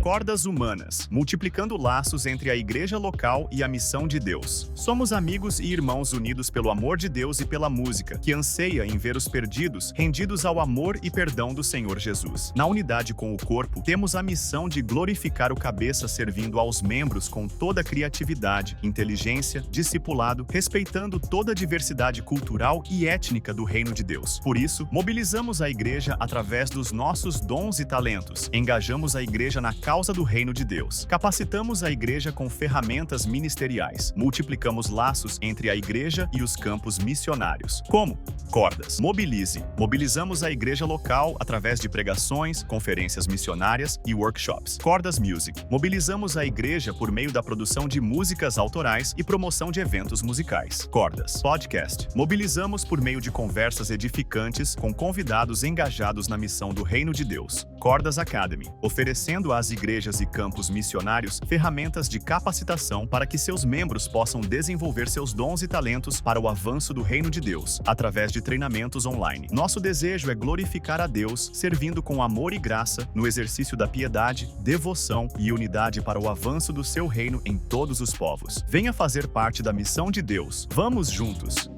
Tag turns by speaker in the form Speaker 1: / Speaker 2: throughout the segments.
Speaker 1: Cordas Humanas, multiplicando laços entre a igreja local e a missão de Deus. Somos amigos e irmãos unidos pelo amor de Deus e pela música, que anseia em ver os perdidos rendidos ao amor e perdão do Senhor Jesus. Na unidade com o corpo, temos a missão de glorificar o cabeça servindo aos membros com toda a criatividade, inteligência, discipulado, respeitando toda a diversidade cultural e étnica do reino de Deus. Por isso, mobilizamos a igreja através dos nossos dons e talentos. Engajamos a igreja na causa do reino de Deus. Capacitamos a igreja com ferramentas ministeriais. Multiplicamos laços entre a igreja e os campos missionários. Como? Cordas. Mobilize. Mobilizamos a igreja local através de pregações, conferências missionárias e workshops. Cordas Music. Mobilizamos a igreja por meio da produção de músicas autorais e promoção de eventos musicais. Cordas. Podcast. Mobilizamos por meio de conversas edificantes com convidados engajados na missão do reino de Deus. Cordas Academy. Oferecendo às igrejas e campos missionários ferramentas de capacitação para que seus membros possam desenvolver seus dons e talentos para o avanço do reino de Deus, através de treinamentos online. Nosso desejo é glorificar a Deus, servindo com amor e graça, no exercício da piedade, devoção e unidade para o avanço do seu reino em todos os povos. Venha fazer parte da missão de Deus. Vamos juntos!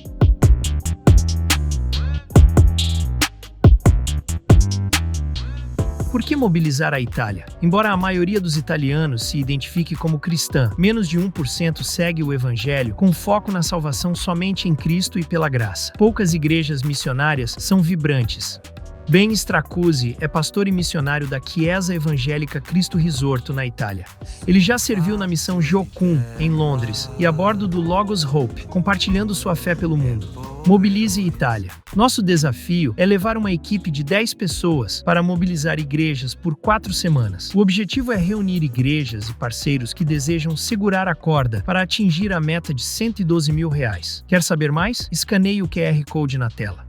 Speaker 2: Por que mobilizar a Itália? Embora a maioria dos italianos se identifique como cristã, menos de 1% segue o evangelho com foco na salvação somente em Cristo e pela graça. Poucas igrejas missionárias são vibrantes. Ben Stracuzzi é pastor e missionário da Chiesa Evangélica Cristo Risorto, na Itália. Ele já serviu na missão Jocum, em Londres, e a bordo do Logos Hope, compartilhando sua fé pelo mundo. Mobilize Itália. Nosso desafio é levar uma equipe de 10 pessoas para mobilizar igrejas por 4 semanas. O objetivo é reunir igrejas e parceiros que desejam segurar a corda para atingir a meta de R$112 mil. Quer saber mais? Escaneie o QR Code na tela.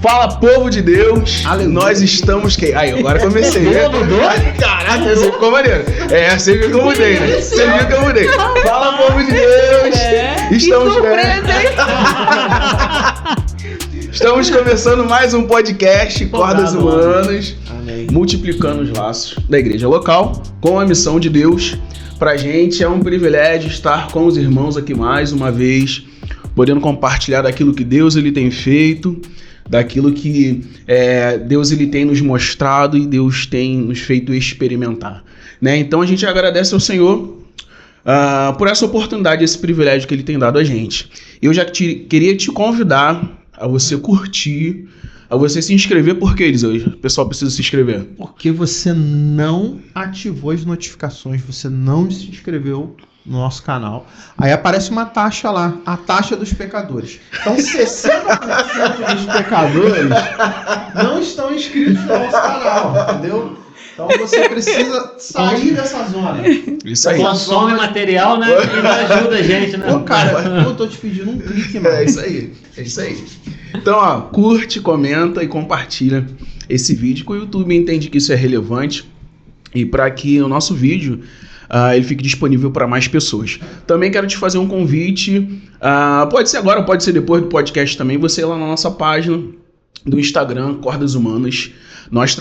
Speaker 3: Fala, povo de Deus! Aleluia. Nós estamos... Aí, agora comecei, né? Caraca, você ficou maneiro. Você viu que eu mudei, né? Você viu que eu mudei. Fala, povo de Deus! Estamos... Estamos começando mais um podcast, Cordas Humanas, multiplicando os laços da igreja local com a missão de Deus. Pra gente é um privilégio estar com os irmãos aqui mais uma vez, podendo compartilhar daquilo que Deus ele tem feito, daquilo que Deus ele tem nos mostrado e Deus tem nos feito experimentar, né? Então a gente agradece ao Senhor por essa oportunidade, esse privilégio que Ele tem dado a gente. Eu já queria te convidar a você curtir, a você se inscrever. Por que, Eliseu? O pessoal precisa se inscrever.
Speaker 4: Porque você não ativou as notificações, você não se inscreveu no nosso canal. Aí aparece uma taxa lá, a taxa dos pecadores. Então 60% dos pecadores não estão inscritos no nosso canal, entendeu? Então você precisa sair dessa zona.
Speaker 3: Isso aí.
Speaker 5: Consome material, né? E não ajuda a gente, né?
Speaker 4: Pô, cara, eu tô te pedindo um clique, mano.
Speaker 3: É isso aí. Então, ó, curte, comenta e compartilha esse vídeo, que o YouTube entende que isso é relevante e para que o nosso vídeo ele fique disponível para mais pessoas. Também quero te fazer um convite, pode ser agora, pode ser depois do podcast também, você ir lá na nossa página do Instagram, Cordas Humanas. Nós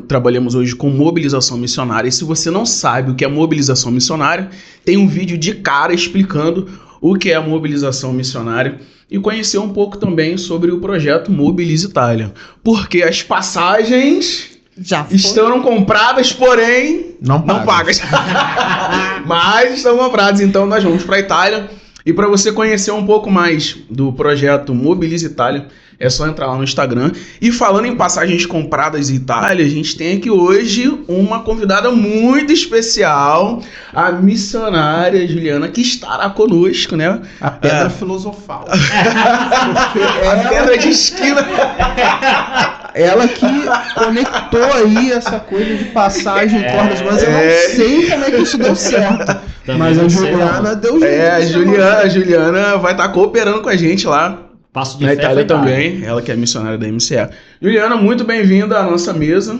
Speaker 3: trabalhamos hoje com mobilização missionária, e se você não sabe o que é mobilização missionária, tem um vídeo de cara explicando o que é a mobilização missionária e conhecer um pouco também sobre o projeto Mobilize Itália, porque as passagens estão compradas, porém não pagas. Mas estão compradas, então nós vamos para a Itália. E para você conhecer um pouco mais do projeto Mobilize Itália, é só entrar lá no Instagram. E falando em passagens compradas em Itália, a gente tem aqui hoje uma convidada muito especial, a missionária Juliana, que estará conosco, né?
Speaker 4: A pedra filosofal.
Speaker 3: A pedra de esquina.
Speaker 4: Ela que conectou aí essa coisa de passagem em cordas humanas. Eu não sei como é que isso deu certo. Mas a Juliana deu jeito.
Speaker 3: A Juliana vai estar cooperando com a gente lá.
Speaker 5: Passo de
Speaker 3: Na
Speaker 5: fé
Speaker 3: Itália
Speaker 5: foi dado.
Speaker 3: também, ela que é missionária da MCA. Juliana, muito bem-vinda à nossa mesa.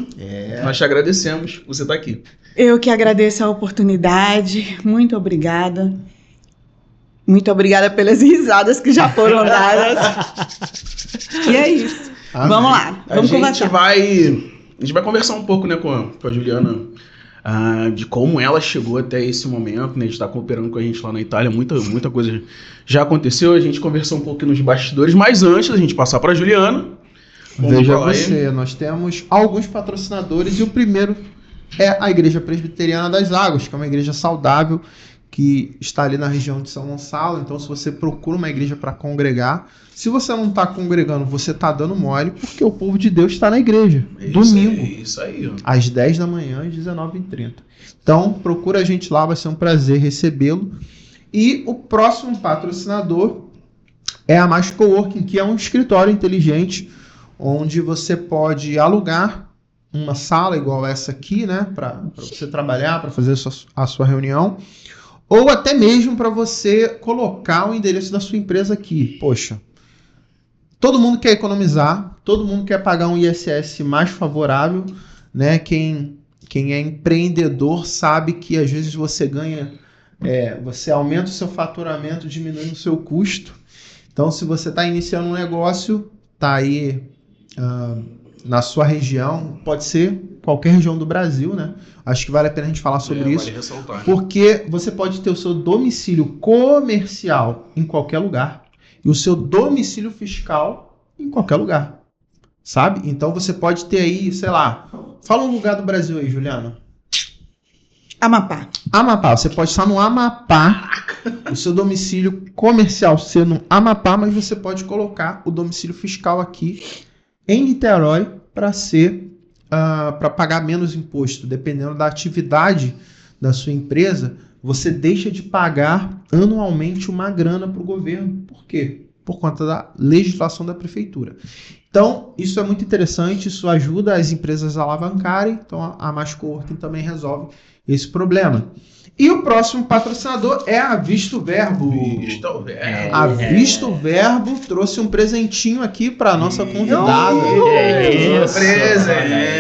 Speaker 3: Nós te agradecemos por você estar aqui.
Speaker 6: Eu que agradeço a oportunidade, muito obrigada. Muito obrigada pelas risadas que já foram dadas. E é isso.
Speaker 4: Amém.
Speaker 6: Vamos lá, vamos conversar.
Speaker 3: A gente vai conversar um pouco, né, com a Juliana, de como ela chegou até esse momento, né, de estar cooperando com a gente lá na Itália. Muita coisa já aconteceu, a gente conversou um pouco nos bastidores, mas antes da gente passar para a Juliana,
Speaker 4: Veja você, nós temos alguns patrocinadores e o primeiro é a Igreja Presbiteriana das Águas, que é uma igreja saudável que está ali na região de São Gonçalo. Então, se você procura uma igreja para congregar, se você não está congregando, você está dando mole, porque o povo de Deus está na igreja, domingo,
Speaker 3: isso aí, ó.
Speaker 4: às 10 da manhã, às 19h30. Então, procura a gente lá, vai ser um prazer recebê-lo. E o próximo patrocinador é a Mais Coworking, que é um escritório inteligente, onde você pode alugar uma sala igual essa aqui, né, para você trabalhar, para fazer a sua reunião, ou até mesmo para você colocar o endereço da sua empresa aqui. Poxa, todo mundo quer economizar, todo mundo quer pagar um ISS mais favorável, né? Quem é empreendedor sabe que às vezes você ganha, você aumenta o seu faturamento, diminuindo o seu custo. Então, se você está iniciando um negócio, está aí na sua região, pode ser qualquer região do Brasil, né? Acho que vale a pena a gente falar sobre isso,
Speaker 3: vale ressaltar, né?
Speaker 4: porque você pode ter o seu domicílio comercial em qualquer lugar e o seu domicílio fiscal em qualquer lugar, sabe? Então você pode ter aí, sei lá, fala um lugar do Brasil aí, Juliana.
Speaker 6: Amapá.
Speaker 4: Amapá, você pode estar no Amapá, o seu domicílio comercial ser no Amapá, mas você pode colocar o domicílio fiscal aqui em Niterói para para pagar menos imposto. Dependendo da atividade da sua empresa, você deixa de pagar anualmente uma grana para o governo. Por quê? Por conta da legislação da prefeitura. Então, isso é muito interessante, isso ajuda as empresas a alavancarem. Então, a Mais Coworking também resolve esse problema. E o próximo patrocinador é a Visto Verbo. A Visto Verbo trouxe um presentinho aqui para nossa convidada.
Speaker 3: Presente!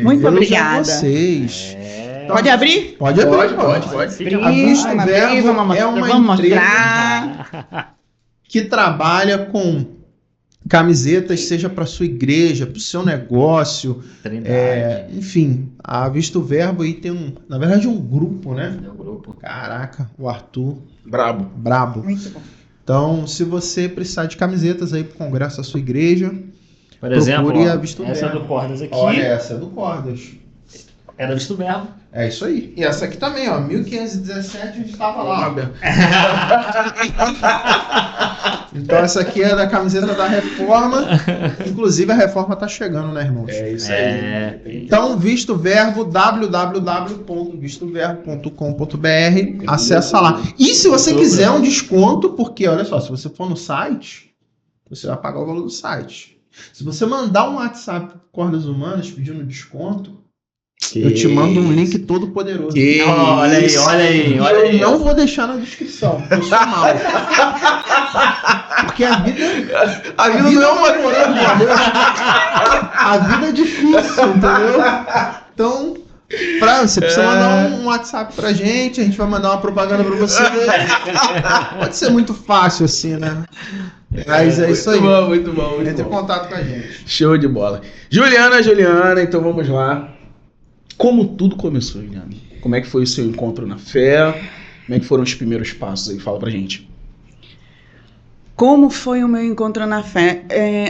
Speaker 6: Muito
Speaker 4: Deus
Speaker 6: obrigada.
Speaker 4: a vocês. Então,
Speaker 6: Pode abrir?
Speaker 4: Pode abrir.
Speaker 3: Pode.
Speaker 4: A Visto
Speaker 6: Vamos abrir,
Speaker 4: Verbo
Speaker 6: vamos
Speaker 4: é
Speaker 6: mostrar,
Speaker 4: uma
Speaker 6: vamos
Speaker 4: empresa
Speaker 6: mostrar.
Speaker 4: que trabalha com camisetas, seja para sua igreja, para o seu negócio, enfim, a Visto Verbo aí tem na verdade um grupo, né?
Speaker 5: É o grupo.
Speaker 4: Caraca, o Arthur,
Speaker 3: Brabo.
Speaker 6: Muito bom.
Speaker 4: Então, se você precisar de camisetas aí para o congresso da sua igreja,
Speaker 5: Por exemplo,
Speaker 4: procure
Speaker 5: ó,
Speaker 4: a Visto
Speaker 5: essa
Speaker 4: Verbo.
Speaker 5: do Cordas aqui
Speaker 4: Olha, essa é do Cordas.
Speaker 5: é da Visto Verbo.
Speaker 4: É isso aí. E essa aqui também, ó, 1517 a gente estava lá. Então essa aqui é da camiseta da Reforma. Inclusive a Reforma tá chegando, né, irmãos?
Speaker 3: É isso aí.
Speaker 4: Então, Visto Verbo, www.vistoverbo.com.br, acessa lá. E se você quiser um desconto, porque olha só, se você for no site, você vai pagar o valor do site. Se você mandar um WhatsApp pro Cordas Humanas pedindo desconto, eu te mando um link todo poderoso.
Speaker 5: Olha aí.
Speaker 4: Eu não vou deixar na descrição, porque eu sou mal. Porque a vida não é uma A vida é difícil, entendeu? Então, você precisa mandar um WhatsApp pra gente, a gente vai mandar uma propaganda pra você. Pode ser muito fácil assim, né? Mas é isso aí.
Speaker 3: Muito bom.
Speaker 4: Entre em contato com a gente.
Speaker 3: Show de bola. Juliana, então vamos lá. Como tudo começou, Juliana? Como é que foi o seu encontro na fé? Como é que foram os primeiros passos aí? Fala pra gente.
Speaker 6: Como foi o meu encontro na fé?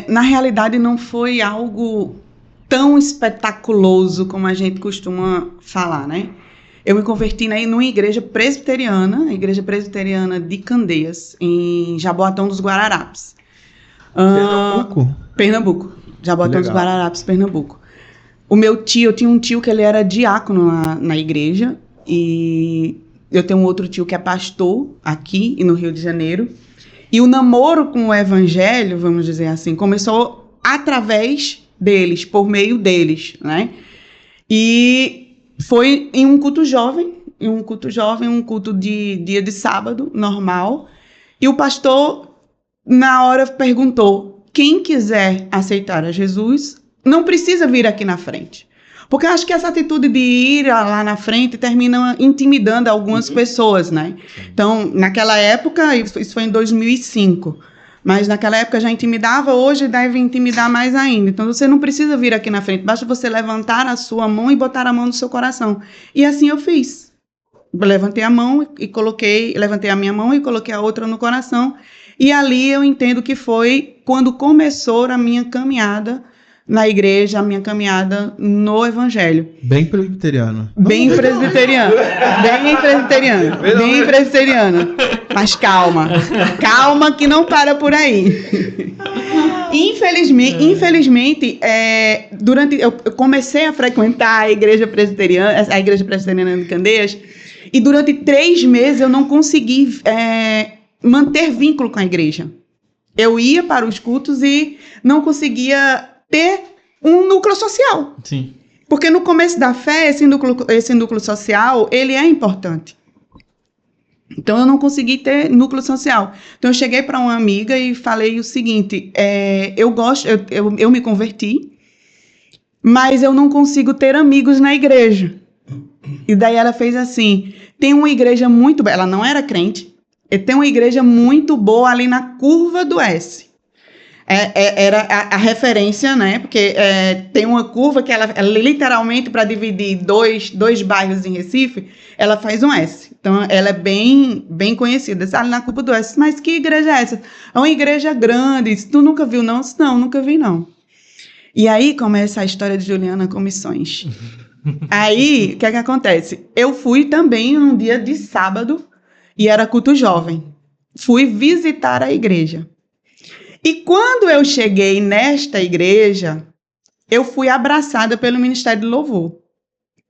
Speaker 6: Na realidade, não foi algo tão espetaculoso como a gente costuma falar, né? Eu me converti numa igreja presbiteriana, a igreja presbiteriana de Candeias, em Jaboatão dos Guararapes. Pernambuco. Jaboatão dos Guararapes, Pernambuco. Eu tinha um tio que ele era diácono na igreja, e eu tenho um outro tio que é pastor aqui e no Rio de Janeiro. E o namoro com o evangelho, vamos dizer assim, começou através deles, por meio deles, né? E foi em um culto jovem, um culto de dia de sábado, normal. E o pastor, na hora, perguntou: quem quiser aceitar a Jesus, não precisa vir aqui na frente. Porque eu acho que essa atitude de ir lá na frente termina intimidando algumas pessoas, né? Então, naquela época, isso foi em 2005, mas naquela época já intimidava, hoje deve intimidar mais ainda. Então, você não precisa vir aqui na frente, basta você levantar a sua mão e botar a mão no seu coração. E assim eu fiz. Levantei a mão e levantei a minha mão e coloquei a outra no coração. E ali eu entendo que foi quando começou a minha caminhada na igreja, a minha caminhada no evangelho.
Speaker 4: Bem presbiteriano.
Speaker 6: Bem presbiteriano. Mas calma. Calma que não para por aí. Infelizmente, eu comecei a frequentar a igreja presbiteriana de Candeias, e durante 3 meses eu não consegui manter vínculo com a igreja. Eu ia para os cultos e não conseguia ter um núcleo social.
Speaker 5: Sim.
Speaker 6: Porque no começo da fé, esse núcleo social, ele é importante. Então, eu não consegui ter núcleo social. Então, eu cheguei para uma amiga e falei o seguinte: eu me converti, mas eu não consigo ter amigos na igreja. E daí ela fez assim: tem uma igreja muito boa, ela não era crente, tem uma igreja muito boa ali na curva do S. Era a referência, né? Porque tem uma curva que ela literalmente, para dividir dois bairros em Recife, ela faz um S. Então, ela é bem, bem conhecida. Ali na curva do S. Mas que igreja é essa? É uma igreja grande. Tu nunca viu, não? Não, nunca vi, não. E aí começa a história de Juliana com missões. Aí, o que acontece? Eu fui também num dia de sábado, e era culto jovem. Fui visitar a igreja. E quando eu cheguei nesta igreja, eu fui abraçada pelo Ministério do Louvor.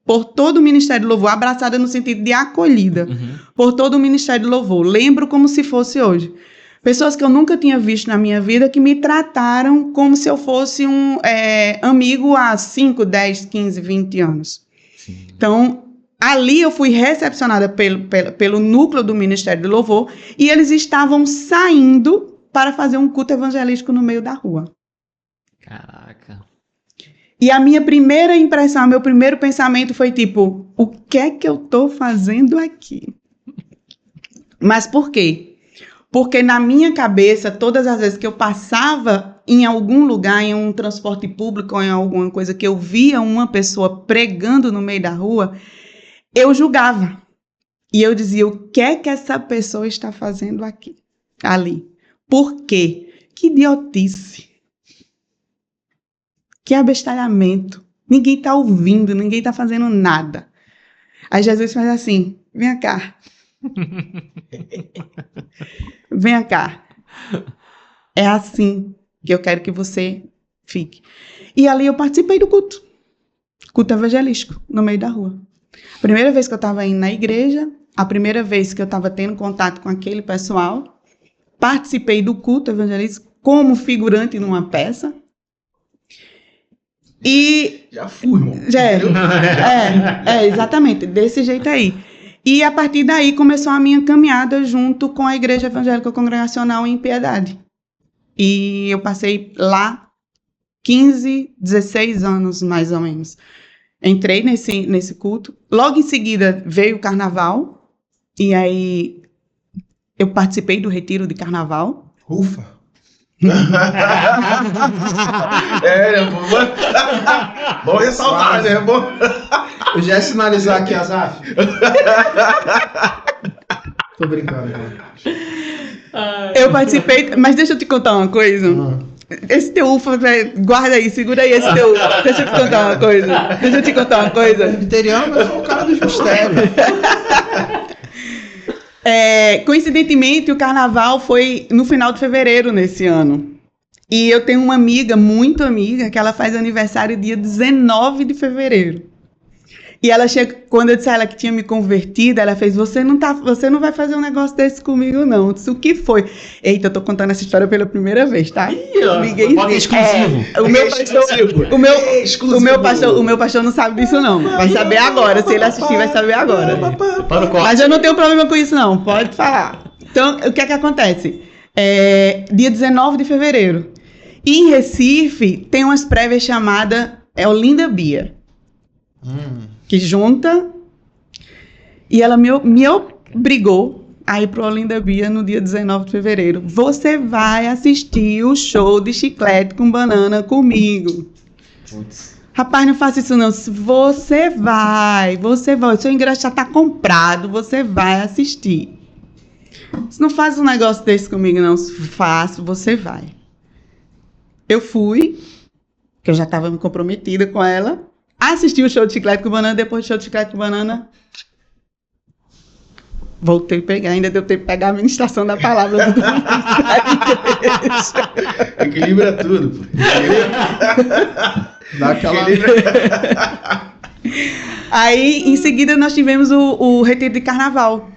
Speaker 6: Por todo o Ministério do Louvor, abraçada no sentido de acolhida. Por todo o Ministério do Louvor. Lembro como se fosse hoje. Pessoas que eu nunca tinha visto na minha vida, que me trataram como se eu fosse um amigo há 5, 10, 15, 20 anos. Sim. Então, ali eu fui recepcionada pelo núcleo do Ministério do Louvor, e eles estavam saindo para fazer um culto evangelístico no meio da rua.
Speaker 5: Caraca.
Speaker 6: E a minha primeira impressão, meu primeiro pensamento foi tipo: o que é que eu estou fazendo aqui? Mas por quê? Porque na minha cabeça, todas as vezes que eu passava em algum lugar, em um transporte público ou em alguma coisa, que eu via uma pessoa pregando no meio da rua, eu julgava. E eu dizia: o que é que essa pessoa está fazendo aqui? Ali. Por quê? Que idiotice. Que abestalhamento. Ninguém está ouvindo, ninguém está fazendo nada. Aí Jesus faz assim: vem cá. Vem cá. É assim que eu quero que você fique. E ali eu participei do culto. Culto evangelístico, no meio da rua. A primeira vez que eu estava indo na igreja, a primeira vez que eu estava tendo contato com aquele pessoal. Participei do culto evangelístico como figurante numa peça. E...
Speaker 3: Já fui, irmão.
Speaker 6: Exatamente, desse jeito aí. E a partir daí começou a minha caminhada junto com a Igreja Evangélica Congregacional em Piedade. E eu passei lá 15, 16 anos, mais ou menos. Entrei nesse culto. Logo em seguida veio o carnaval. E aí eu participei do retiro de carnaval.
Speaker 3: Ufa! Bom ressaltar, né? Bom...
Speaker 4: Eu já ia sinalizar aqui, Azaf. Tô brincando, cara.
Speaker 6: Eu participei, mas deixa eu te contar uma coisa. Esse teu ufa, guarda aí, segura aí esse teu ufa. Deixa eu te contar uma coisa.
Speaker 4: Presbiteriano, eu sou o cara dos mistérios.
Speaker 6: Coincidentemente, o carnaval foi no final de fevereiro nesse ano. E eu tenho uma amiga, muito amiga, que ela faz aniversário dia 19 de fevereiro. E ela chega, quando eu disse a ela que tinha me convertido, ela fez, você não vai fazer um negócio desse comigo, não. Eu disse, o que foi? Eita, eu tô contando essa história pela primeira vez, tá?
Speaker 5: Ninguém exclusivo.
Speaker 6: O meu pastor não sabe disso, não. Vai saber agora. Se ele assistir, vai saber agora. Mas eu não tenho problema com isso, não. Pode falar. Então, o que é que acontece? Dia 19 de fevereiro. E em Recife, tem umas prévias chamadas Olinda Beer. Que junta, e ela me obrigou a ir pro Olinda Beer no dia 19 de fevereiro. Você vai assistir o show de Chiclete com Banana comigo.
Speaker 5: Putz.
Speaker 6: Rapaz, não faça isso não. Você vai. O seu ingresso já tá comprado, você vai assistir. Se não faz um negócio desse comigo não, faço, você vai. Eu fui, que eu já estava me comprometida com ela. Assisti o show de Chiclete com Banana, depois do show de Chiclete com Banana, voltei a pegar, ainda deu tempo de pegar a ministração da palavra do
Speaker 3: Equilibra tudo, pô.
Speaker 4: Dá aquela...
Speaker 6: Aí, em seguida, nós tivemos o retiro de carnaval.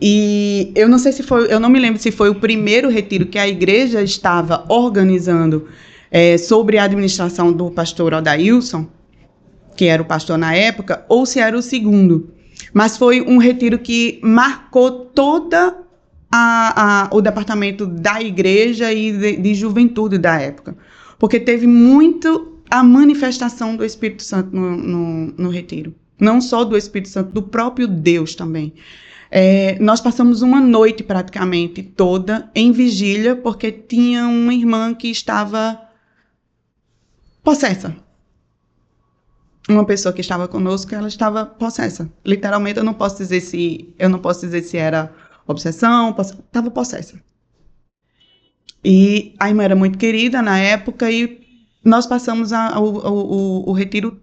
Speaker 6: E eu não sei se foi, eu não me lembro se foi o primeiro retiro que a igreja estava organizando sobre a administração do pastor Odailson, que era o pastor na época, ou se era o segundo. Mas foi um retiro que marcou toda o departamento da igreja e de juventude da época. Porque teve muito a manifestação do Espírito Santo no retiro. Não só do Espírito Santo, do próprio Deus também. Nós passamos uma noite praticamente toda em vigília, porque tinha uma irmã que estava possessa. Uma pessoa que estava conosco, ela estava possessa. Literalmente, eu não posso dizer se era obsessão, estava possessa. E a irmã era muito querida na época e nós passamos o retiro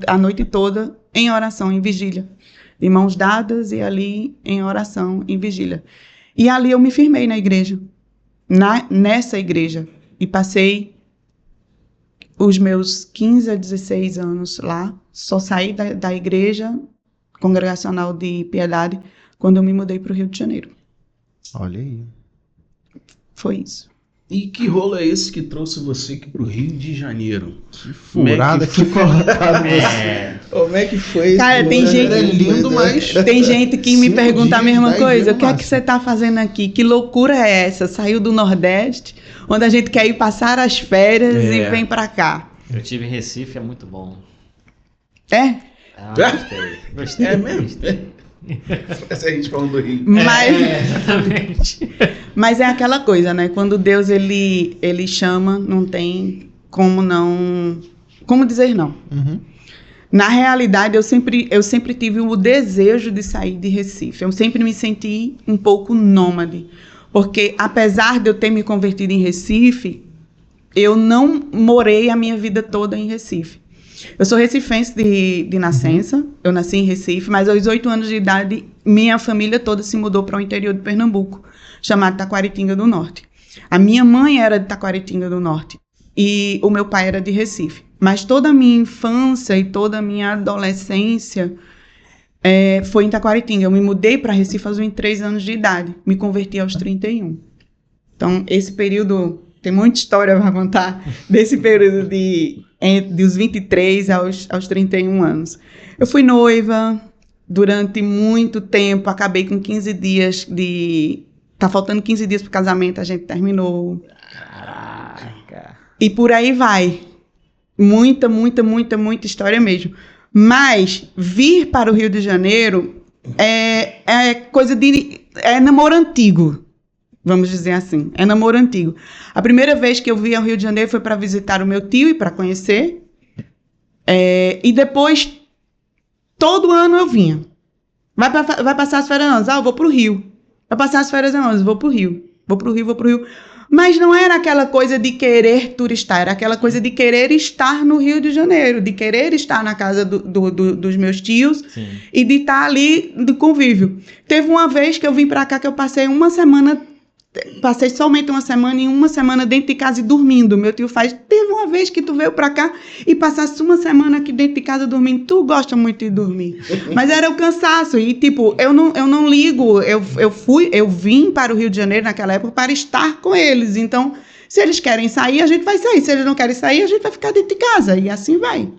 Speaker 6: a noite toda em oração, em vigília. De mãos dadas e ali em oração, em vigília. E ali eu me firmei na igreja, nessa igreja. E passei os meus 15 a 16 anos lá, só saí da igreja congregacional de Piedade quando eu me mudei para o Rio de Janeiro.
Speaker 4: Olha aí.
Speaker 6: Foi isso.
Speaker 3: E que rolo é esse que trouxe você aqui pro Rio de Janeiro?
Speaker 4: Que furada que colocado você.
Speaker 3: Como é que foi?
Speaker 6: Cara, tem gente...
Speaker 4: É lindo, mas...
Speaker 6: Tem gente que me pergunta a mesma coisa. O que é que
Speaker 4: máximo.
Speaker 6: você está fazendo aqui? Que loucura é essa? Saiu do Nordeste, onde a gente quer ir passar as férias e vem para cá.
Speaker 5: Eu tive em Recife, é muito bom.
Speaker 6: É?
Speaker 5: Gostei.
Speaker 3: É mesmo? Essa é a gente falando do Rio.
Speaker 5: Exatamente.
Speaker 6: Mas é aquela coisa, né? Quando Deus ele chama, não tem como dizer não.
Speaker 4: Uhum.
Speaker 6: Na realidade, eu sempre tive o desejo de sair de Recife. Eu sempre me senti um pouco nômade. Porque, apesar de eu ter me convertido em Recife, eu não morei a minha vida toda em Recife. Eu sou recifense de nascença, eu nasci em Recife, mas aos 8 anos de idade, minha família toda se mudou para o interior de Pernambuco, chamado Taquaritinga do Norte. A minha mãe era de Taquaritinga do Norte e o meu pai era de Recife. Mas toda a minha infância e toda a minha adolescência foi em Taquaritinga. Eu me mudei para Recife aos 23 anos de idade, me converti aos 31. Então, esse período, tem muita história para contar, desse período dos 23 aos 31 anos. Eu fui noiva durante muito tempo, acabei com 15 dias Tá faltando 15 dias para o casamento, a gente terminou.
Speaker 5: Caraca.
Speaker 6: E por aí vai. Muita história mesmo. Mas vir para o Rio de Janeiro é coisa de... É namoro antigo, vamos dizer assim. É namoro antigo. A primeira vez que eu vim ao Rio de Janeiro foi para visitar o meu tio e para conhecer. E depois, todo ano eu vinha. Vai passar as férias anos? Eu vou para o Rio. Vai passar as férias anos? Vou para o Rio. Vou para o Rio. Mas não era aquela coisa de querer turistar, era aquela coisa de querer estar no Rio de Janeiro, de querer estar na casa dos meus tios. Sim. E de estar ali de convívio. Teve uma vez que eu vim para cá que eu passei uma semana passei somente uma semana e uma semana dentro de casa e dormindo. Meu tio faz, teve uma vez que tu veio pra cá e passasse uma semana aqui dentro de casa dormindo. Tu gosta muito de dormir. Mas era o cansaço. E, tipo, eu não ligo. Eu vim para o Rio de Janeiro naquela época para estar com eles. Então, se eles querem sair, a gente vai sair. Se eles não querem sair, a gente vai ficar dentro de casa. E assim vai.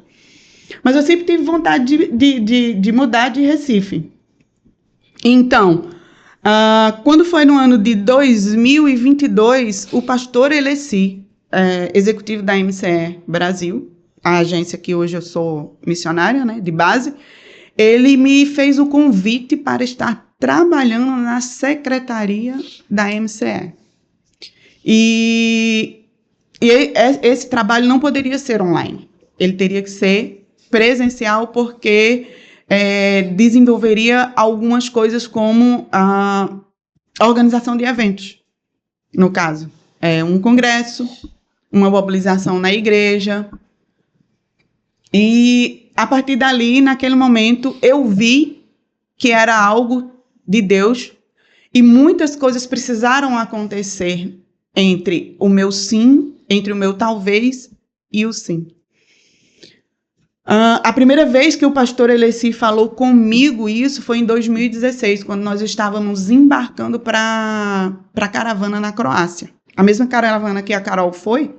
Speaker 6: Mas eu sempre tive vontade de mudar de Recife. Então... quando foi no ano de 2022, o pastor Eleci, executivo da MCE Brasil, a agência que hoje eu sou missionária, né, de base, ele me fez o convite para estar trabalhando na secretaria da MCE. E esse trabalho não poderia ser online, ele teria que ser presencial porque... desenvolveria algumas coisas como a organização de eventos, no caso. Um congresso, uma mobilização na igreja. E, a partir dali, naquele momento, eu vi que era algo de Deus e muitas coisas precisaram acontecer entre o meu sim, entre o meu talvez e o sim. A primeira vez que o pastor Eleci falou comigo isso foi em 2016, quando nós estávamos embarcando para a caravana na Croácia. A mesma caravana que a Carol foi,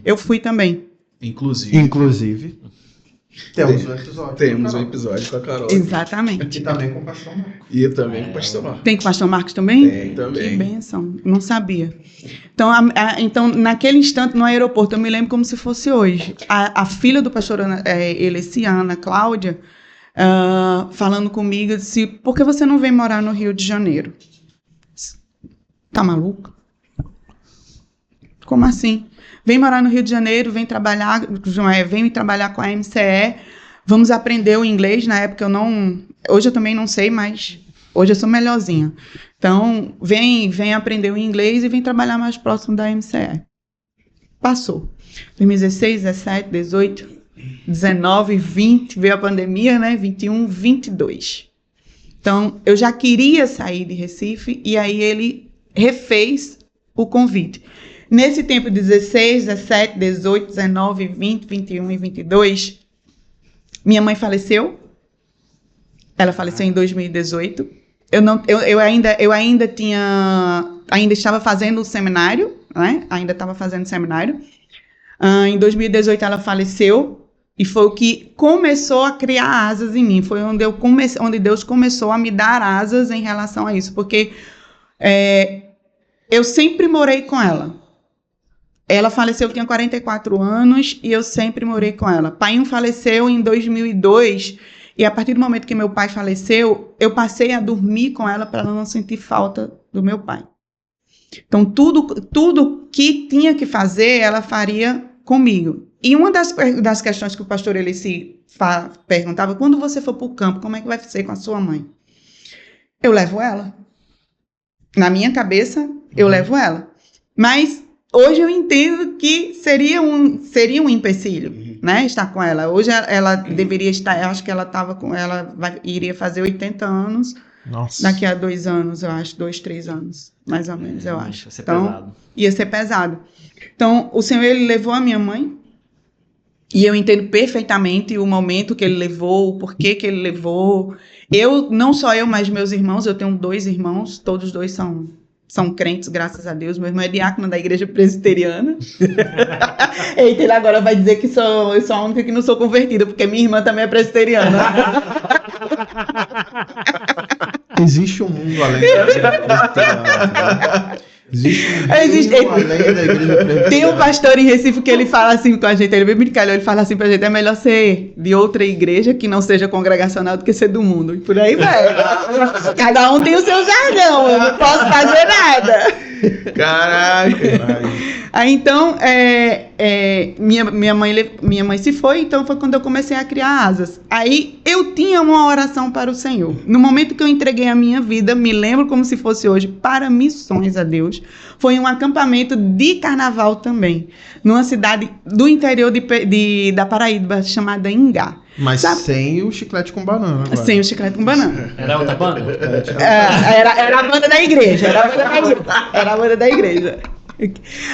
Speaker 6: eu fui também.
Speaker 3: Inclusive.
Speaker 4: Temos um episódio.
Speaker 3: Temos um episódio com a Carol.
Speaker 6: Exatamente.
Speaker 4: E também com o pastor Marcos.
Speaker 3: E também com o pastor Marcos.
Speaker 6: Tem com o pastor Marcos também?
Speaker 3: Tem também.
Speaker 6: Que bênção. Não sabia. Então, naquele instante, no aeroporto, eu me lembro como se fosse hoje. A filha do pastor Eleci, a Ana Cláudia, falando comigo, disse, por que você não vem morar no Rio de Janeiro? Tá maluca? Como assim? Vem morar no Rio de Janeiro, vem trabalhar com a MCE, vamos aprender o inglês. Na época hoje eu também não sei, mas hoje eu sou melhorzinha. Então, vem aprender o inglês e vem trabalhar mais próximo da MCE. Passou. 2016, 17, 18, 19, 20, veio a pandemia, né? 21, 22. Então, eu já queria sair de Recife e aí ele refez o convite. Nesse tempo, 16, 17, 18, 19, 20, 21 e 22, minha mãe faleceu. Ela faleceu em 2018. Eu ainda estava fazendo o seminário, né? Ainda estava fazendo seminário. Em 2018, ela faleceu e foi o que começou a criar asas em mim. Foi onde Deus começou a me dar asas em relação a isso, porque eu sempre morei com ela. Ela faleceu, eu tinha 44 anos e eu sempre morei com ela. Pai faleceu em 2002 e a partir do momento que meu pai faleceu, eu passei a dormir com ela para ela não sentir falta do meu pai. Então, tudo que tinha que fazer, ela faria comigo. E uma das questões que o pastor Eleci perguntava, quando você for para o campo, como é que vai ser com a sua mãe? Eu levo ela. Na minha cabeça, eu levo ela. Mas... hoje eu entendo que seria um empecilho, né, estar com ela. Hoje ela deveria estar, eu acho que ela iria fazer 80 anos.
Speaker 4: Nossa.
Speaker 6: Daqui a 2 anos, eu acho, 2, 3 anos, mais ou menos, eu acho.
Speaker 5: Ia ser
Speaker 6: Então,
Speaker 5: pesado.
Speaker 6: ia ser pesado. Então, o Senhor, ele levou a minha mãe, e eu entendo perfeitamente o momento que ele levou, o porquê que ele levou. Não só eu, mas meus irmãos, eu tenho 2 irmãos, todos 2 são crentes, graças a Deus. Meu irmão é diácono da igreja presbiteriana. Eita, ele agora vai dizer que eu sou a única que não sou convertida, porque minha irmã também é presbiteriana.
Speaker 4: Existe um mundo além da igreja presbiteriana. Existe um mundo além da igreja presbiteriana.
Speaker 6: Tem um pastor em Recife que ele fala assim com a gente, ele vem brincalhão, ele fala assim pra gente, é melhor ser de outra igreja que não seja congregacional do que ser do mundo. E por aí vai. Cada um tem o seu jargão, eu não posso fazer nada.
Speaker 3: Caraca!
Speaker 6: Aí, então, minha mãe se foi, então foi quando eu comecei a criar asas. Aí eu tinha uma oração para o Senhor. No momento que eu entreguei a minha vida, me lembro como se fosse hoje, para missões a Deus. Foi um acampamento de carnaval também, numa cidade do interior da Paraíba, chamada Ingá.
Speaker 4: Mas
Speaker 6: Sabe?
Speaker 4: sem o chiclete com banana agora.
Speaker 6: Sem o chiclete com banana.
Speaker 5: Era outra banda?
Speaker 6: Era a banda da igreja. Era a banda da igreja.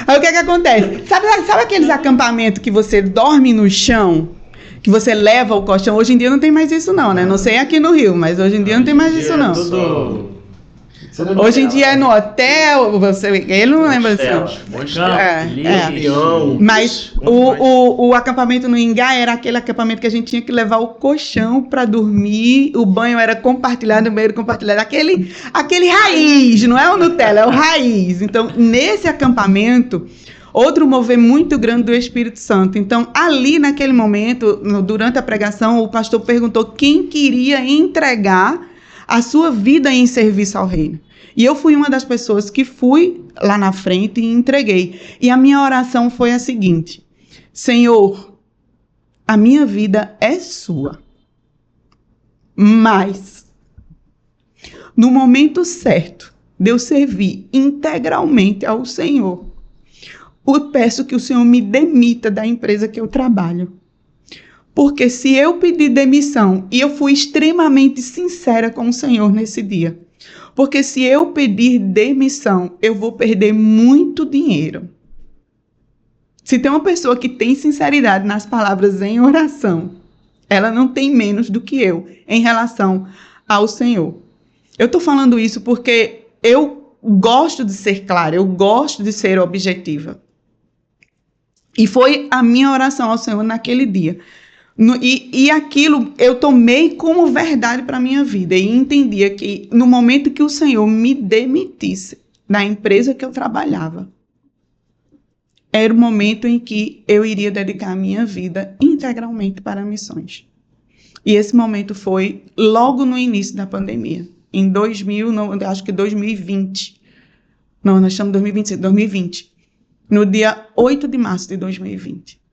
Speaker 6: Aí o que acontece? Sabe aqueles acampamentos que você dorme no chão? Que você leva o colchão? Hoje em dia não tem mais isso não, né? Não sei aqui no Rio, mas hoje em dia não tem mais isso não. Hoje em dia é no hotel, ele não lembra disso. Mas o acampamento no Ingá era aquele acampamento que a gente tinha que levar o colchão para dormir, o banho era compartilhado, o banheiro compartilhado, aquele raiz, não é o Nutella, é o raiz. Então, nesse acampamento, outro mover muito grande do Espírito Santo. Então, ali naquele momento, durante a pregação, o pastor perguntou quem queria entregar a sua vida em serviço ao reino. E eu fui uma das pessoas que fui lá na frente e entreguei. E a minha oração foi a seguinte: Senhor, a minha vida é sua. Mas, no momento certo de eu servir integralmente ao Senhor, eu peço que o Senhor me demita da empresa que eu trabalho. Porque se eu pedir demissão, e eu fui extremamente sincera com o Senhor nesse dia, porque se eu pedir demissão, eu vou perder muito dinheiro. Se tem uma pessoa que tem sinceridade nas palavras em oração, ela não tem menos do que eu em relação ao Senhor. Eu estou falando isso porque eu gosto de ser clara, eu gosto de ser objetiva. E foi a minha oração ao Senhor naquele dia. E aquilo eu tomei como verdade para a minha vida e entendia que no momento que o Senhor me demitisse da empresa que eu trabalhava, era o momento em que eu iria dedicar a minha vida integralmente para missões. E esse momento foi logo no início da pandemia, em 2020. Não, nós estamos em 2020. No dia 8 de março de 2020.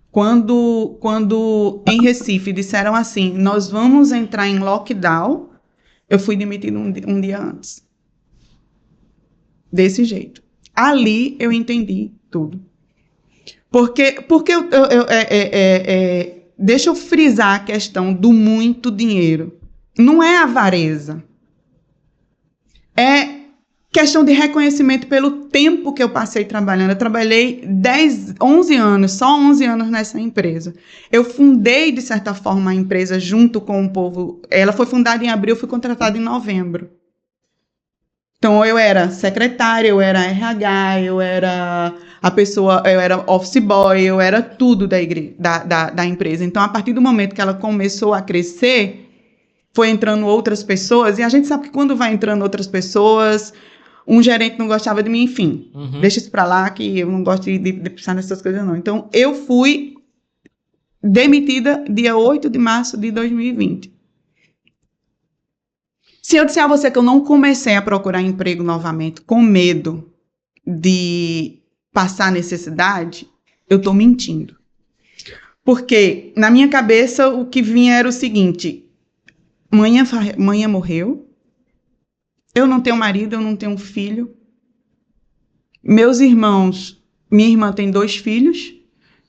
Speaker 6: Quando em Recife disseram assim, nós vamos entrar em lockdown, eu fui demitido um dia antes. Desse jeito. Ali eu entendi tudo. Porque deixa eu frisar a questão do muito dinheiro. Não é avareza. É questão de reconhecimento pelo tempo que eu passei trabalhando. Eu trabalhei 11 anos, só 11 anos nessa empresa. Eu fundei, de certa forma, a empresa junto com o povo. Ela foi fundada em abril, fui contratada em novembro. Então, eu era secretária, eu era RH, eu era eu era office boy, eu era tudo da empresa. Então, a partir do momento que ela começou a crescer, foi entrando outras pessoas, e a gente sabe que quando vai entrando outras pessoas, um gerente não gostava de mim, enfim. Deixa isso pra lá, que eu não gosto de pensar nessas coisas, não. Então, eu fui demitida dia 8 de março de 2020. Se eu disser a você que eu não comecei a procurar emprego novamente com medo de passar necessidade, eu tô mentindo. Porque, na minha cabeça, o que vinha era o seguinte: mãe morreu, eu não tenho marido, eu não tenho filho. Meus irmãos, minha irmã tem 2 filhos.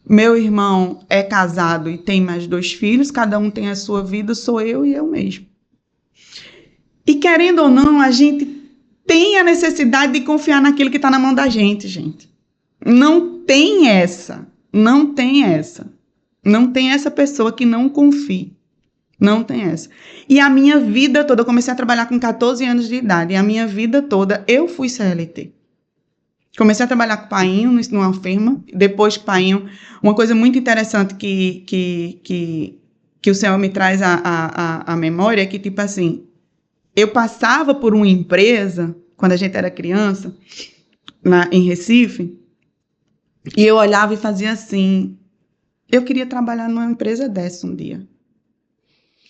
Speaker 6: Meu irmão é casado e tem mais 2 filhos. Cada um tem a sua vida, sou eu e eu mesmo. E querendo ou não, a gente tem a necessidade de confiar naquilo que está na mão da gente, gente. Não tem essa. Não tem essa. Não tem essa pessoa que não confie. Não tem essa. E a minha vida toda, eu comecei a trabalhar com 14 anos de idade, e a minha vida toda eu fui CLT. Comecei a trabalhar com o Painho numa firma, depois que o Painho, uma coisa muito interessante que o Senhor me traz à memória é que, tipo assim, eu passava por uma empresa, quando a gente era criança, em Recife, e eu olhava e fazia assim, eu queria trabalhar numa empresa dessa um dia.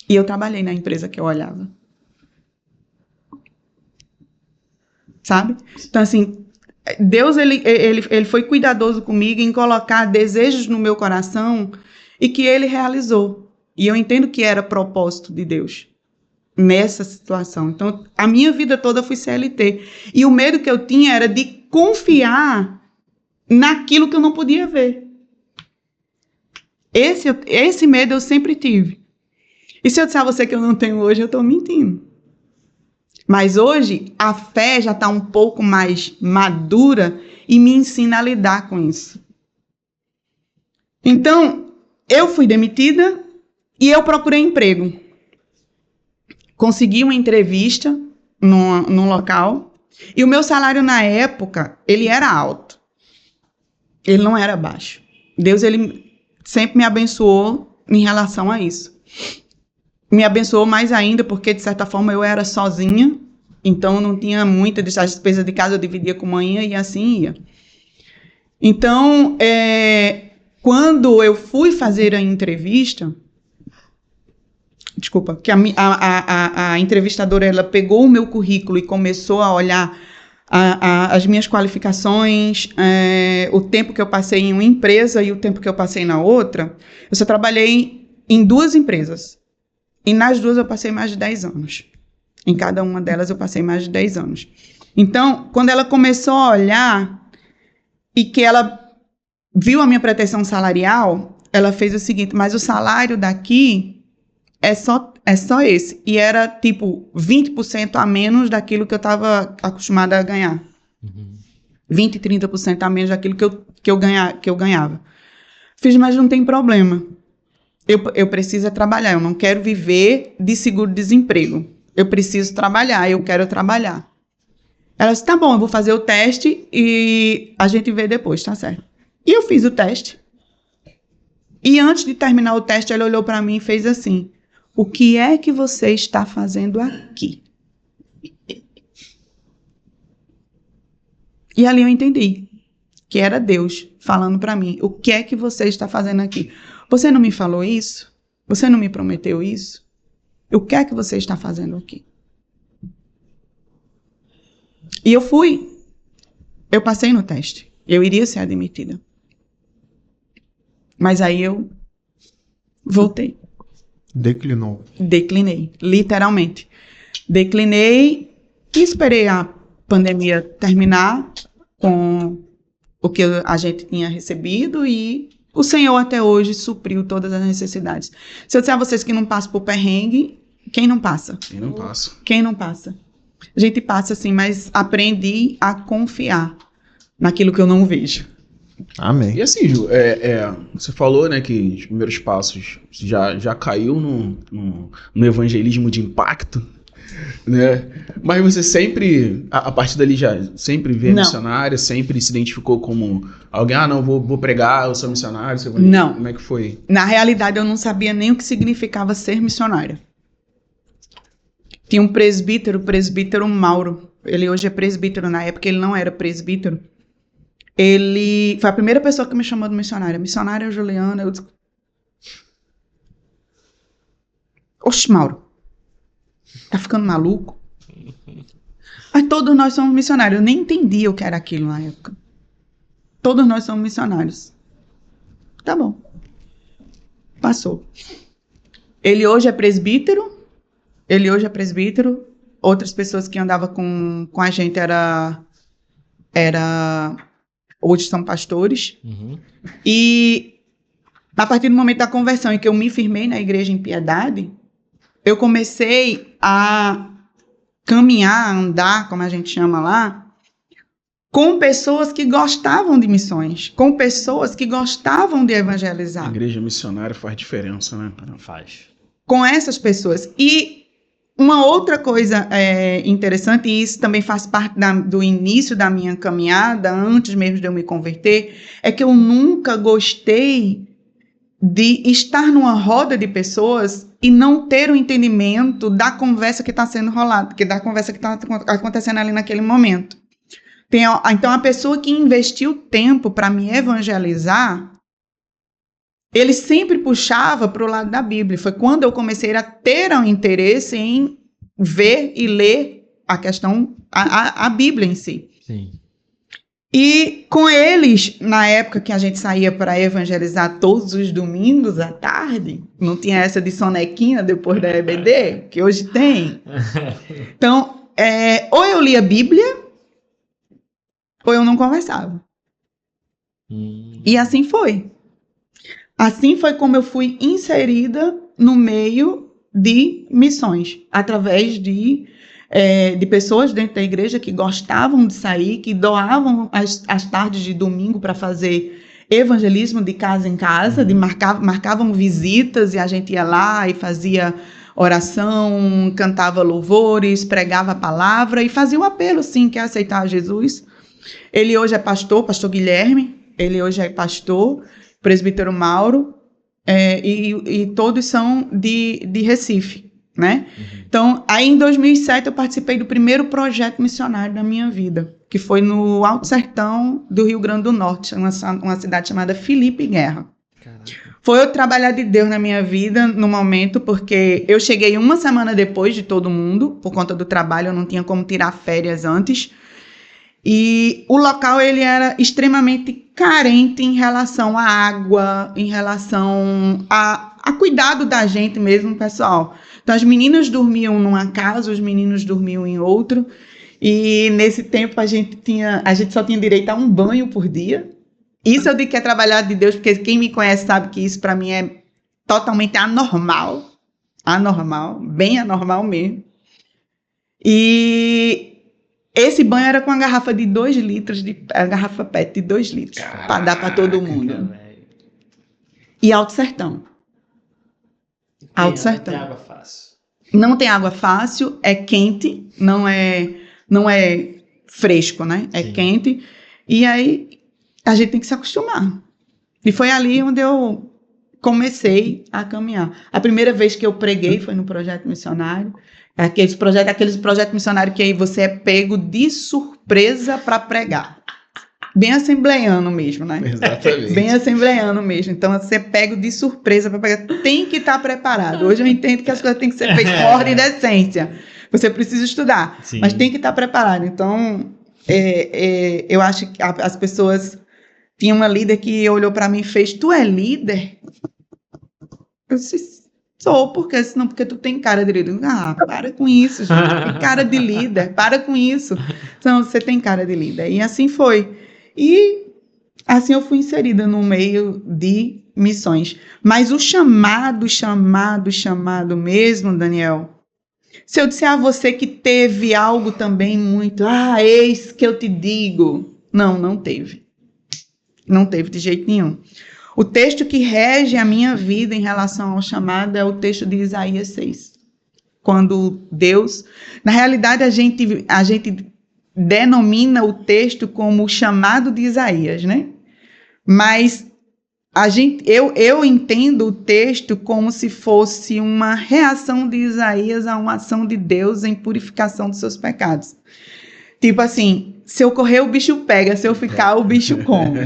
Speaker 6: E eu trabalhei na empresa que eu olhava. Sabe? Então, assim, Deus, ele foi cuidadoso comigo em colocar desejos no meu coração e que ele realizou. E eu entendo que era propósito de Deus nessa situação. Então, a minha vida toda foi CLT. E o medo que eu tinha era de confiar naquilo que eu não podia ver. Esse medo eu sempre tive. E se eu disser a você que eu não tenho hoje, eu estou mentindo. Mas hoje, a fé já está um pouco mais madura e me ensina a lidar com isso. Então, eu fui demitida e eu procurei emprego. Consegui uma entrevista num local e o meu salário na época, ele era alto. Ele não era baixo. Deus, ele sempre me abençoou em relação a isso. Me abençoou mais ainda porque, de certa forma, eu era sozinha, então não tinha muita despesa de casa, eu dividia com a mãe e assim ia. Então, quando eu fui fazer a entrevista, desculpa, que a entrevistadora, ela pegou o meu currículo e começou a olhar as minhas qualificações, o tempo que eu passei em uma empresa e o tempo que eu passei na outra. Eu só trabalhei em 2 empresas. E nas 2 eu passei mais de 10 anos. Em cada uma delas eu passei mais de 10 anos. Então, quando ela começou a olhar e que ela viu a minha pretensão salarial, ela fez o seguinte: mas o salário daqui é só esse. E era tipo 20% a menos daquilo que eu estava acostumada a ganhar. 20, 30% a menos daquilo que eu ganhava. Fiz, mas não tem problema. Eu preciso trabalhar, eu não quero viver de seguro-desemprego. Eu preciso trabalhar, eu quero trabalhar. Ela disse, tá bom, eu vou fazer o teste e a gente vê depois, tá certo. E eu fiz o teste. E antes de terminar o teste, ela olhou para mim e fez assim: o que é que você está fazendo aqui? E ali eu entendi que era Deus falando para mim: o que é que você está fazendo aqui? Você não me falou isso? Você não me prometeu isso? O que é que você está fazendo aqui? E eu fui. Eu passei no teste. Eu iria ser admitida. Mas aí eu voltei.
Speaker 4: Declinou.
Speaker 6: Declinei, literalmente. Declinei e esperei a pandemia terminar com o que a gente tinha recebido e o Senhor até hoje supriu todas as necessidades. Se eu disser a vocês que não passa por perrengue, quem não passa?
Speaker 3: Quem não passa?
Speaker 6: Quem não passa? A gente passa assim, mas aprendi a confiar naquilo que eu não vejo.
Speaker 4: Amém.
Speaker 3: E assim, Ju, você falou, né, que os primeiros passos já caiu no evangelismo de impacto, né? Mas você sempre, a partir dali já sempre vê
Speaker 6: Não.
Speaker 3: missionária, sempre se identificou como alguém, não, vou pregar, eu sou missionário, sou evangelista.
Speaker 6: Não.
Speaker 3: Como é que foi?
Speaker 6: Na realidade, eu não sabia nem o que significava ser missionária. Tinha um presbítero, o presbítero Mauro. Ele hoje é presbítero, na época ele não era presbítero. Ele foi a primeira pessoa que me chamou de missionária. Missionária Juliana. Eu disse, oxe, Mauro, tá ficando maluco? Mas todos nós somos missionários. Eu nem entendia o que era aquilo na época. Todos nós somos missionários. Tá bom. Passou. Ele hoje é presbítero. Outras pessoas que andavam com a gente hoje são pastores. E a partir do momento da conversão em que eu me firmei na igreja em Piedade, eu comecei a caminhar, a andar, como a gente chama lá, com pessoas que gostavam de missões, com pessoas que gostavam de
Speaker 3: A
Speaker 6: evangelizar.
Speaker 3: igreja missionária faz diferença, né?
Speaker 5: Não faz.
Speaker 6: Com essas pessoas. E uma outra coisa interessante, e isso também faz parte do início da minha caminhada, antes mesmo de eu me converter, é que eu nunca gostei de estar numa roda de pessoas e não ter o entendimento da conversa que está sendo rolada, da conversa que está acontecendo ali naquele momento. Então, a pessoa que investiu tempo para me evangelizar, ele sempre puxava para o lado da Bíblia. Foi quando eu comecei a ter um interesse em ver e ler a questão, a Bíblia em si.
Speaker 5: Sim.
Speaker 6: E com eles, na época que a gente saía para evangelizar todos os domingos à tarde, não tinha essa de sonequinha depois da EBD, que hoje tem. Então, ou eu lia a Bíblia, ou eu não conversava. E assim foi. Assim foi como eu fui inserida no meio de missões, através de pessoas dentro da igreja que gostavam de sair, que doavam as tardes de domingo para fazer evangelismo de casa em casa, marcavam visitas e a gente ia lá e fazia oração, cantava louvores, pregava a palavra e fazia o apelo, sim, que é aceitar Jesus. Ele hoje é pastor Guilherme, ele hoje é pastor, presbítero Mauro, e todos são de Recife, né? Então, aí em 2007 eu participei do primeiro projeto missionário da minha vida, que foi no Alto Sertão do Rio Grande do Norte, uma cidade chamada Felipe Guerra.
Speaker 5: Caraca.
Speaker 6: Foi o trabalhar de Deus na minha vida no momento, porque eu cheguei uma semana depois de todo mundo, por conta do trabalho, eu não tinha como tirar férias antes. E o local ele era extremamente carente em relação à água, em relação a cuidado da gente mesmo, pessoal. Então as meninas dormiam numa casa, os meninos dormiam em outro. E nesse tempo a gente só tinha direito a um banho por dia. Isso eu digo que é trabalhar de Deus, porque quem me conhece sabe que isso para mim é totalmente anormal, bem anormal mesmo. E esse banho era com a garrafa de 2 litros, a garrafa PET de 2 litros, para dar para todo mundo. E Alto Sertão. Alto Sertão.
Speaker 5: Não tem água fácil.
Speaker 6: Não tem água fácil, é quente, não é fresco, né? É
Speaker 5: Sim.
Speaker 6: quente. E aí a gente tem que se acostumar. E foi ali onde eu comecei a caminhar. A primeira vez que eu preguei foi no projeto missionário. Aqueles projetos missionários que aí você é pego de surpresa para pregar. Bem assembleiano mesmo, né?
Speaker 3: Exatamente.
Speaker 6: Bem assembleiano mesmo. Então, você é pego de surpresa para pregar. Tem que estar preparado. Hoje eu entendo que as coisas têm que ser feitas com ordem e decência. Você precisa estudar,
Speaker 5: Sim.
Speaker 6: mas tem que estar preparado. Então, eu acho que as pessoas... Tinha uma líder que olhou para mim e fez: "Tu é líder?" Eu disse: "Sou, porque tu tem cara de líder." Ah, para com isso, gente. Tem cara de líder, para com isso. Então, você tem cara de líder. E assim foi. E assim eu fui inserida no meio de missões. Mas o chamado mesmo, Daniel, se eu disser a você que teve algo também muito, eis que eu te digo. Não teve. Não teve de jeito nenhum. O texto que rege a minha vida em relação ao chamado é o texto de Isaías 6. Quando Deus... Na realidade, a gente denomina o texto como o chamado de Isaías, né? Mas eu entendo o texto como se fosse uma reação de Isaías a uma ação de Deus em purificação dos seus pecados. Tipo assim, se eu correr, o bicho pega, se eu ficar, o bicho come.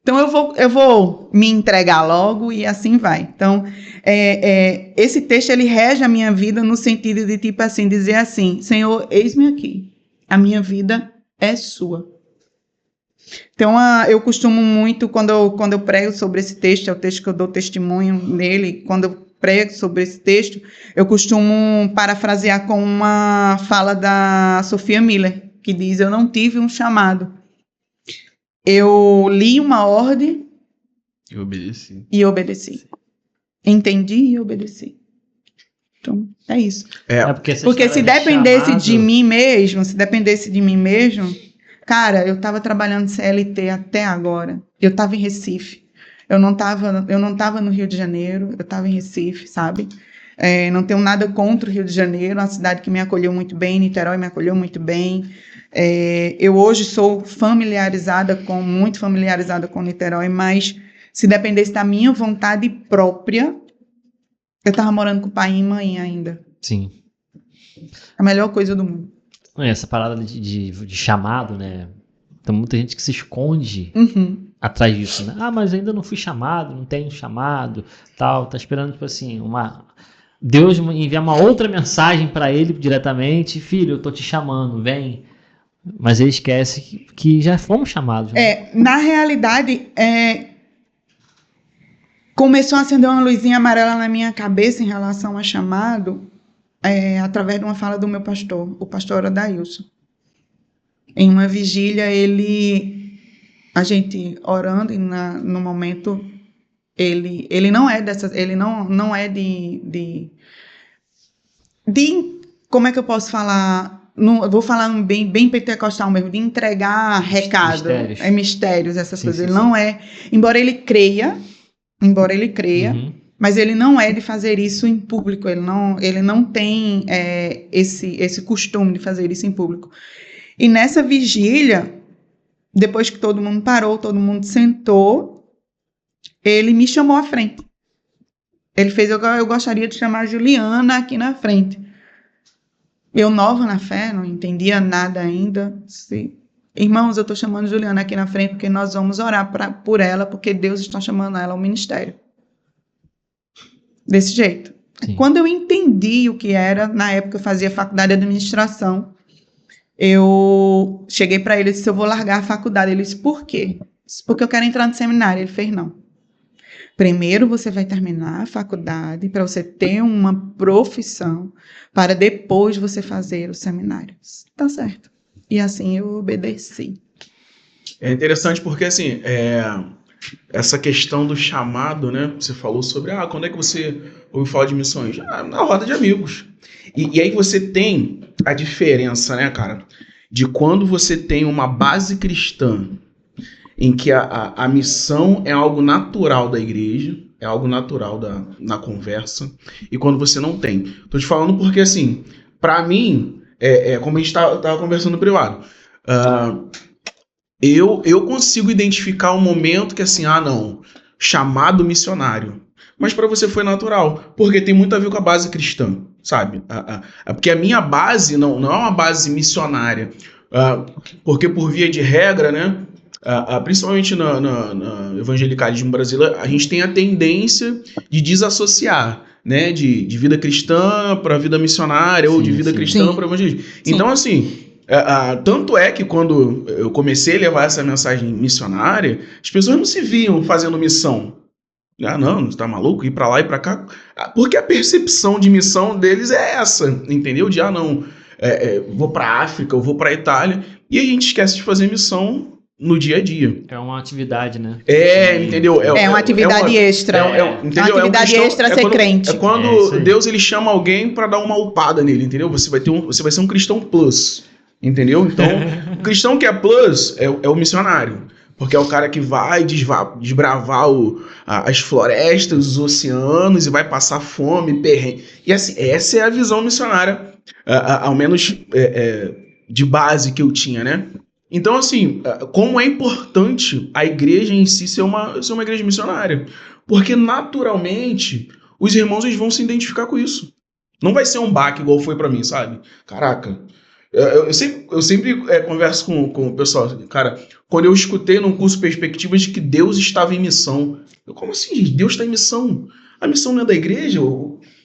Speaker 6: Então, eu vou me entregar logo e assim vai. Então, esse texto, ele rege a minha vida no sentido de, tipo assim, dizer assim: Senhor, eis-me aqui, a minha vida é sua. Então, eu costumo muito, quando eu prego sobre esse texto, é o texto que eu dou testemunho nele, quando eu prego sobre esse texto, eu costumo parafrasear com uma fala da Sophia Miller, que diz: "Eu não tive um chamado. Eu li uma ordem e obedeci. Entendi e obedeci." Então, é isso. Porque se dependesse de mim mesmo, cara, eu estava trabalhando CLT até agora. Eu estava em Recife. Eu não tava no Rio de Janeiro, eu estava em Recife, sabe? Não tenho nada contra o Rio de Janeiro, uma cidade que me acolheu muito bem, Niterói me acolheu muito bem. Eu hoje sou muito familiarizada com Niterói, mas se dependesse da minha vontade própria, eu estava morando com pai e mãe ainda.
Speaker 5: Sim.
Speaker 6: A melhor coisa do mundo.
Speaker 5: Essa parada de chamado, né? Tem muita gente que se esconde atrás disso, né? Mas ainda não fui chamado, não tenho chamado, tal. Tá esperando, tipo assim, Deus enviar uma outra mensagem para ele diretamente: "Filho, eu tô te chamando, vem." Mas ele esquece que já fomos chamados. Né?
Speaker 6: Na realidade, começou a acender uma luzinha amarela na minha cabeça em relação a chamado, através de uma fala do meu pastor, o pastor Adailson. Em uma vigília, a gente orando, e no momento Ele não é dessas, ele não é de como é que eu posso falar? Eu vou falar bem pentecostal mesmo, de entregar recado, mistérios, essas coisas. Ele não é, embora ele creia, mas ele não é de fazer isso em público. Ele não tem esse costume de fazer isso em público. E nessa vigília, depois que todo mundo parou, todo mundo sentou, ele me chamou à frente. Ele fez, eu gostaria de chamar a Juliana aqui na frente. Eu nova na fé, não entendia nada ainda. Irmãos, eu estou chamando a Juliana aqui na frente porque nós vamos orar por ela, porque Deus está chamando ela ao ministério. Desse jeito. Sim. Quando eu entendi o que era, na época eu fazia faculdade de administração, eu cheguei para ele e disse, eu vou largar a faculdade. Ele disse, por quê? Disse, porque eu quero entrar no seminário. Ele fez, não. Primeiro você vai terminar a faculdade para você ter uma profissão, para depois você fazer o seminário. Tá certo. E assim eu obedeci.
Speaker 3: É interessante porque, assim, essa questão do chamado, né? Você falou sobre, quando é que você ouviu falar de missões? Na roda de amigos. E aí você tem a diferença, né, cara? De quando você tem uma base cristã, em que a missão é algo natural da igreja, é algo natural na conversa, e quando você não tem. Tô te falando porque, assim, pra mim, como a gente tava conversando no privado, eu consigo identificar um momento que, assim, não, chamado missionário. Mas pra você foi natural, porque tem muito a ver com a base cristã, sabe? Porque a minha base não é uma base missionária, porque por via de regra, né? Principalmente no evangelicalismo brasileiro, a gente tem a tendência de desassociar, né, de vida cristã para vida missionária, ou de vida cristã para evangelismo. Sim. Então, assim, tanto é que quando eu comecei a levar essa mensagem missionária, as pessoas não se viam fazendo missão. Não, você tá maluco? Ir para lá e para cá? Porque a percepção de missão deles é essa, entendeu? De, vou para África, eu vou para Itália, e a gente esquece de fazer missão no dia a dia.
Speaker 5: É uma atividade, né?
Speaker 3: Entendeu?
Speaker 6: É uma atividade extra.
Speaker 3: Entendeu?
Speaker 6: Uma atividade extra ser crente.
Speaker 3: É quando Deus ele chama alguém para dar uma upada nele, entendeu? Você vai ser um cristão plus, entendeu? Então, o cristão que é plus é o missionário. Porque é o cara que vai desbravar as florestas, os oceanos, e vai passar fome, perrengue. E assim, essa é a visão missionária, ao menos de base que eu tinha, né? Então, assim, como é importante a igreja em si ser uma igreja missionária. Porque, naturalmente, os irmãos eles vão se identificar com isso. Não vai ser um baque igual foi pra mim, sabe? Caraca, eu sempre converso com o pessoal. Cara, quando eu escutei num curso Perspectivas de que Deus estava em missão. Como assim, gente? Deus está em missão? A missão não é da igreja?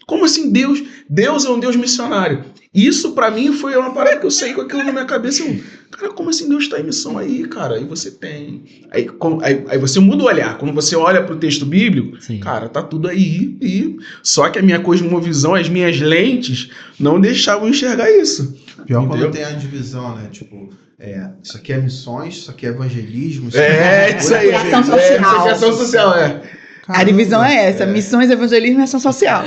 Speaker 3: Como assim Deus? Deus é um Deus missionário. Isso pra mim foi uma parada que eu saí com aquilo na minha cabeça. Cara, como assim Deus está em missão aí, cara? Aí você tem... Aí você muda o olhar. Quando você olha pro texto bíblico, sim, cara, tá tudo aí. Só que a minha cosmovisão, as minhas lentes, não deixavam enxergar isso.
Speaker 4: Pior quando tem a divisão, né? Tipo, isso aqui é missões, isso aqui é evangelismo. Isso
Speaker 3: isso aí.
Speaker 6: Ação social.
Speaker 3: Ação social,
Speaker 6: Caramba, a divisão é essa. Missões, evangelismo e ação social.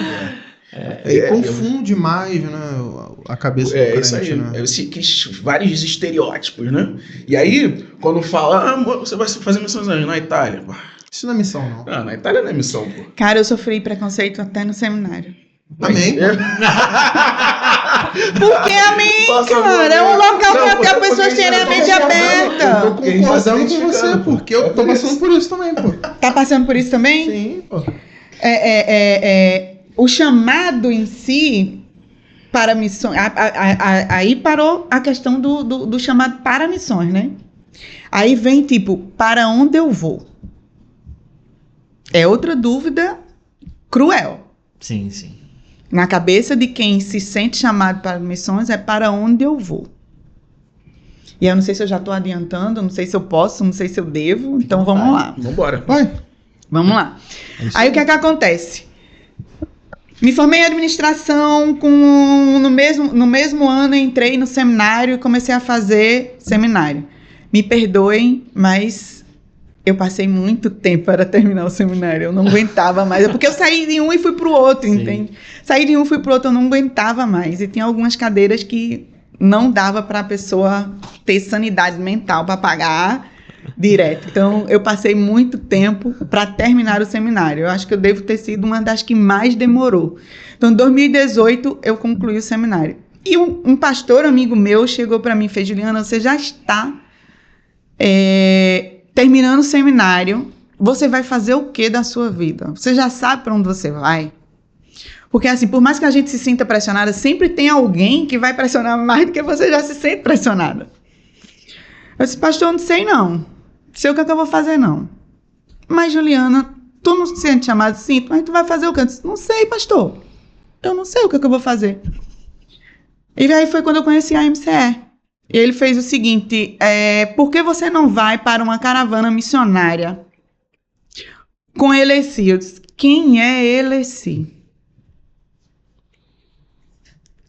Speaker 4: E confunde mais, né, a cabeça do crente,
Speaker 3: isso aí,
Speaker 4: né?
Speaker 3: Vários estereótipos, né? E aí, quando fala, você vai fazer missões na Itália.
Speaker 4: Isso não é missão, não.
Speaker 3: Na Itália não é missão, pô.
Speaker 6: Cara, eu sofri preconceito até no seminário.
Speaker 4: Amém?
Speaker 6: Porque amém, cara. É um local para que a pessoa tenha a mente aberta.
Speaker 4: Eu tô concordando com você, porque eu tô passando por isso também, pô.
Speaker 6: Tá passando por isso também?
Speaker 4: Sim, pô.
Speaker 6: O chamado em si para missões, aí parou a questão do chamado para missões, né? Aí vem tipo, para onde eu vou? É outra dúvida cruel.
Speaker 5: Sim.
Speaker 6: Na cabeça de quem se sente chamado para missões é para onde eu vou. E eu não sei se eu já estou adiantando, não sei se eu posso, não sei se eu devo, então vamos lá.
Speaker 3: Vamos embora.
Speaker 4: Vai.
Speaker 6: Vamos lá. Aí o que é que acontece? Me formei em administração, no mesmo ano entrei no seminário e comecei a fazer seminário. Me perdoem, mas eu passei muito tempo para terminar o seminário. Eu não aguentava mais. Porque eu saí de um e fui para o outro,
Speaker 5: Sim.
Speaker 6: entende? Saí de um e fui para o outro, eu não aguentava mais. E tinha algumas cadeiras que não dava para a pessoa ter sanidade mental para pagar direto. Então, eu passei muito tempo para terminar o seminário. Eu acho que eu devo ter sido uma das que mais demorou. Então, em 2018, eu concluí o seminário. E um pastor amigo meu chegou para mim e fez: Juliana, você já está terminando o seminário, você vai fazer o que da sua vida? Você já sabe para onde você vai? Porque, assim, por mais que a gente se sinta pressionada, sempre tem alguém que vai pressionar mais do que você já se sente pressionada. Eu disse: pastor, eu não sei não. Sei o que é que eu vou fazer, não. Mas, Juliana, tu não se sente chamada? Sim, mas tu vai fazer o quê? Eu disse: não sei, pastor. Eu não sei o que é que eu vou fazer. E aí foi quando eu conheci a MCE. Ele fez o seguinte: por que você não vai para uma caravana missionária com Eleci? Eu disse: quem é Eleci?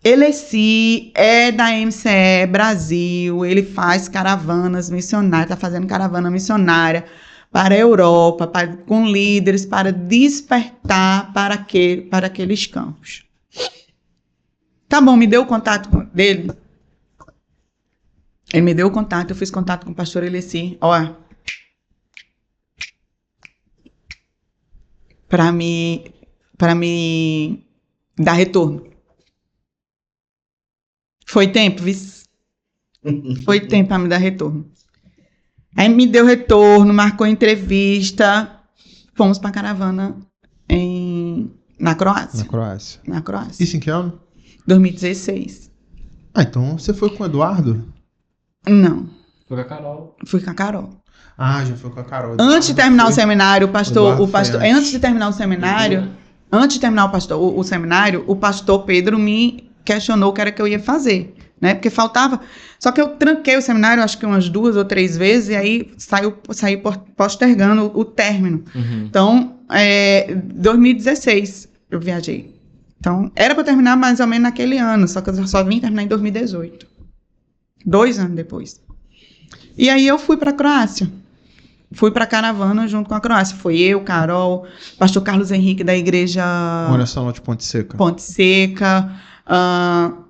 Speaker 6: Eleci é da MCE Brasil, ele faz caravanas missionárias, está fazendo caravana missionária para a Europa, com líderes, para despertar para aqueles campos. Tá bom, me deu o contato dele. Ele me deu o contato, eu fiz contato com o pastor Eleci. Ó, para me dar retorno. Foi tempo, viu? Foi tempo para me dar retorno. Aí me deu retorno, marcou entrevista. Fomos para a caravana na Croácia. Na Croácia.
Speaker 4: Isso em que ano?
Speaker 6: 2016.
Speaker 4: Ah, então você foi com o Eduardo?
Speaker 6: Não.
Speaker 5: Foi com a Carol.
Speaker 6: Fui com a Carol.
Speaker 4: Ah, já foi com a Carol.
Speaker 6: Antes de terminar o seminário, o pastor,
Speaker 4: Eduardo
Speaker 6: antes de terminar o seminário, o pastor Pedro me questionou o que era que eu ia fazer, né? Porque faltava. Só que eu tranquei o seminário, acho que umas 2 ou 3 vezes, e aí saí postergando o término.
Speaker 5: Uhum.
Speaker 6: Então, 2016 eu viajei. Então, era para terminar mais ou menos naquele ano, só que eu só vim terminar em 2018. 2 anos depois. E aí eu fui para a Croácia. Fui para a caravana junto com a Croácia. Foi eu, Carol, pastor Carlos Henrique da igreja
Speaker 4: Oração de Ponte Seca.
Speaker 6: Ponte Seca,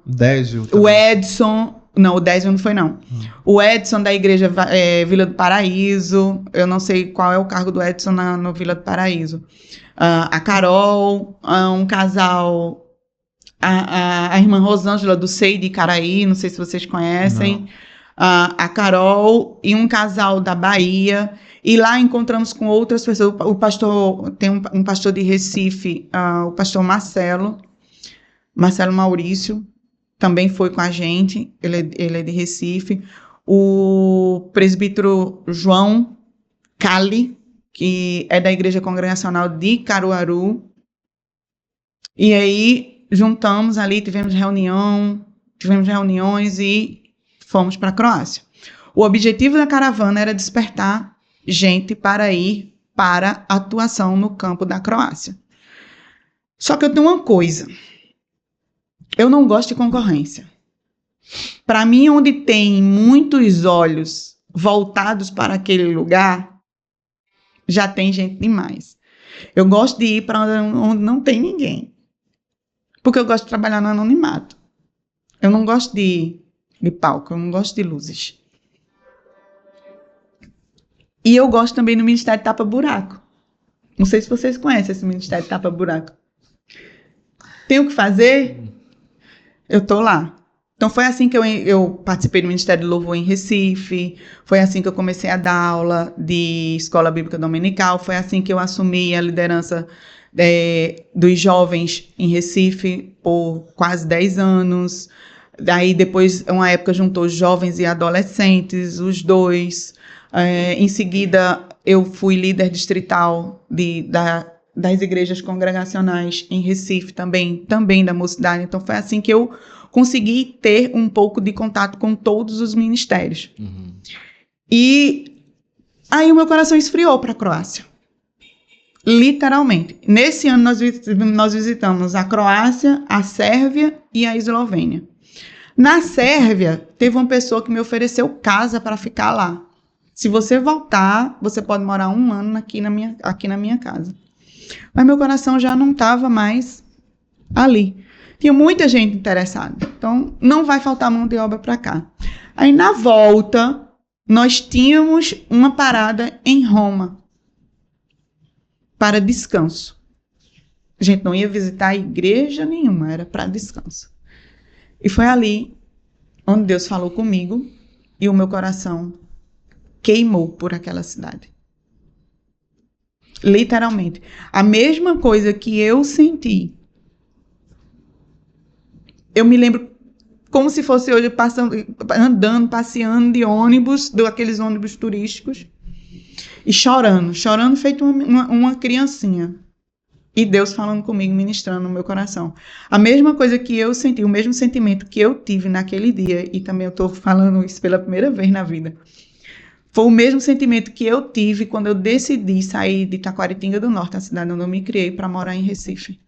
Speaker 4: Désio.
Speaker 6: o Edson. Não, o Désio não foi, não. O Edson da igreja Vila do Paraíso. Eu não sei qual é o cargo do Edson no Vila do Paraíso. A Carol, um casal, a irmã Rosângela do SEI de Icaraí, não sei se vocês conhecem. A Carol e um casal da Bahia. E lá encontramos com outras pessoas. O pastor, tem um pastor de Recife, o pastor Marcelo Maurício, também foi com a gente, ele é de Recife. O presbítero João Cali, que é da Igreja Congregacional de Caruaru. E aí juntamos ali, tivemos reuniões e fomos para a Croácia. O objetivo da caravana era despertar gente para ir para a atuação no campo da Croácia. Só que eu tenho uma coisa. Eu não gosto de concorrência. Para mim, onde tem muitos olhos voltados para aquele lugar, já tem gente demais. Eu gosto de ir para onde não tem ninguém. Porque eu gosto de trabalhar no anonimato. Eu não gosto de palco, eu não gosto de luzes. E eu gosto também do Ministério Tapa Buraco. Não sei se vocês conhecem esse Ministério Tapa Buraco. Tenho o que fazer? Eu tô lá. Então foi assim que eu participei do Ministério do Louvor em Recife, foi assim que eu comecei a dar aula de Escola Bíblica Dominical, foi assim que eu assumi a liderança dos jovens em Recife por quase 10 anos. Daí depois, uma época, juntou jovens e adolescentes, os dois. Em seguida, eu fui líder distrital das igrejas congregacionais em Recife, também da mocidade. Então foi assim que eu consegui ter um pouco de contato com todos os ministérios.
Speaker 5: Uhum.
Speaker 6: E aí o meu coração esfriou para a Croácia. Literalmente. Nesse ano nós visitamos a Croácia, a Sérvia e a Eslovênia. Na Sérvia, teve uma pessoa que me ofereceu casa para ficar lá. Se você voltar, você pode morar 1 ano aqui na minha casa. Mas meu coração já não estava mais ali. Tinha muita gente interessada. Então, não vai faltar mão de obra para cá. Aí, na volta, nós tínhamos uma parada em Roma para descanso. A gente não ia visitar igreja nenhuma, era para descanso. E foi ali onde Deus falou comigo e o meu coração queimou por aquela cidade. Literalmente. A mesma coisa que eu senti. Eu me lembro como se fosse hoje andando, passeando de ônibus, daqueles ônibus turísticos, e chorando feito uma criancinha. E Deus falando comigo, ministrando no meu coração. A mesma coisa que eu senti, o mesmo sentimento que eu tive naquele dia, e também eu estou falando isso pela primeira vez na vida, foi o mesmo sentimento que eu tive quando eu decidi sair de Taquaritinga do Norte, a cidade onde eu me criei, para morar em Recife.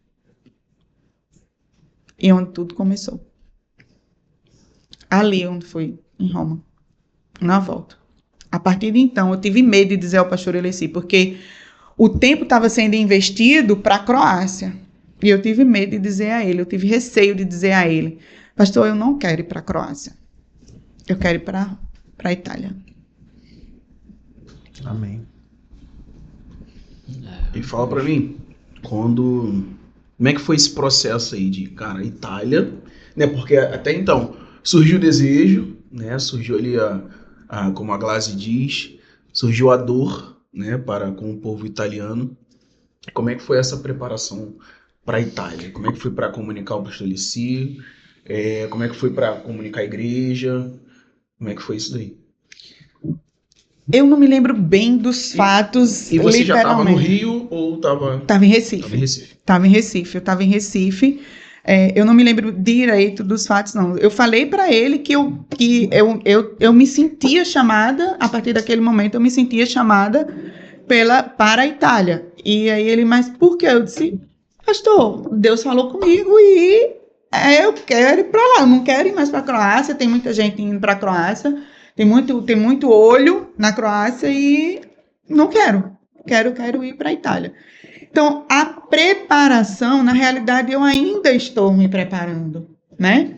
Speaker 6: E onde tudo começou. Ali onde foi, em Roma, na volta. A partir de então, eu tive medo de dizer ao pastor Eleci, porque o tempo estava sendo investido para a Croácia. E eu tive medo de dizer a ele, eu tive receio de dizer a ele, pastor, eu não quero ir para a Croácia. Eu quero ir para a Itália.
Speaker 4: Amém.
Speaker 3: E fala pra mim, como é que foi esse processo aí de, cara, Itália, né? Porque até então surgiu o desejo, né? Surgiu ali como a Glaze diz, surgiu a dor, né? Com o povo italiano. Como é que foi essa preparação para a Itália? Como é que foi para comunicar o pastor Eleci? Como é que foi para comunicar a igreja? Como é que foi isso daí?
Speaker 6: Eu não me lembro bem dos fatos,
Speaker 3: E você já estava no
Speaker 6: literalmente.
Speaker 3: Rio ou estava...
Speaker 6: Estava em Recife.
Speaker 3: Estava em Recife.
Speaker 6: Estava em Recife. Eu estava em Recife. Eu não me lembro direito dos fatos, não. Eu falei para ele que eu me sentia chamada, a partir daquele momento, eu me sentia chamada para a Itália. E aí ele, mas por quê? Eu disse, pastor, Deus falou comigo e eu quero ir para lá. Eu não quero ir mais para a Croácia, tem muita gente indo para a Croácia. Tem muito olho na Croácia e não quero. Quero ir para a Itália. Então, a preparação, na realidade, eu ainda estou me preparando, né?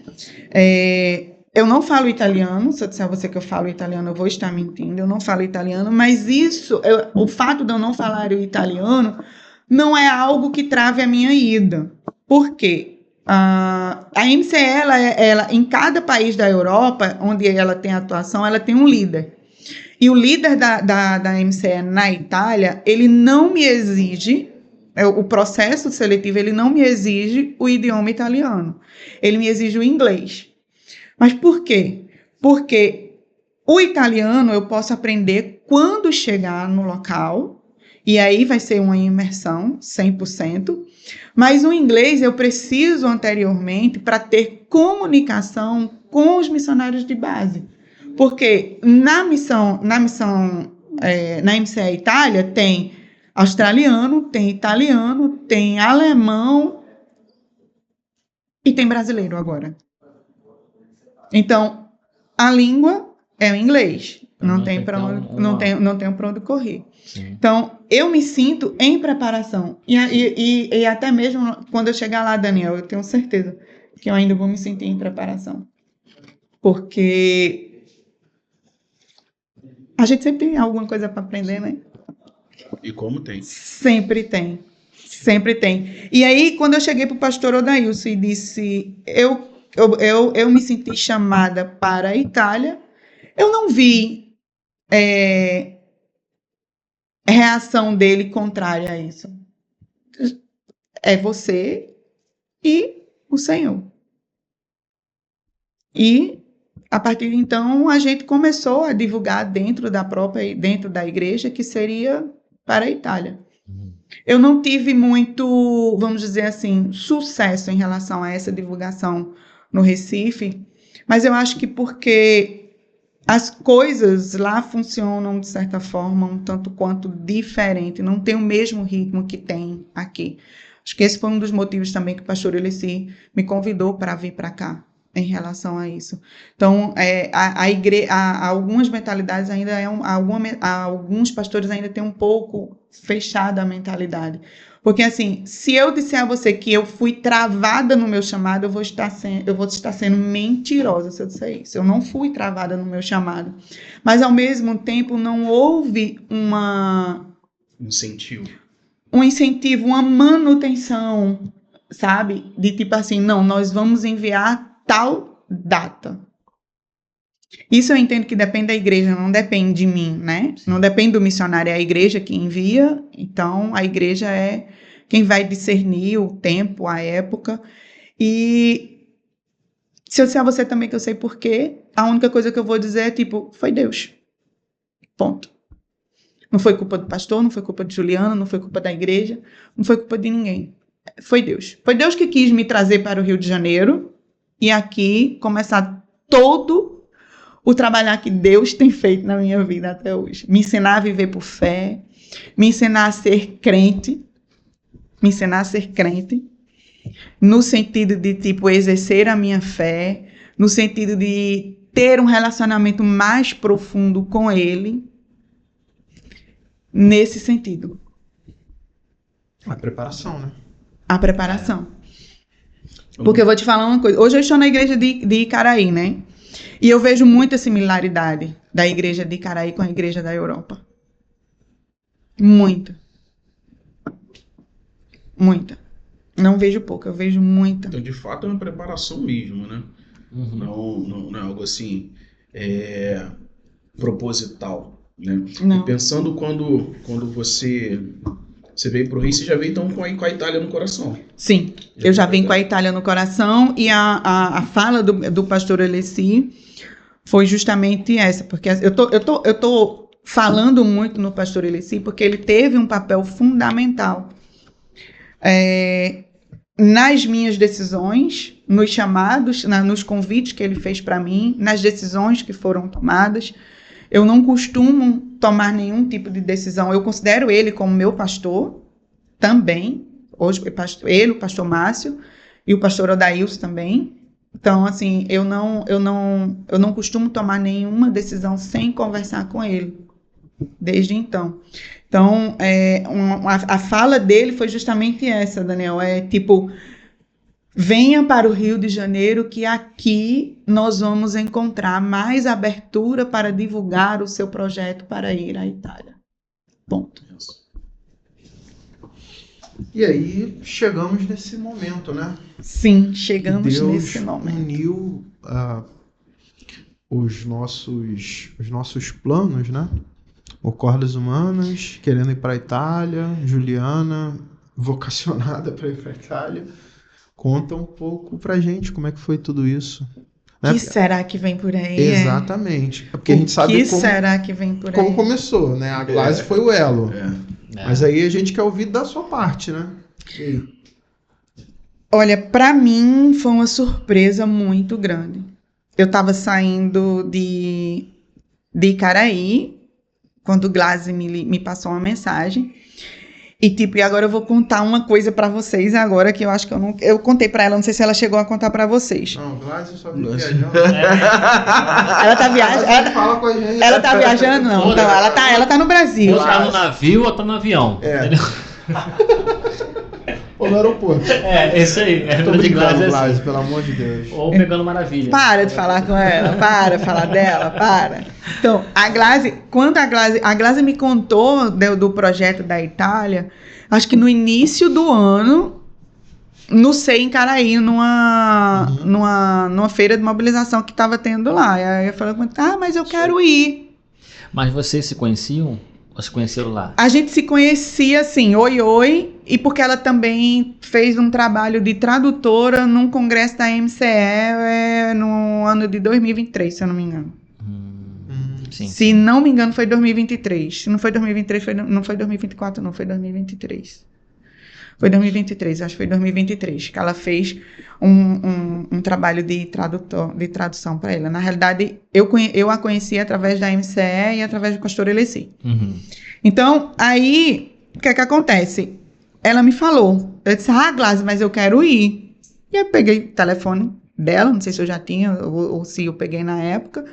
Speaker 6: Eu não falo italiano. Se eu disser a você que eu falo italiano, eu vou estar mentindo. Eu não falo italiano, mas o fato de eu não falar o italiano não é algo que trave a minha ida. Por quê? A MCE, ela, em cada país da Europa, onde ela tem atuação, ela tem um líder. E o líder da MCE na Itália, ele não me exige, o processo seletivo, ele não me exige o idioma italiano. Ele me exige o inglês. Mas por quê? Porque o italiano eu posso aprender quando chegar no local, e aí vai ser uma imersão, 100%. Mas o inglês eu preciso anteriormente para ter comunicação com os missionários de base. Porque na MCE Itália tem australiano, tem italiano, tem alemão e tem brasileiro agora. Então, a língua é o inglês. Não tem para onde correr. Sim. Então, eu me sinto em preparação. E até mesmo quando eu chegar lá, Daniel, eu tenho certeza que eu ainda vou me sentir em preparação. Porque a gente sempre tem alguma coisa para aprender, né?
Speaker 3: E como tem?
Speaker 6: Sempre tem. Sempre tem. E aí, quando eu cheguei para o pastor Odailson e disse, eu me senti chamada para a Itália, eu não vi reação dele contrária a isso. É você e o Senhor. E, a partir de então, a gente começou a divulgar dentro da igreja que seria para a Itália. Eu não tive muito, vamos dizer assim, sucesso em relação a essa divulgação no Recife, mas eu acho que porque as coisas lá funcionam, de certa forma, um tanto quanto diferente, não tem o mesmo ritmo que tem aqui. Acho que esse foi um dos motivos também que o pastor Eleci me convidou para vir para cá, em relação a isso. Então, algumas mentalidades ainda alguns pastores ainda têm um pouco fechada a mentalidade. Porque, assim, se eu disser a você que eu fui travada no meu chamado, eu vou estar sendo mentirosa se eu disser isso. Eu não fui travada no meu chamado. Mas, ao mesmo tempo, não houve um incentivo, uma manutenção, sabe? De tipo assim, não, nós vamos enviar tal data. Isso eu entendo que depende da igreja, não depende de mim, né? Não depende do missionário, é a igreja que envia, então a igreja é quem vai discernir o tempo, a época. E se eu disser a você também que eu sei por quê, a única coisa que eu vou dizer é tipo, foi Deus. Ponto. Não foi culpa do pastor, não foi culpa de Juliana, não foi culpa da igreja, não foi culpa de ninguém. Foi Deus. Foi Deus que quis me trazer para o Rio de Janeiro e aqui começar todo o trabalhar que Deus tem feito na minha vida até hoje. Me ensinar a viver por fé, me ensinar a ser crente, no sentido de, tipo, exercer a minha fé, no sentido de ter um relacionamento mais profundo com Ele, nesse sentido.
Speaker 4: A preparação, né?
Speaker 6: A preparação. Porque eu vou te falar uma coisa. Hoje eu estou na igreja de Icaraí, né? E eu vejo muita similaridade da igreja de Icaraí com a igreja da Europa. Muita. Muita. Não vejo pouco, eu vejo muita.
Speaker 3: Então, de fato, é uma preparação mesmo, né? Não é algo assim proposital, né?
Speaker 6: Não.
Speaker 3: E pensando quando você veio para o Rio, você já veio então com a Itália no coração.
Speaker 6: Sim, eu já vim com a Itália no coração e a fala do pastor Alessi foi justamente essa, porque eu tô falando muito no pastor Alessi porque ele teve um papel fundamental nas minhas decisões, nos chamados, nos convites que ele fez para mim, nas decisões que foram tomadas. Eu não costumo tomar nenhum tipo de decisão. Eu considero ele como meu pastor também. Hoje, ele, o pastor Márcio, e o pastor Odailson também. Então, assim, eu não costumo tomar nenhuma decisão sem conversar com ele, desde então. Então, a fala dele foi justamente essa, Daniel. Tipo, venha para o Rio de Janeiro que aqui nós vamos encontrar mais abertura para divulgar o seu projeto para ir à Itália. Ponto.
Speaker 4: E aí chegamos nesse momento, né?
Speaker 6: Sim, chegamos
Speaker 4: Deus
Speaker 6: nesse momento.
Speaker 4: Uniu os nossos planos, né? O Cordas Humanas, querendo ir para a Itália, Juliana, vocacionada para ir para a Itália. Conta um pouco pra gente como é que foi tudo isso.
Speaker 6: O que será que vem por aí?
Speaker 4: Exatamente. Porque a gente sabe como
Speaker 6: será que vem por aí?
Speaker 4: Como começou, né? A Glaze foi o elo. Mas aí a gente quer ouvir da sua parte, né?
Speaker 6: Olha, pra mim foi uma surpresa muito grande. Eu tava saindo de Icaraí, quando o Glaze me passou uma mensagem. E agora eu vou contar uma coisa pra vocês agora que eu acho que eu contei pra ela, não sei se ela chegou a contar pra vocês.
Speaker 4: Não, Glaze só vive viajando.
Speaker 6: Ela tá viajando.
Speaker 4: Ela fala com a gente.
Speaker 6: Ela tá viajando, não. Não, ela tá no Brasil.
Speaker 5: Ou tá no navio ou tá no avião. Entendeu?
Speaker 4: Ou no aeroporto.
Speaker 5: Isso aí.
Speaker 4: Tô brincando, Glaze, pelo amor de Deus.
Speaker 5: Ou pegando maravilha.
Speaker 6: Para de falar com ela, para falar dela, para. Então, quando a Glaze me contou do projeto da Itália, acho que no início do ano, no SEI em Icaraí, numa feira de mobilização que estava tendo lá. E aí eu falei, mas eu quero ir.
Speaker 5: Mas vocês se conheciam? Ou se conheceram lá?
Speaker 6: A gente se conhecia assim, oi, e porque ela também fez um trabalho de tradutora num congresso da MCE no ano de 2023, se eu não me engano.
Speaker 5: Sim.
Speaker 6: Se não me engano, foi 2023. Se não foi 2023, não foi 2024, não, foi 2023. Foi 2023, acho que foi 2023, que ela fez um trabalho de tradução para ela. Na realidade, eu a conheci através da MCE e através do pastor Alessi. Então, aí, o que é que acontece? Ela me falou. Eu disse, Glaze, mas eu quero ir. E aí, peguei o telefone, dela, não sei se eu já tinha ou se eu peguei na época,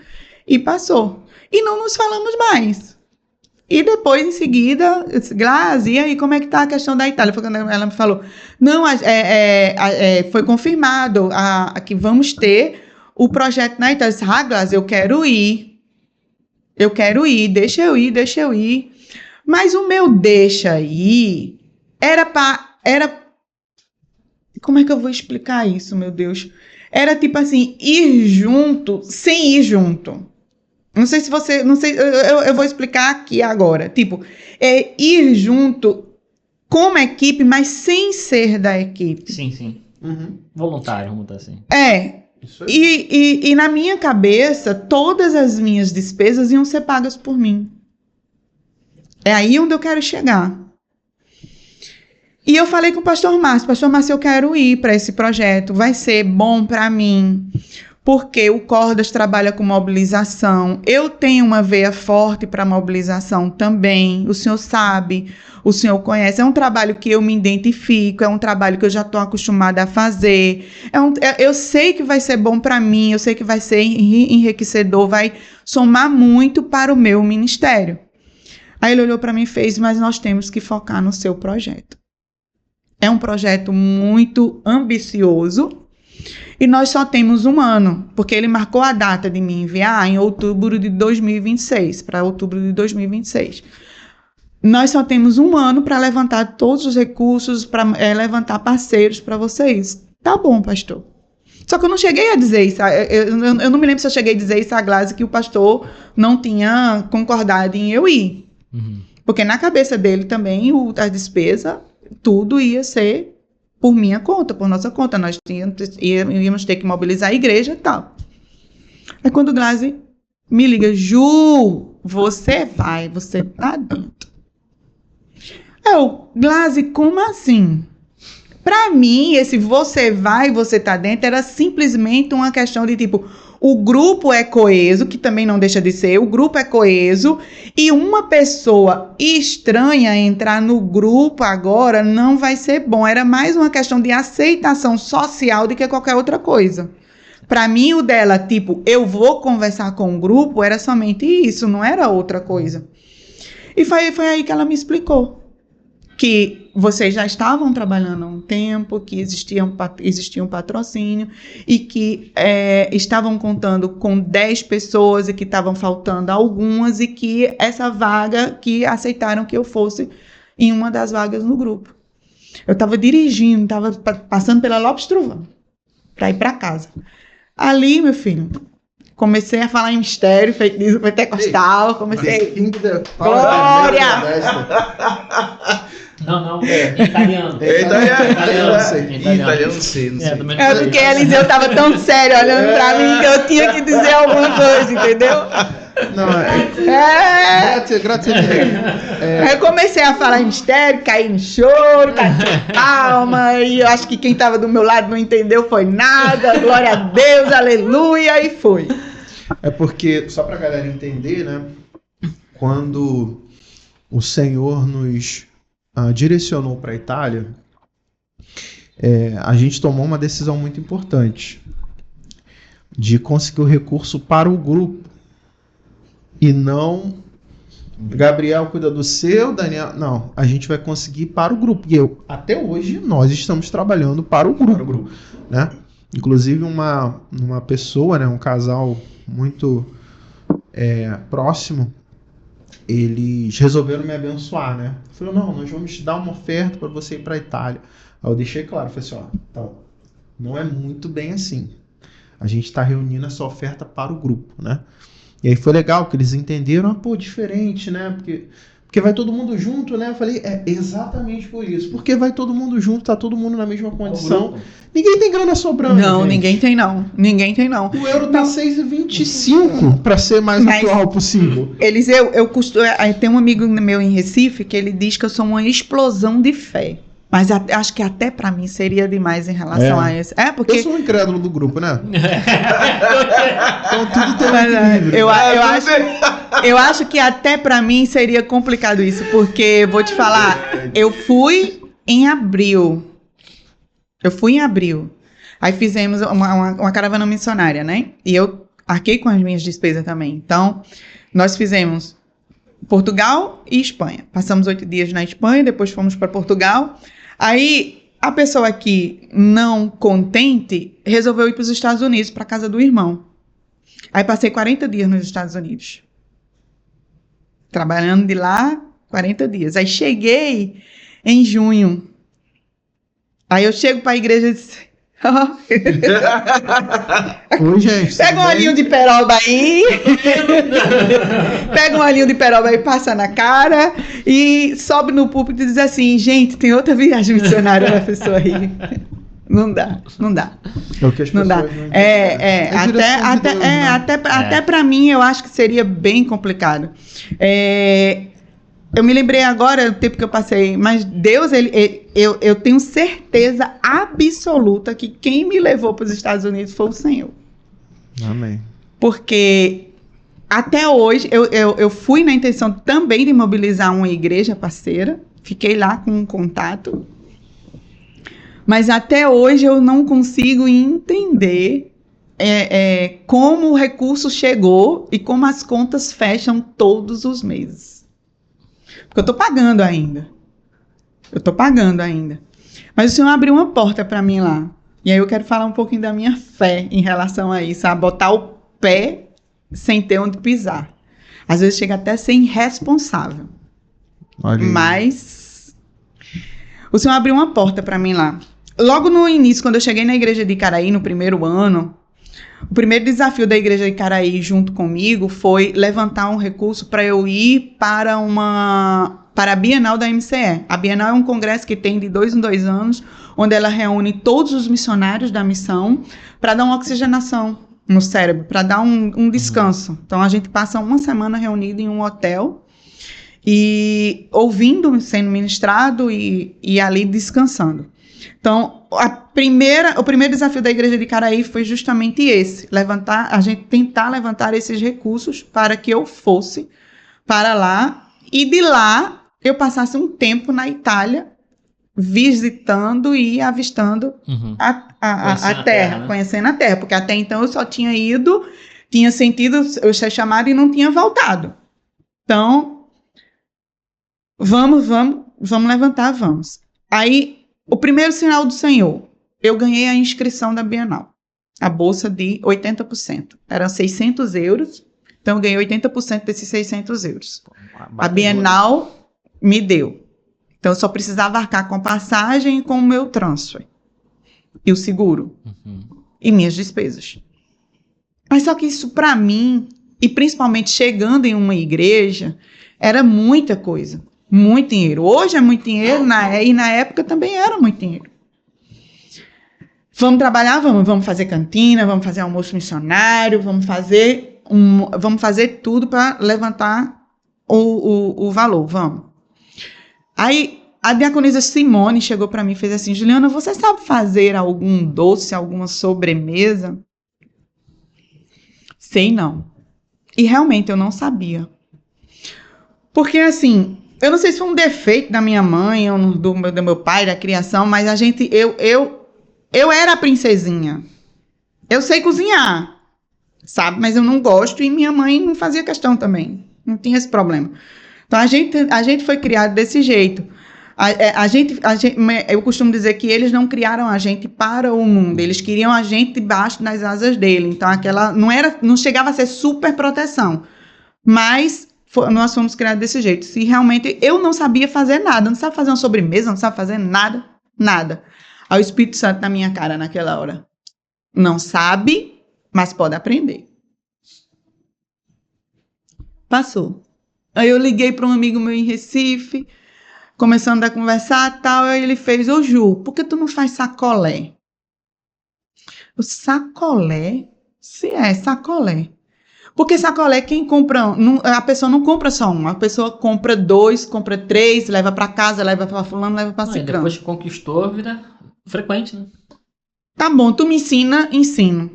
Speaker 6: e passou. E não nos falamos mais. E depois, em seguida, eu disse, Glaze, e aí, como é que tá a questão da Itália? Foi quando ela me falou, não, foi confirmado que vamos ter o projeto na Itália. Eu disse, Glaze, eu quero ir, deixa eu ir. Mas o meu deixa ir era, como é que eu vou explicar isso, meu Deus? Era tipo assim, ir junto, sem ir junto. Não sei, eu vou explicar aqui agora. Tipo, ir junto como equipe, mas sem ser da equipe.
Speaker 5: Sim.
Speaker 4: Uhum.
Speaker 5: Voluntário, vamos botar assim.
Speaker 4: Isso aí.
Speaker 6: E na minha cabeça, todas as minhas despesas iam ser pagas por mim. É aí onde eu quero chegar. E eu falei com o pastor Márcio, eu quero ir para esse projeto, vai ser bom para mim. Porque o Cordas trabalha com mobilização, eu tenho uma veia forte para mobilização também, o senhor sabe, o senhor conhece, é um trabalho que eu me identifico, é um trabalho que eu já estou acostumada a fazer, eu sei que vai ser bom para mim, eu sei que vai ser enriquecedor, vai somar muito para o meu ministério. Aí ele olhou para mim e fez, mas nós temos que focar no seu projeto. É um projeto muito ambicioso, e nós só temos 1 ano, porque ele marcou a data de me enviar em outubro de 2026, para outubro de 2026. Nós só temos 1 ano para levantar todos os recursos, para levantar parceiros para vocês. Tá bom, pastor. Só que eu não cheguei a dizer isso, eu não me lembro se eu cheguei a dizer isso a Glaze, que o pastor não tinha concordado em eu ir.
Speaker 5: Uhum.
Speaker 6: Porque na cabeça dele também, a despesa, tudo ia ser por minha conta, por nossa conta. Nós íamos ter que mobilizar a igreja e tal. Aí quando o Glaze me liga, Ju, você tá dentro. Glaze, como assim? Pra mim, esse você vai, você tá dentro, era simplesmente uma questão de tipo, o grupo é coeso, que também não deixa de ser, o grupo é coeso, e uma pessoa estranha entrar no grupo agora não vai ser bom. Era mais uma questão de aceitação social do que qualquer outra coisa. Para mim, o dela, tipo, eu vou conversar com o grupo, era somente isso, não era outra coisa. E foi aí que ela me explicou que vocês já estavam trabalhando há um tempo, que existia um patrocínio e que estavam contando com 10 pessoas e que estavam faltando algumas e que essa vaga, que aceitaram que eu fosse em uma das vagas no grupo. Eu estava dirigindo, estava passando pela Lopes Truvão para ir para casa. Ali, meu filho, comecei a falar em mistério, feito diesel pentecostal, comecei... Glória!
Speaker 5: Não, italiano.
Speaker 3: Italiano, não sei.
Speaker 6: É porque Eliseu estava tão sério olhando para mim que eu tinha que dizer alguma coisa, entendeu?
Speaker 4: Não, grazie.
Speaker 6: Aí eu comecei a falar em mistério, caí no choro, caí em palma, e eu acho que quem estava do meu lado não entendeu, foi nada, glória a Deus, aleluia, e foi.
Speaker 4: É porque, só pra galera entender, né, quando o Senhor nos direcionou para a Itália, a gente tomou uma decisão muito importante de conseguir o recurso para o grupo e não Gabriel cuida do seu, Daniel, não, a gente vai conseguir para o grupo, e até hoje nós estamos trabalhando para o grupo, né? Inclusive uma pessoa, né, um casal muito próximo, eles resolveram me abençoar, né? Falei, não, nós vamos dar uma oferta para você ir para a Itália. Aí eu deixei claro, falei assim, então, não é muito bem assim. A gente está reunindo essa oferta para o grupo, né? E aí foi legal que eles entenderam, diferente, né? Porque vai todo mundo junto, né? Eu falei, exatamente por isso. Porque vai todo mundo junto, tá todo mundo na mesma condição. Ninguém tem grana sobrando.
Speaker 6: Não,
Speaker 4: gente.
Speaker 6: ninguém tem não. O
Speaker 4: euro tá 6,25 para ser mais atual possível.
Speaker 6: Eliseu, tem um amigo meu em Recife que ele diz que eu sou uma explosão de fé. Mas acho que até pra mim seria demais em relação a isso. Porque...
Speaker 4: Eu sou um incrédulo do grupo, né? Então tudo tem equilíbrio.
Speaker 6: Eu acho que até pra mim seria complicado isso. Porque, vou te falar, eu fui em abril. Aí fizemos uma caravana missionária, né? E eu arquei com as minhas despesas também. Então, nós fizemos Portugal e Espanha. Passamos 8 dias na Espanha, depois fomos para Portugal. Aí, a pessoa aqui, não contente, resolveu ir para os Estados Unidos, para a casa do irmão. Aí, passei 40 dias nos Estados Unidos. Trabalhando de lá, 40 dias. Aí, cheguei em junho. Aí, eu chego para a igreja e disse...
Speaker 4: Oi, gente.
Speaker 6: Pega um olhinho de peroba aí. Pega um olhinho de peroba aí, passa na cara e sobe no púlpito e diz assim: gente, tem outra viagem missionária pra pessoa aí. Não dá.
Speaker 4: É o que as
Speaker 6: Não dá.
Speaker 4: pessoas não entendem.
Speaker 6: Até para mim eu acho que seria bem complicado. Eu me lembrei agora do tempo que eu passei, mas Deus, eu tenho certeza absoluta que quem me levou para os Estados Unidos foi o Senhor.
Speaker 4: Amém.
Speaker 6: Porque até hoje eu fui na intenção também de mobilizar uma igreja parceira, fiquei lá com um contato, mas até hoje eu não consigo entender como o recurso chegou e como as contas fecham todos os meses. Porque eu estou pagando ainda. Mas o Senhor abriu uma porta para mim lá. E aí eu quero falar um pouquinho da minha fé em relação a isso. A botar o pé sem ter onde pisar. Às vezes chega até a ser irresponsável.
Speaker 4: Olha aí.
Speaker 6: Mas o Senhor abriu uma porta para mim lá. Logo no início, quando eu cheguei na igreja de Icaraí, no primeiro ano, o primeiro desafio da igreja de Icaraí junto comigo foi levantar um recurso para eu ir para a Bienal da MCE. A Bienal é um congresso que tem de 2 em 2 anos, onde ela reúne todos os missionários da missão para dar uma oxigenação no cérebro, para dar um descanso. Então, a gente passa uma semana reunido em um hotel e ouvindo, sendo ministrado e ali descansando. Então, o primeiro desafio da igreja de Icaraí foi justamente esse, a gente tentar levantar esses recursos para que eu fosse para lá e de lá eu passasse um tempo na Itália visitando e avistando a terra, né? Conhecendo a terra, porque até então eu só tinha ido, tinha sentido eu ser chamado e não tinha voltado. Então, vamos levantar, vamos. Aí, o primeiro sinal do Senhor, eu ganhei a inscrição da Bienal, a bolsa de 80%. Eram 600 euros, então eu ganhei 80% desses 600 euros. A Bienal me deu. Então eu só precisava arcar com a passagem e com o meu transfer. E o seguro. E minhas despesas. Mas só que isso para mim, e principalmente chegando em uma igreja, era muita coisa. Muito dinheiro. Hoje é muito dinheiro, e na época também era muito dinheiro. Vamos trabalhar? Vamos fazer cantina, vamos fazer almoço missionário, vamos fazer tudo para levantar o valor, vamos. Aí a diaconisa Simone chegou para mim e fez assim: Juliana, você sabe fazer algum doce, alguma sobremesa? Sei não. E realmente eu não sabia. Porque assim, eu não sei se foi um defeito da minha mãe ou do meu pai, da criação, mas eu era a princesinha. Eu sei cozinhar, sabe? Mas eu não gosto e minha mãe não fazia questão também. Não tinha esse problema. Então, a gente foi criado desse jeito. Eu costumo dizer que eles não criaram a gente para o mundo. Eles queriam a gente debaixo das asas dele. Então, não chegava a ser super proteção. Mas nós fomos criados desse jeito. Se realmente eu não sabia fazer nada, não sabia fazer uma sobremesa, não sabia fazer nada. Aí o Espírito Santo na minha cara naquela hora: não sabe, mas pode aprender. Passou. Aí eu liguei para um amigo meu em Recife, começando a conversar e tal, aí ele fez: ô Ju, por que tu não faz sacolé? Eu, sacolé? Se é sacolé. Porque sacolé, quem compra, a pessoa não compra só um, a pessoa compra 2, compra 3, leva para casa, leva para fulano, leva para ciclano.
Speaker 5: Depois que conquistou, vira frequente, né?
Speaker 6: Tá bom, tu me ensina, ensino.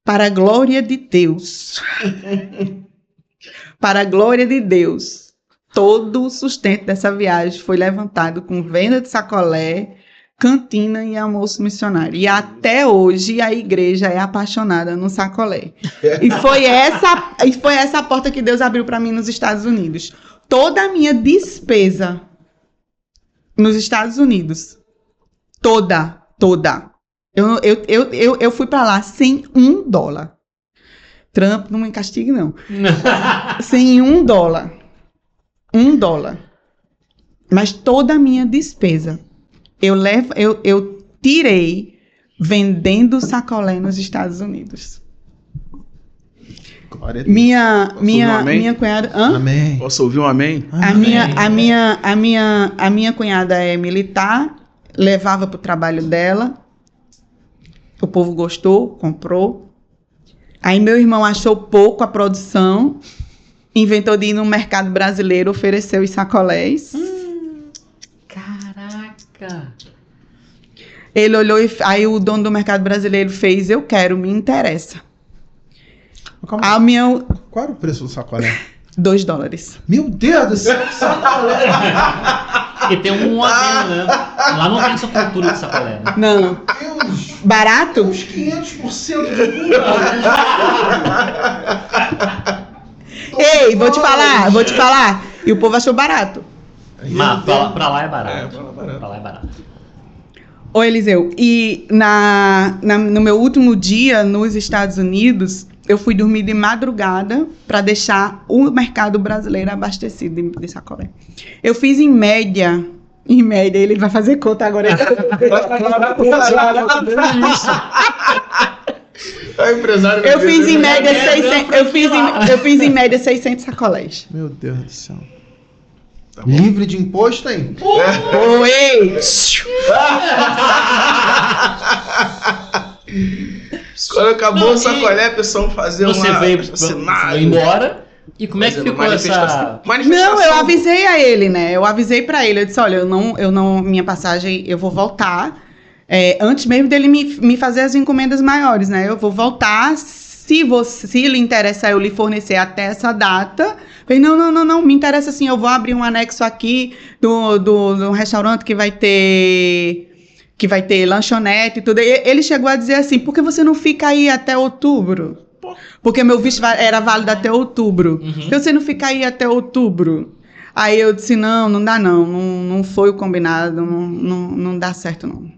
Speaker 6: Para a glória de Deus. Para a glória de Deus. Todo o sustento dessa viagem foi levantado com venda de sacolé, cantina e almoço missionário. E até hoje a igreja é apaixonada no sacolé. E foi essa a porta que Deus abriu para mim nos Estados Unidos. Toda a minha despesa nos Estados Unidos, toda. Eu fui para lá sem $1. Trump não me castigue, não. Sem $1. $1. Mas toda a minha despesa eu tirei vendendo sacolé nos Estados Unidos.
Speaker 4: Glória a Deus.
Speaker 6: Minha cunhada. Hã?
Speaker 4: Amém.
Speaker 3: Posso ouvir um amém?
Speaker 6: A minha cunhada é militar, levava para o trabalho dela. O povo gostou, comprou. Aí meu irmão achou pouco a produção, inventou de ir no mercado brasileiro, ofereceu os sacolés.
Speaker 5: Caraca!
Speaker 6: Ele olhou e aí o dono do mercado brasileiro fez, eu quero, me interessa.
Speaker 4: Calma. Qual era o preço do sacolé?
Speaker 6: $2.
Speaker 4: Meu Deus do céu, que sacolé!
Speaker 5: E tem um adendo, né? Lá não tem essa cultura de sacolé, né?
Speaker 6: Não.
Speaker 4: Deus!
Speaker 6: Barato?
Speaker 4: Uns 500% de culpa.
Speaker 6: Ei, vou te falar. E o povo achou barato.
Speaker 5: Mas pra lá é barato.
Speaker 3: Pra lá é barato.
Speaker 5: Pra lá é barato.
Speaker 6: Ô, Eliseu, e no meu último dia nos Estados Unidos, eu fui dormir de madrugada para deixar o mercado brasileiro abastecido de sacolé. Eu fiz em média, ele vai fazer conta agora. Eu fiz em média 600 sacolés.
Speaker 4: Meu Deus do céu. Tá livre de imposto, hein?
Speaker 6: Oi!
Speaker 3: Quando acabou o sacolé, a pessoa fazer
Speaker 5: Você
Speaker 3: uma
Speaker 5: veio embora. E como é que ficou essa...
Speaker 6: Não, eu avisei a ele, né? Eu avisei pra ele. Eu disse, olha, eu não minha passagem, eu vou voltar. Antes mesmo dele me fazer as encomendas maiores, né? Eu vou voltar. Se lhe interessar eu lhe fornecer até essa data. Eu falei, não, me interessa sim. Eu vou abrir um anexo aqui do restaurante que vai ter lanchonete e tudo. Ele chegou a dizer assim, por que você não fica aí até outubro? Porque meu visto era válido até outubro. Por que você não fica aí até outubro? Aí eu disse, não dá não foi o combinado, não dá certo não.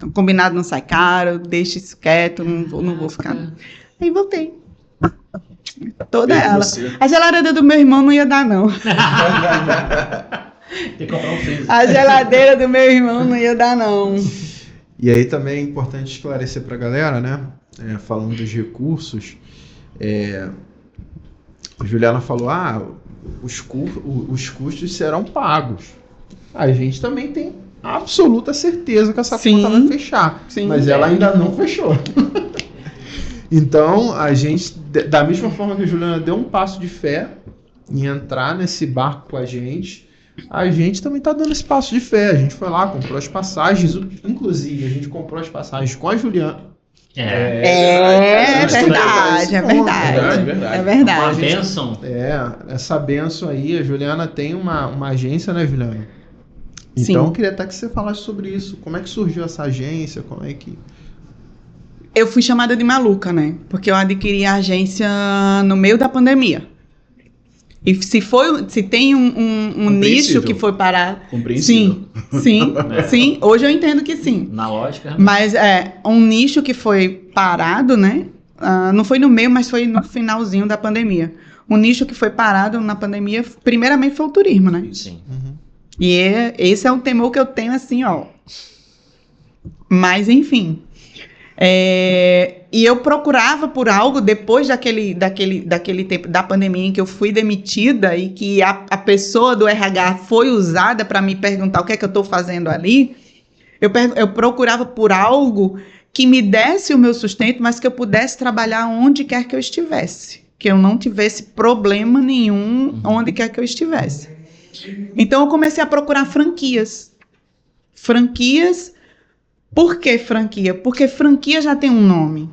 Speaker 6: O combinado não sai caro, deixa isso quieto, não vou ficar. Aí voltei. Toda ela. A geladeira do meu irmão não ia dar, não.
Speaker 5: Tem que comprar um freezer.
Speaker 6: A geladeira do meu irmão não ia dar, não.
Speaker 4: E aí também é importante esclarecer pra galera, né? Falando dos recursos, a Juliana falou, os custos serão pagos. A gente também tem absoluta certeza que essa conta vai fechar.
Speaker 6: Sim.
Speaker 4: Mas ela ainda não fechou. Então, a gente, da mesma forma que a Juliana deu um passo de fé em entrar nesse barco com a gente também está dando esse passo de fé. A gente foi lá, comprou as passagens, inclusive a gente comprou as passagens com a Juliana.
Speaker 6: É verdade. É verdade.
Speaker 5: Uma bênção.
Speaker 4: Essa bênção aí, a Juliana tem uma agência, né, Juliana? Então,
Speaker 6: Sim.
Speaker 4: eu queria até que você falasse sobre isso. Como é que surgiu essa agência? Como é que...
Speaker 6: Eu fui chamada de maluca, né? Porque eu adquiri a agência no meio da pandemia. E se tem um nicho que foi parar...
Speaker 3: Compreensível.
Speaker 6: Sim. Hoje eu entendo que sim.
Speaker 5: Na lógica.
Speaker 6: Mas um nicho que foi parado, né? Não foi no meio, mas foi no finalzinho da pandemia. Um nicho que foi parado na pandemia, primeiramente foi o turismo, né?
Speaker 5: Sim.
Speaker 6: E esse é um temor que eu tenho assim, ó. Mas, enfim... E eu procurava por algo depois daquele tempo da pandemia em que eu fui demitida e que a pessoa do RH foi usada para me perguntar o que é que eu estou fazendo ali. Eu procurava por algo que me desse o meu sustento, mas que eu pudesse trabalhar onde quer que eu estivesse. Que eu não tivesse problema nenhum onde quer que eu estivesse. Então eu comecei a procurar franquias. Por que franquia? Porque franquia já tem um nome.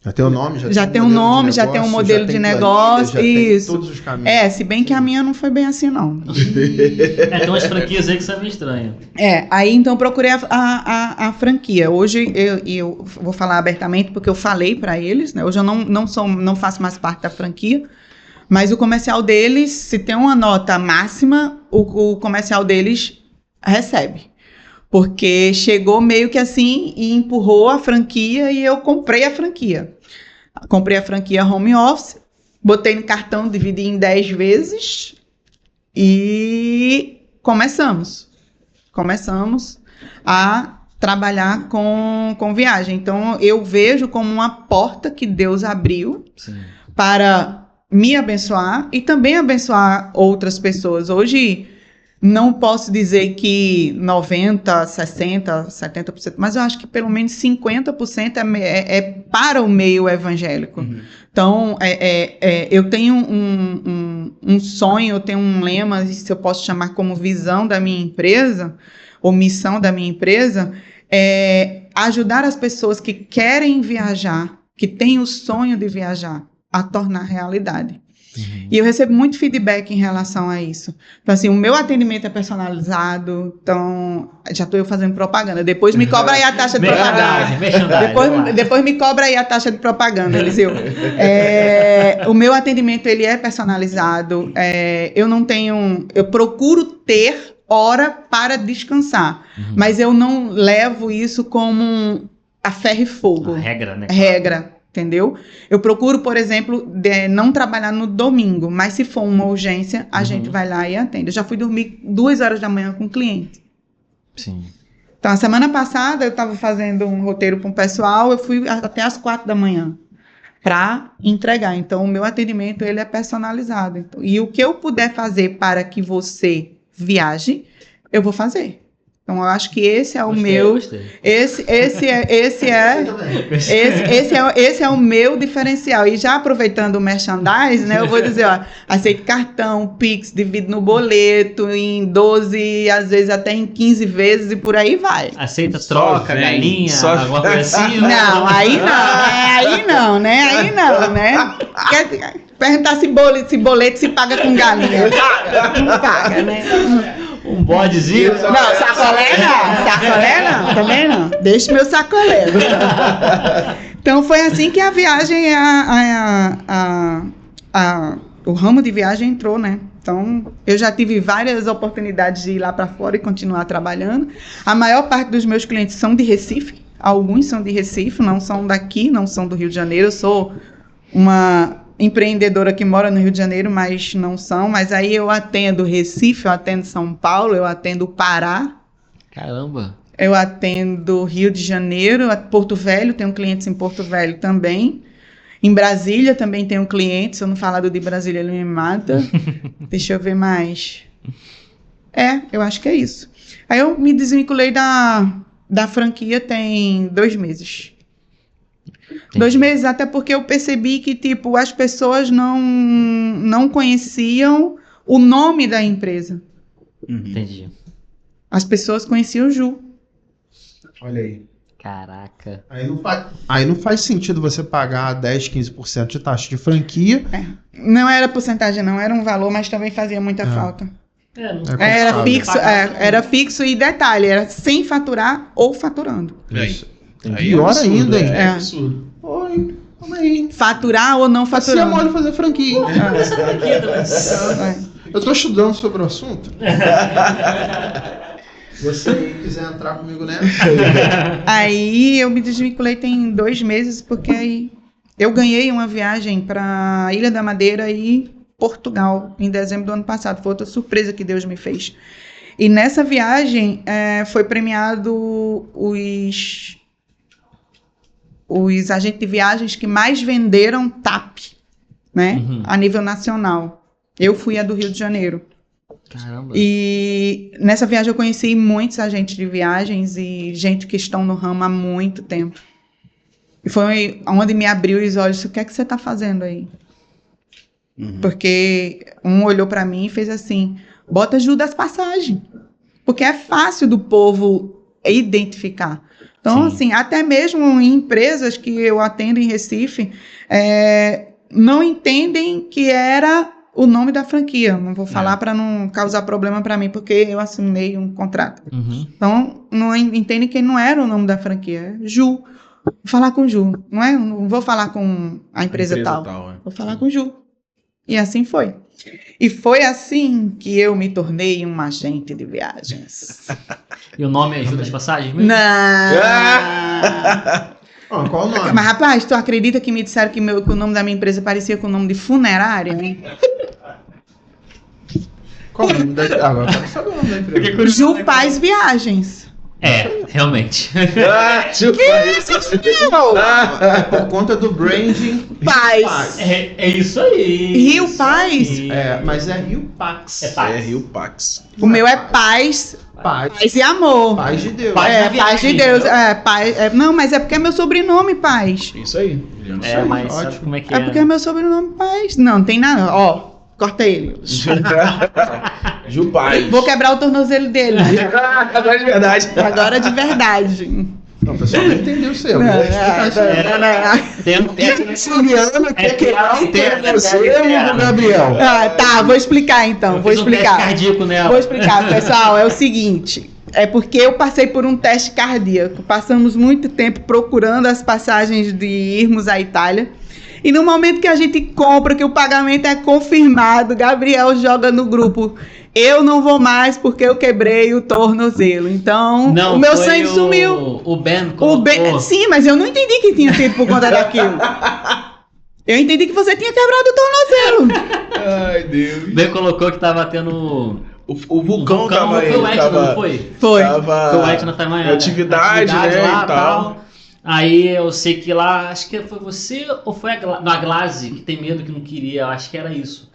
Speaker 4: Já tem o nome,
Speaker 6: Já tem um nome, já tem um modelo de negócio,
Speaker 4: já tem
Speaker 6: isso.
Speaker 4: todos os caminhos.
Speaker 6: Se bem que a minha não foi bem assim, não.
Speaker 5: Tem umas franquias aí que são meio estranhas.
Speaker 6: Aí então eu procurei a franquia. Hoje eu vou falar abertamente porque eu falei para eles, né? Hoje eu não faço mais parte da franquia, mas o comercial deles, se tem uma nota máxima, o comercial deles recebe. Porque chegou meio que assim e empurrou a franquia e eu comprei a franquia. Comprei a franquia home office, botei no cartão, dividi em 10 vezes e começamos a trabalhar com viagem. Então, eu vejo como uma porta que Deus abriu para me abençoar e também abençoar outras pessoas. Hoje, não posso dizer que 90%, 60%, 70%, mas eu acho que pelo menos 50% é para o meio evangélico. Então, eu tenho um sonho, eu tenho um lema, se eu posso chamar como visão da minha empresa, ou missão da minha empresa, é ajudar as pessoas que querem viajar, que têm o sonho de viajar, a tornar realidade. E eu recebo muito feedback em relação a isso. Então, assim, o meu atendimento é personalizado. Então, já estou eu fazendo propaganda. Depois me cobra aí a taxa de propaganda. Depois me cobra aí a taxa de propaganda, Eliseu. O meu atendimento, ele é personalizado. Eu procuro ter hora para descansar. Mas eu não levo isso como a ferro e fogo.
Speaker 5: A regra, né?
Speaker 6: Regra. Entendeu? Eu procuro, por exemplo, não trabalhar no domingo, mas se for uma urgência, a gente vai lá e atende. Eu já fui dormir 2 horas da manhã com o cliente.
Speaker 5: Sim.
Speaker 6: Então, a semana passada, eu estava fazendo um roteiro para um pessoal, eu fui até às 4 da manhã para entregar. Então, o meu atendimento, ele é personalizado. E o que eu puder fazer para que você viaje, eu vou fazer. Então, eu acho que esse é o meu... Esse é o meu diferencial. E já aproveitando o merchandise, né, eu vou dizer, aceito cartão, Pix, divido no boleto, em 12, às vezes até em 15 vezes e por aí vai.
Speaker 5: Aceita troca, galinha, alguma coisa assim?
Speaker 6: Não, aí não, né? Perguntar se boleto se paga com galinha. Não paga, né?
Speaker 5: Um bodezinho?
Speaker 6: Não, sacolé não, também não. Deixa meu sacolé. Então foi assim que a viagem, o ramo de viagem entrou, né? Então eu já tive várias oportunidades de ir lá para fora e continuar trabalhando. A maior parte dos meus clientes são de Recife, alguns são de Recife, não são daqui, não são do Rio de Janeiro. Eu sou uma empreendedora que mora no Rio de Janeiro, mas não são. Mas aí eu atendo Recife, eu atendo São Paulo, eu atendo Pará.
Speaker 5: Caramba!
Speaker 6: Eu atendo Rio de Janeiro, Porto Velho, tenho clientes em Porto Velho também. Em Brasília também tenho clientes, se eu não falar do de Brasília ele me mata. Deixa eu ver mais. Eu acho que é isso. Aí eu me desvinculei da franquia tem 2 meses. 2 meses, até porque eu percebi que, tipo, as pessoas não conheciam o nome da empresa.
Speaker 5: Entendi.
Speaker 6: As pessoas conheciam o Ju.
Speaker 4: Olha aí.
Speaker 5: Caraca.
Speaker 4: Aí não faz sentido você pagar 10, 15% de taxa de franquia.
Speaker 6: Não era porcentagem, não. Era um valor, mas também fazia muita falta. Era fixo e detalhe, era sem faturar ou faturando.
Speaker 4: Pior ainda, hein?
Speaker 3: É absurdo.
Speaker 4: Oi, calma aí.
Speaker 6: Faturar ou não faturar.
Speaker 4: Você é mole fazer franquia. Eu tô estudando sobre o assunto. Se você quiser entrar comigo nessa.
Speaker 6: Aí eu me desvinculei tem 2 meses, porque aí eu ganhei uma viagem para Ilha da Madeira e Portugal em dezembro do ano passado. Foi outra surpresa que Deus me fez. E nessa viagem foi premiado os agentes de viagens que mais venderam TAP, né? A nível nacional. Eu fui a do Rio de Janeiro.
Speaker 5: Caramba.
Speaker 6: E nessa viagem eu conheci muitos agentes de viagens e gente que estão no ramo há muito tempo. E foi onde me abriu os olhos. O que é que você está fazendo aí? Porque um olhou para mim e fez assim, bota Ju das passagens. Porque é fácil do povo identificar. Então,
Speaker 5: Sim.
Speaker 6: assim, até mesmo em empresas que eu atendo em Recife, não entendem que era o nome da franquia. Não vou falar para não causar problema para mim, porque eu assinei um contrato.
Speaker 5: Uhum.
Speaker 6: Então, não entendem que não era o nome da franquia. É Ju. Vou falar com Ju. Não vou falar com a empresa tal. Vou falar com Ju. E assim foi. E foi assim que eu me tornei um agente de viagens.
Speaker 5: E o nome é Judas Passagens mesmo?
Speaker 6: Não!
Speaker 4: Qual o nome?
Speaker 6: Mas, rapaz, tu acredita que me disseram que o nome da minha empresa parecia com o nome de funerária?
Speaker 4: Qual o nome da... Agora eu quero saber o nome da empresa.
Speaker 6: Ju Paz Viagens.
Speaker 5: Realmente.
Speaker 4: É por conta do branding
Speaker 6: Paz.
Speaker 5: É isso aí.
Speaker 6: Rio Paz?
Speaker 4: mas é Rio Pax.
Speaker 5: É Paz.
Speaker 3: Rio Pax.
Speaker 6: O meu é paz
Speaker 4: Paz.
Speaker 6: e amor.
Speaker 4: Paz de Deus.
Speaker 5: Paz. na
Speaker 6: Paz de
Speaker 5: viagem,
Speaker 6: Deus.
Speaker 5: entendeu?
Speaker 6: Paz. Não, mas é porque é meu sobrenome, Paz.
Speaker 3: Isso aí.
Speaker 5: Mas sabe
Speaker 4: ótimo.
Speaker 5: como é que
Speaker 6: É porque é meu sobrenome, Paz. Não tem nada. Ó, corta ele.
Speaker 3: Ju Paz.
Speaker 6: Vou quebrar o tornozelo dele.
Speaker 3: Agora de verdade.
Speaker 6: Agora de verdade.
Speaker 4: Não, o pessoal não entendeu o seu.
Speaker 6: Não,
Speaker 4: Vou explicar isso aí.
Speaker 5: Juliana
Speaker 4: quer criar um termo, Gabriel.
Speaker 6: Tá, vou explicar então. Vou explicar.
Speaker 5: cardíaco nela.
Speaker 6: Vou explicar, pessoal. É o seguinte. É porque eu passei por um teste cardíaco. Passamos muito tempo procurando as passagens de irmos à Itália. E no momento que a gente compra, que o pagamento é confirmado, Gabriel joga no grupo: eu não vou mais porque eu quebrei o tornozelo. Então,
Speaker 5: Não,
Speaker 6: o meu
Speaker 5: foi
Speaker 6: sangue sumiu.
Speaker 5: O Ben colocou.
Speaker 6: Sim, mas eu não entendi que tinha sido por conta daquilo. Eu entendi que você tinha quebrado o tornozelo.
Speaker 3: Ai, Deus.
Speaker 5: O Ben colocou que tava tendo.
Speaker 3: O vulcão tava
Speaker 5: foi o Etna, não foi?
Speaker 6: Foi.
Speaker 5: Foi o Etna também.
Speaker 3: Atividade, né,
Speaker 5: lá
Speaker 3: e tal.
Speaker 5: Aí eu sei que lá, acho que foi você ou foi a Glaze que tem medo, que não queria, eu acho que era isso.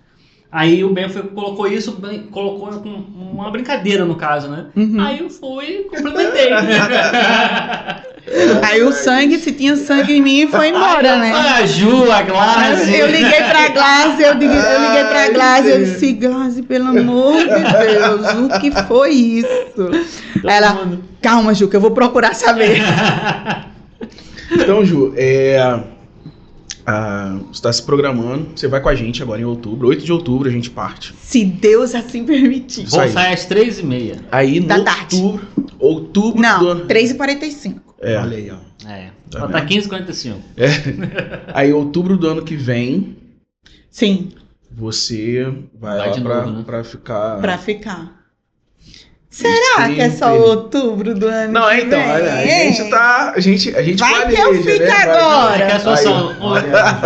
Speaker 5: Aí o Ben colocou isso, colocou com uma brincadeira no caso, né?
Speaker 6: Uhum.
Speaker 5: Aí eu fui e complementei.
Speaker 6: Aí o sangue, se tinha sangue em mim, foi embora, né?
Speaker 5: A Ju, a Glaze.
Speaker 6: Eu liguei pra Glaze, eu disse: Glaze, pelo amor de Deus, o que foi isso? Ela: calma, Ju, que eu vou procurar saber.
Speaker 3: Então, Ju, você está se programando, você vai com a gente agora em outubro, 8 de outubro a gente parte.
Speaker 6: Se Deus assim permitir.
Speaker 3: Isso aí.
Speaker 5: Vou sair às 3h30.
Speaker 3: Aí no
Speaker 6: Da tarde.
Speaker 3: outubro do
Speaker 6: Não,
Speaker 3: ano.
Speaker 6: 3h45.
Speaker 4: Olha aí, ó.
Speaker 3: Tá
Speaker 5: Falta
Speaker 3: vendo?
Speaker 5: 15h45.
Speaker 3: Aí outubro do ano que vem,
Speaker 6: Sim,
Speaker 3: você vai
Speaker 5: Vai
Speaker 3: lá
Speaker 5: de
Speaker 3: pra,
Speaker 5: novo, né?
Speaker 3: pra ficar...
Speaker 6: pra ficar. Será que é só outubro do ano
Speaker 3: Não,
Speaker 6: que
Speaker 3: então,
Speaker 6: vem?
Speaker 3: olha, a gente
Speaker 6: Vai
Speaker 3: planeja,
Speaker 6: que eu fico
Speaker 3: né?
Speaker 6: agora.
Speaker 5: É que a situação, a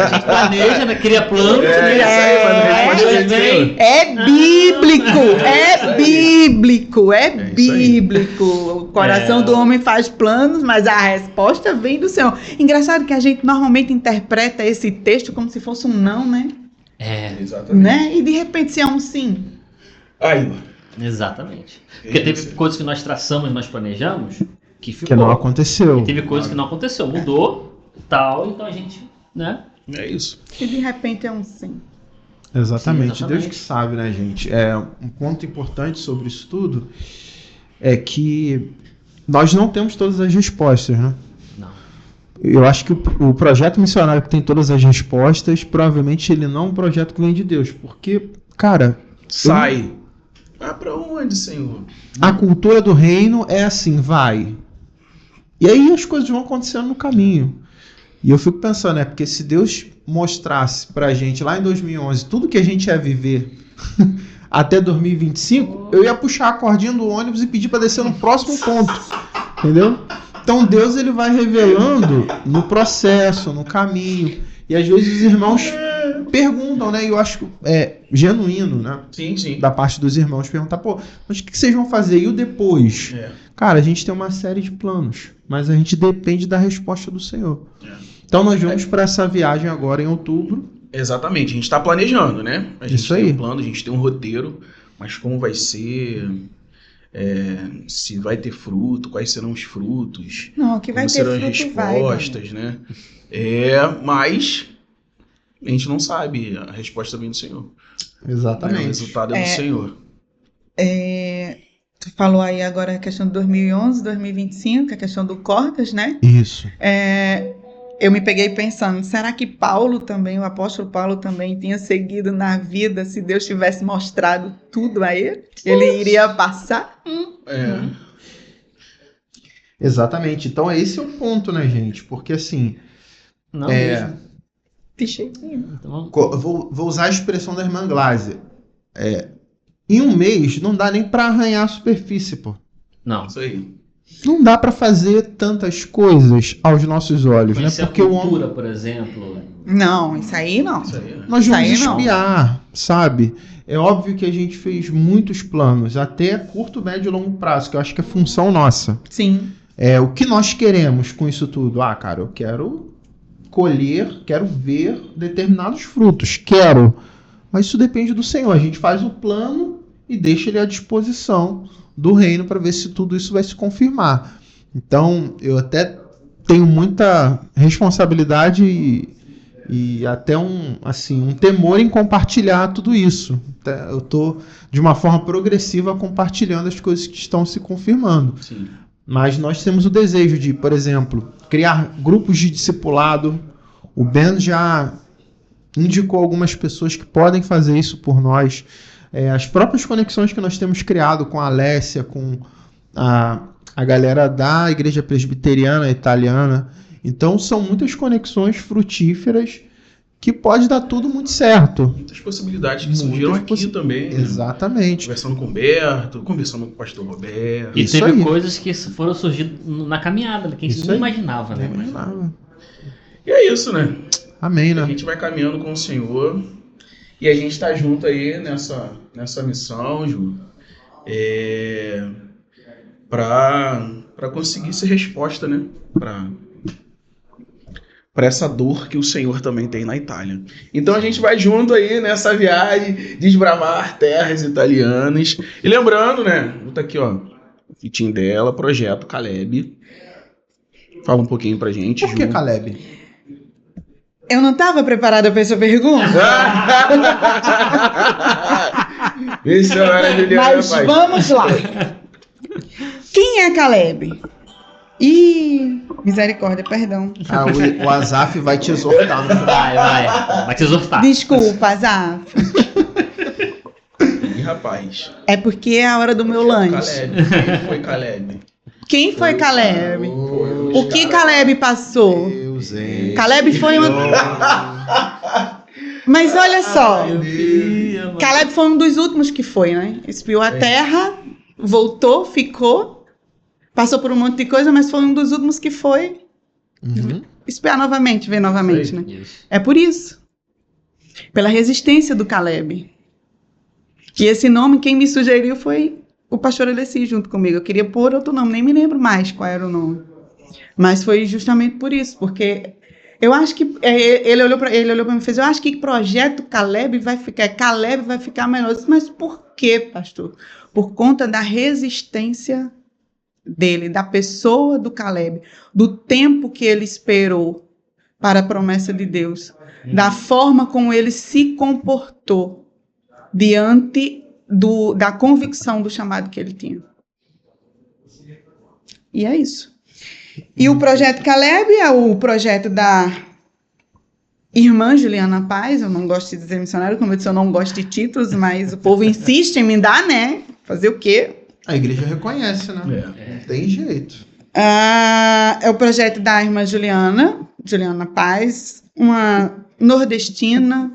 Speaker 5: gente planeja, né? Cria planos,
Speaker 3: É,
Speaker 5: né?
Speaker 3: isso aí, mas não responde
Speaker 5: Aí
Speaker 3: a gente,
Speaker 5: vem-
Speaker 6: É bíblico, é
Speaker 3: isso aí.
Speaker 6: bíblico. O coração do homem faz planos, mas a resposta vem do Senhor. Engraçado que a gente normalmente interpreta esse texto como se fosse um não, né?
Speaker 3: Exatamente.
Speaker 6: Né? E de repente se é um sim.
Speaker 3: Aí,
Speaker 5: Exatamente. Porque teve coisas que nós traçamos, nós planejamos, que ficou.
Speaker 4: Que não aconteceu.
Speaker 5: E teve coisas que não aconteceu, mudou, tal, então a gente, né?
Speaker 3: é isso.
Speaker 6: E de repente é um sim.
Speaker 4: Exatamente.
Speaker 5: Sim, exatamente.
Speaker 4: Deus que sabe, né, gente? Um ponto importante sobre isso tudo é que nós não temos todas as respostas, né?
Speaker 5: Não.
Speaker 4: Eu acho que o projeto missionário que tem todas as respostas, provavelmente ele não é um projeto que vem de Deus. Porque, cara,
Speaker 3: Sai. Vai pra onde, Senhor?
Speaker 4: a cultura do reino é assim, vai. E aí as coisas vão acontecendo no caminho. E eu fico pensando, né? Porque se Deus mostrasse pra gente lá em 2011 tudo que a gente ia viver até 2025, eu ia puxar a cordinha do ônibus e pedir pra descer no próximo ponto. Entendeu? Então Deus ele vai revelando no processo, no caminho. E às vezes os irmãos perguntam, né? E eu acho que é genuíno, né?
Speaker 3: Sim, sim.
Speaker 4: Da parte dos irmãos perguntar, pô, mas o que vocês vão fazer? E o depois?
Speaker 3: É.
Speaker 4: Cara, a gente tem uma série de planos, mas a gente depende da resposta do Senhor.
Speaker 3: É.
Speaker 4: Então nós vamos para essa viagem agora em outubro.
Speaker 3: Exatamente, a gente tá planejando, né? A gente
Speaker 4: Isso
Speaker 3: tem
Speaker 4: aí.
Speaker 3: um plano, a gente tem um roteiro, mas como vai ser, se vai ter fruto, quais serão os frutos,
Speaker 6: Não, que vai
Speaker 3: como
Speaker 6: ter
Speaker 3: serão as
Speaker 6: fruto vai. Dani.
Speaker 3: respostas, né? Mas a gente não sabe, a resposta vem do Senhor. Né? O
Speaker 4: Exatamente.
Speaker 3: resultado é do Senhor.
Speaker 6: Você falou aí agora a questão de 2011, 2025, a questão do Cortas, né?
Speaker 4: Isso.
Speaker 6: Eu me peguei pensando, será que Paulo também, o apóstolo Paulo também tinha seguido na vida, se Deus tivesse mostrado tudo a ele? Ele iria passar?
Speaker 4: Exatamente. Então, esse é o ponto, né, gente? Porque, assim,
Speaker 5: Não mesmo.
Speaker 6: Então,
Speaker 5: Então,
Speaker 4: eu vou usar a expressão da irmã Glaser. Em um mês, não dá nem pra arranhar a superfície, pô.
Speaker 5: não.
Speaker 3: Isso aí.
Speaker 4: Não dá pra fazer tantas coisas aos nossos olhos, né?
Speaker 5: Conhecer a
Speaker 4: Porque o homem...
Speaker 5: cultura, por exemplo.
Speaker 6: não, isso aí não.
Speaker 3: Isso aí.
Speaker 4: Nós vamos
Speaker 6: Isso aí não.
Speaker 4: espiar, sabe? É óbvio que a gente fez muitos planos, até curto, médio e longo prazo, que eu acho que é função nossa.
Speaker 6: Sim.
Speaker 4: O que nós queremos com isso tudo? Ah, cara, eu quero colher, quero ver determinados frutos, quero. Mas isso depende do Senhor. A gente faz o plano e deixa ele à disposição do reino para ver se tudo isso vai se confirmar. Então, eu até tenho muita responsabilidade e até um temor em compartilhar tudo isso. Eu estou, de uma forma progressiva, compartilhando as coisas que estão se confirmando.
Speaker 3: Sim.
Speaker 4: Mas nós temos o desejo de, por exemplo, criar grupos de discipulado. O Ben já indicou algumas pessoas que podem fazer isso por nós. As próprias conexões que nós temos criado com a Alessia, com a galera da Igreja Presbiteriana Italiana. Então, são muitas conexões frutíferas que pode dar tudo muito certo.
Speaker 3: Muitas possibilidades que surgiram aqui também. Né?
Speaker 4: Exatamente.
Speaker 3: Conversando com o Humberto, conversando com o pastor Roberto.
Speaker 5: E
Speaker 4: Isso
Speaker 5: teve
Speaker 4: aí.
Speaker 5: coisas que foram surgindo na caminhada, que a gente
Speaker 4: Isso
Speaker 5: não
Speaker 4: aí.
Speaker 5: imaginava, né?
Speaker 4: Nem imaginava.
Speaker 3: E é isso, né?
Speaker 4: Amém,
Speaker 3: A
Speaker 4: né?
Speaker 3: gente vai caminhando com o Senhor e a gente está junto aí nessa missão, Ju, para conseguir essa resposta, né? Para essa dor que o Senhor também tem na Itália. Então a gente vai junto aí nessa viagem, desbravar terras italianas. E lembrando, né? Tá aqui, ó, o fitinho dela, Projeto Caleb. Fala um pouquinho pra gente,
Speaker 4: Por que,
Speaker 3: Ju.
Speaker 4: Caleb?
Speaker 6: Eu não estava preparada para essa pergunta,
Speaker 3: Missionária Juliana,
Speaker 6: mas
Speaker 3: pai.
Speaker 6: vamos lá. Quem é Caleb? Ih, misericórdia, perdão.
Speaker 4: O Azaf vai te exortar no final.
Speaker 5: Vai te exortar.
Speaker 6: Desculpa, Azaf.
Speaker 3: Ih, rapaz.
Speaker 6: É porque é a hora do meu lanche.
Speaker 3: Caleb. Quem foi Caleb?
Speaker 6: Quem foi Caleb? O que Caleb passou?
Speaker 4: Deus, hein?
Speaker 6: Caleb foi Mas olha só, Caleb foi um dos últimos que foi, né? Espiou a terra, voltou, ficou, passou por um monte de coisa, mas foi um dos últimos que foi
Speaker 4: Uhum.
Speaker 6: espiar novamente, ver novamente,
Speaker 3: Sei.
Speaker 6: né?
Speaker 5: Isso.
Speaker 6: É por isso. Pela resistência do Caleb. E esse nome, quem me sugeriu foi o pastor Alessi junto comigo. Eu queria pôr outro nome, nem me lembro mais qual era o nome. Mas foi justamente por isso, porque eu acho que ele olhou para mim e fez, eu acho que projeto Caleb vai ficar melhor. Eu disse, mas por quê, pastor? Por conta da resistência dele, da pessoa do Caleb, do tempo que ele esperou para a promessa de Deus, da forma como ele se comportou diante da convicção do chamado que ele tinha. E é isso. E o projeto Caleb é o projeto da irmã Juliana Paz. Eu não gosto de dizer missionário, como eu disse, eu não gosto de títulos, mas o povo insiste em me dar, né? Fazer o quê?
Speaker 4: A igreja reconhece, né? Não tem jeito.
Speaker 6: É o projeto da irmã Juliana Paz, uma nordestina,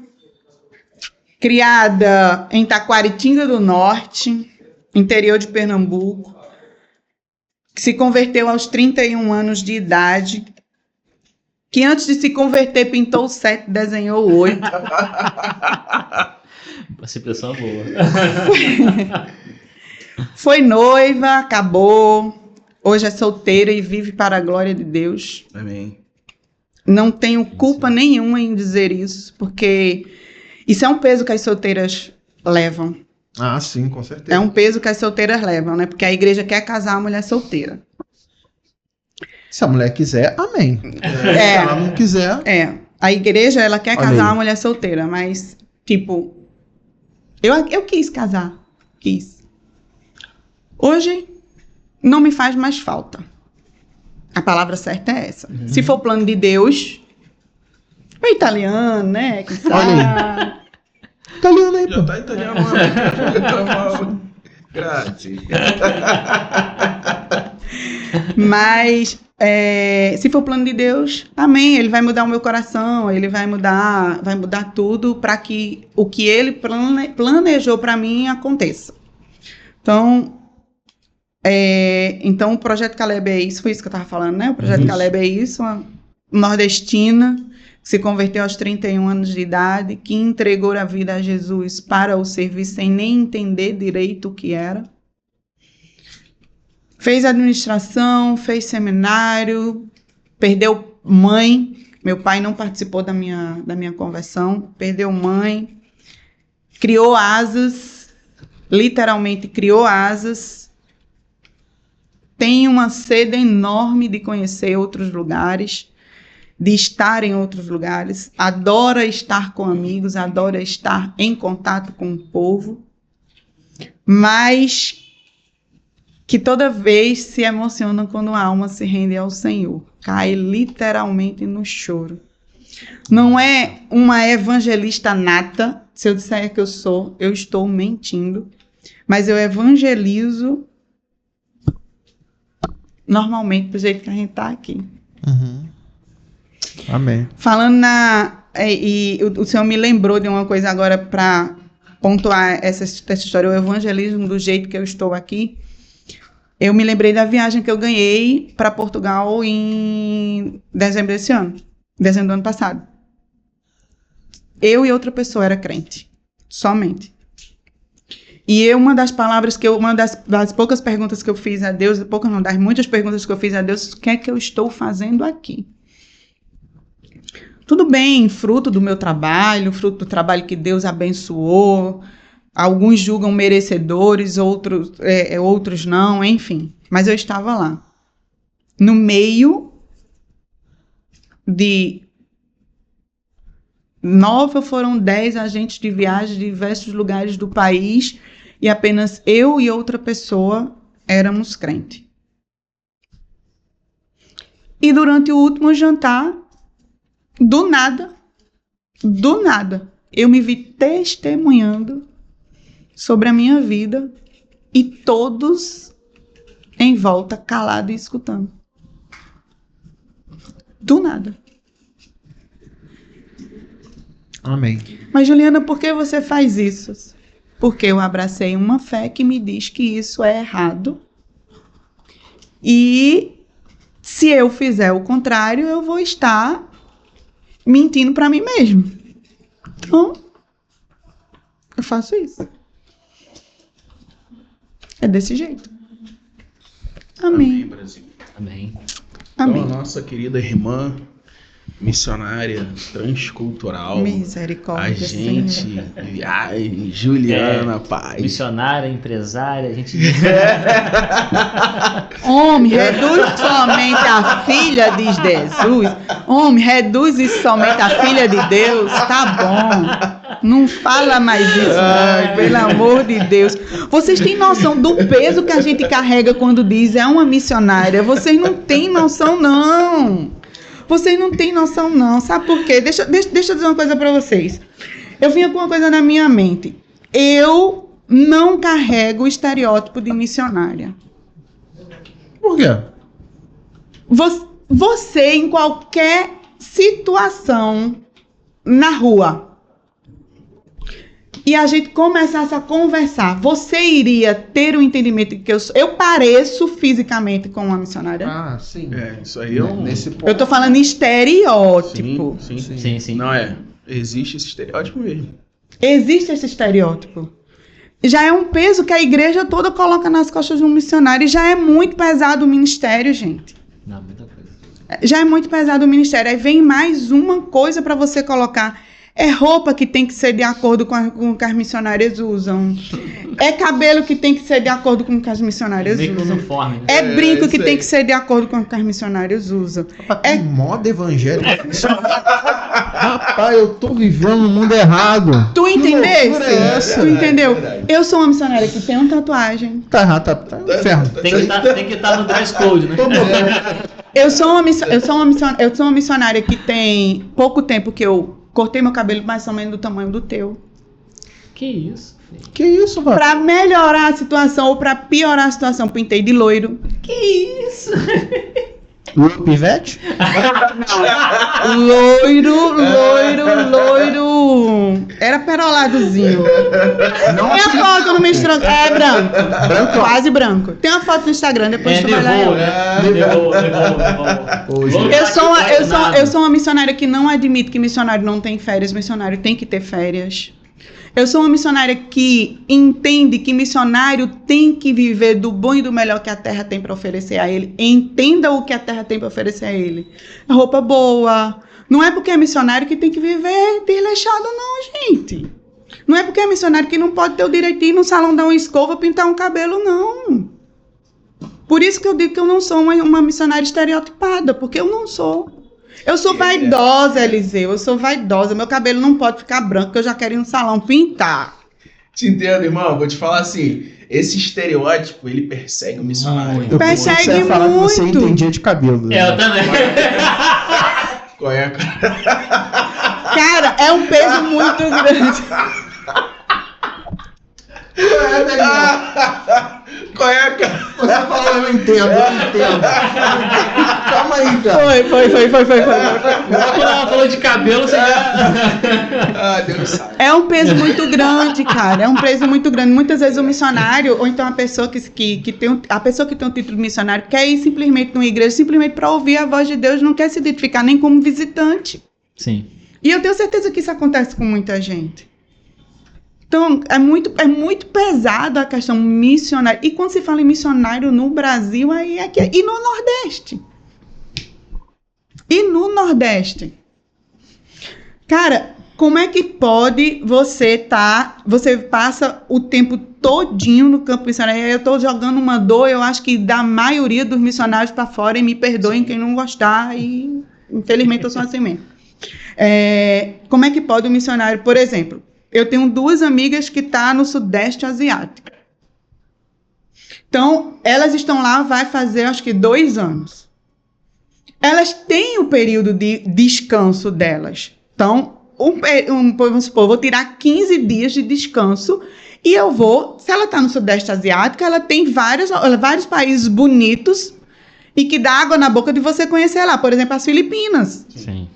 Speaker 6: criada em Taquaritinga do Norte, interior de Pernambuco, que se converteu aos 31 anos de idade, que antes de se converter pintou 7, desenhou 8.
Speaker 5: Essa impressão é boa.
Speaker 6: Foi noiva, acabou, hoje é solteira e vive para a glória de Deus.
Speaker 3: Amém.
Speaker 6: Não tenho culpa nenhuma em dizer isso, porque isso é um peso que as solteiras levam.
Speaker 4: Ah, sim, com certeza.
Speaker 6: É um peso que as solteiras levam, né? Porque a igreja quer casar a mulher solteira.
Speaker 4: Se a mulher quiser, amém. Se
Speaker 6: É.
Speaker 4: ela não quiser,
Speaker 6: A igreja, ela quer
Speaker 4: Olha
Speaker 6: casar
Speaker 4: aí.
Speaker 6: a mulher solteira, mas, tipo, eu quis casar. Quis. Hoje, não me faz mais falta. A palavra certa é essa. Se for o plano de Deus, é italiano, né? Que sabe.
Speaker 4: Olha aí. Italiano aí,
Speaker 3: Já
Speaker 4: pô.
Speaker 3: tá italiano, mano. Grazie.
Speaker 6: Mas, se for o plano de Deus, amém. Ele vai mudar o meu coração, ele vai mudar tudo para que o que ele planejou para mim aconteça. Então, o Projeto Caleb é isso, foi isso que eu estava falando, né? O Projeto Caleb é isso, uma nordestina que se converteu aos 31 anos de idade, que entregou a vida a Jesus para o servir sem nem entender direito o que era. Fez administração, fez seminário, perdeu mãe. Meu pai não participou da minha conversão, perdeu mãe, criou asas, literalmente criou asas. Tem uma sede enorme de conhecer outros lugares, de estar em outros lugares, adora estar com amigos, adora estar em contato com o povo, mas que toda vez se emociona quando a alma se rende ao Senhor, cai literalmente no choro. Não é uma evangelista nata, se eu disser que eu estou mentindo, mas eu evangelizo normalmente do jeito que a gente está aqui.
Speaker 4: Amém.
Speaker 6: Falando e o Senhor me lembrou de uma coisa agora para pontuar essa história, o evangelismo do jeito que eu estou aqui. Eu me lembrei da viagem que eu ganhei para Portugal em dezembro desse ano, dezembro do ano passado. Eu e outra pessoa era crente, somente. E uma das poucas perguntas que eu fiz a Deus, das muitas perguntas que eu fiz a Deus, o que é que eu estou fazendo aqui? Tudo bem, fruto do meu trabalho, fruto do trabalho que Deus abençoou, alguns julgam merecedores, outros não, enfim. Mas eu estava lá, no meio de 9 ou foram 10 agentes de viagem de diversos lugares do país, e apenas eu e outra pessoa éramos crentes. E durante o último jantar, do nada, eu me vi testemunhando sobre a minha vida e todos em volta, calados e escutando. Do nada.
Speaker 4: Amém.
Speaker 6: Mas, Juliana, por que você faz isso? Porque eu abracei uma fé que me diz que isso é errado. E se eu fizer o contrário, eu vou estar mentindo para mim mesmo. Então, eu faço isso. É desse jeito. Amém.
Speaker 3: Brasil.
Speaker 5: Amém.
Speaker 6: Amém.
Speaker 3: Então, a nossa querida irmã missionária transcultural,
Speaker 6: Misericórdia,
Speaker 3: a gente, Juliana Paz.
Speaker 5: Missionária, empresária, a gente...
Speaker 6: Homem, reduz somente a filha de Jesus. Homem, reduz isso somente a filha de Deus. Tá bom. Não fala mais isso, não, pelo amor de Deus. Vocês têm noção do peso que a gente carrega quando diz é uma missionária? Vocês não têm noção, não. Vocês não têm noção, não. Sabe por quê? Deixa eu dizer uma coisa pra vocês. Eu vinha com uma coisa na minha mente. Eu não carrego o estereótipo de missionária.
Speaker 4: Por quê?
Speaker 6: Você, em qualquer situação na rua, e a gente começasse a conversar, você iria ter o entendimento de que eu pareço fisicamente com uma missionária?
Speaker 4: Ah, sim.
Speaker 3: Isso aí é um...
Speaker 4: Nesse ponto.
Speaker 6: Eu tô falando em estereótipo.
Speaker 3: Sim. Não existe esse estereótipo mesmo.
Speaker 6: Existe esse estereótipo. Já é um peso que a igreja toda coloca nas costas de um missionário. E já é muito pesado o ministério, gente.
Speaker 5: Não, muita coisa.
Speaker 6: Já é muito pesado o ministério. Aí vem mais uma coisa para você colocar. É roupa que tem que ser de acordo com o que as missionárias usam. É cabelo que tem que ser de acordo com o que as missionárias
Speaker 5: Meio que
Speaker 6: usam.
Speaker 5: uniforme, né?
Speaker 6: É brinco que
Speaker 3: isso
Speaker 6: tem
Speaker 3: aí.
Speaker 6: que ser de acordo com o que as missionárias usam.
Speaker 4: Moda evangélica. Rapaz, eu tô vivendo no mundo errado.
Speaker 6: Tu entendesse?
Speaker 4: loucura é essa?
Speaker 6: Tu entendeu?
Speaker 3: verdade.
Speaker 6: Eu sou uma missionária que tem uma tatuagem.
Speaker 4: Tá errado, tá no inferno.
Speaker 5: Tem que estar no dress code, né?
Speaker 6: Eu sou uma missionária que tem pouco tempo que eu cortei meu cabelo mais ou menos do tamanho do teu.
Speaker 5: Que isso, filho?
Speaker 4: Que isso, mano?
Speaker 6: Pra melhorar a situação ou pra piorar a situação, pintei de loiro.
Speaker 5: Que isso?
Speaker 4: Pivete?
Speaker 6: Loiro. Era peroladozinho. Tem a foto no meu Instagram. É branco. Quase branco. Tem uma foto no Instagram, depois tu vai lá.
Speaker 5: Levou, né? Levou.
Speaker 6: Eu sou uma missionária que não admite que missionário não tem férias. Missionário tem que ter férias. Eu sou uma missionária que entende que missionário tem que viver do bom e do melhor que a terra tem para oferecer a ele. Entenda o que a terra tem para oferecer a ele. Roupa boa. Não é porque é missionário que tem que viver desleixado, não, gente. Não é porque é missionário que não pode ter o direito de ir no salão dar uma escova, pintar um cabelo, não. Por isso que eu digo que eu não sou uma missionária estereotipada, porque eu não sou. Eu sou vaidosa, Eliseu, eu sou vaidosa. Meu cabelo não pode ficar branco, porque eu já quero ir no salão pintar.
Speaker 3: Te entendo, irmão. Vou te falar assim, esse estereótipo, ele persegue o missionário.
Speaker 5: Muito.
Speaker 6: Persegue
Speaker 4: Você ia falar que você
Speaker 6: muito.
Speaker 4: entendia de cabelo. Né?
Speaker 5: Eu também.
Speaker 3: Qual é, cara?
Speaker 6: Cara, é um peso muito grande.
Speaker 3: Qual é, cara?
Speaker 4: Você falou, eu entendo. Calma aí, cara.
Speaker 6: Foi.
Speaker 5: Quando ela falou de cabelo, você já...
Speaker 3: Ah, Deus sabe.
Speaker 6: É um peso muito grande, cara. É um peso muito grande. Muitas vezes o missionário, ou então a pessoa que tem a pessoa que tem um título de missionário, quer ir simplesmente numa igreja, simplesmente para ouvir a voz de Deus, não quer se identificar nem como visitante.
Speaker 5: Sim.
Speaker 6: E eu tenho certeza que isso acontece com muita gente. Então, é muito pesado a questão missionária. E quando se fala em missionário no Brasil, aí é que é. E no Nordeste? Cara, como é que pode você passa o tempo todinho no campo missionário? Eu estou jogando uma dor, eu acho que da maioria dos missionários para fora, e me perdoem quem não gostar, e infelizmente eu sou assim mesmo. Como é que pode um missionário, por exemplo, eu tenho 2 amigas que estão no Sudeste Asiático. Então, elas estão lá, vai fazer, acho que 2 anos. Elas têm o período de descanso delas. Então, vamos supor, eu vou tirar 15 dias de descanso e eu vou, se ela está no Sudeste Asiático, ela tem vários países bonitos e que dá água na boca de você conhecer lá. Por exemplo, as Filipinas.
Speaker 5: Sim.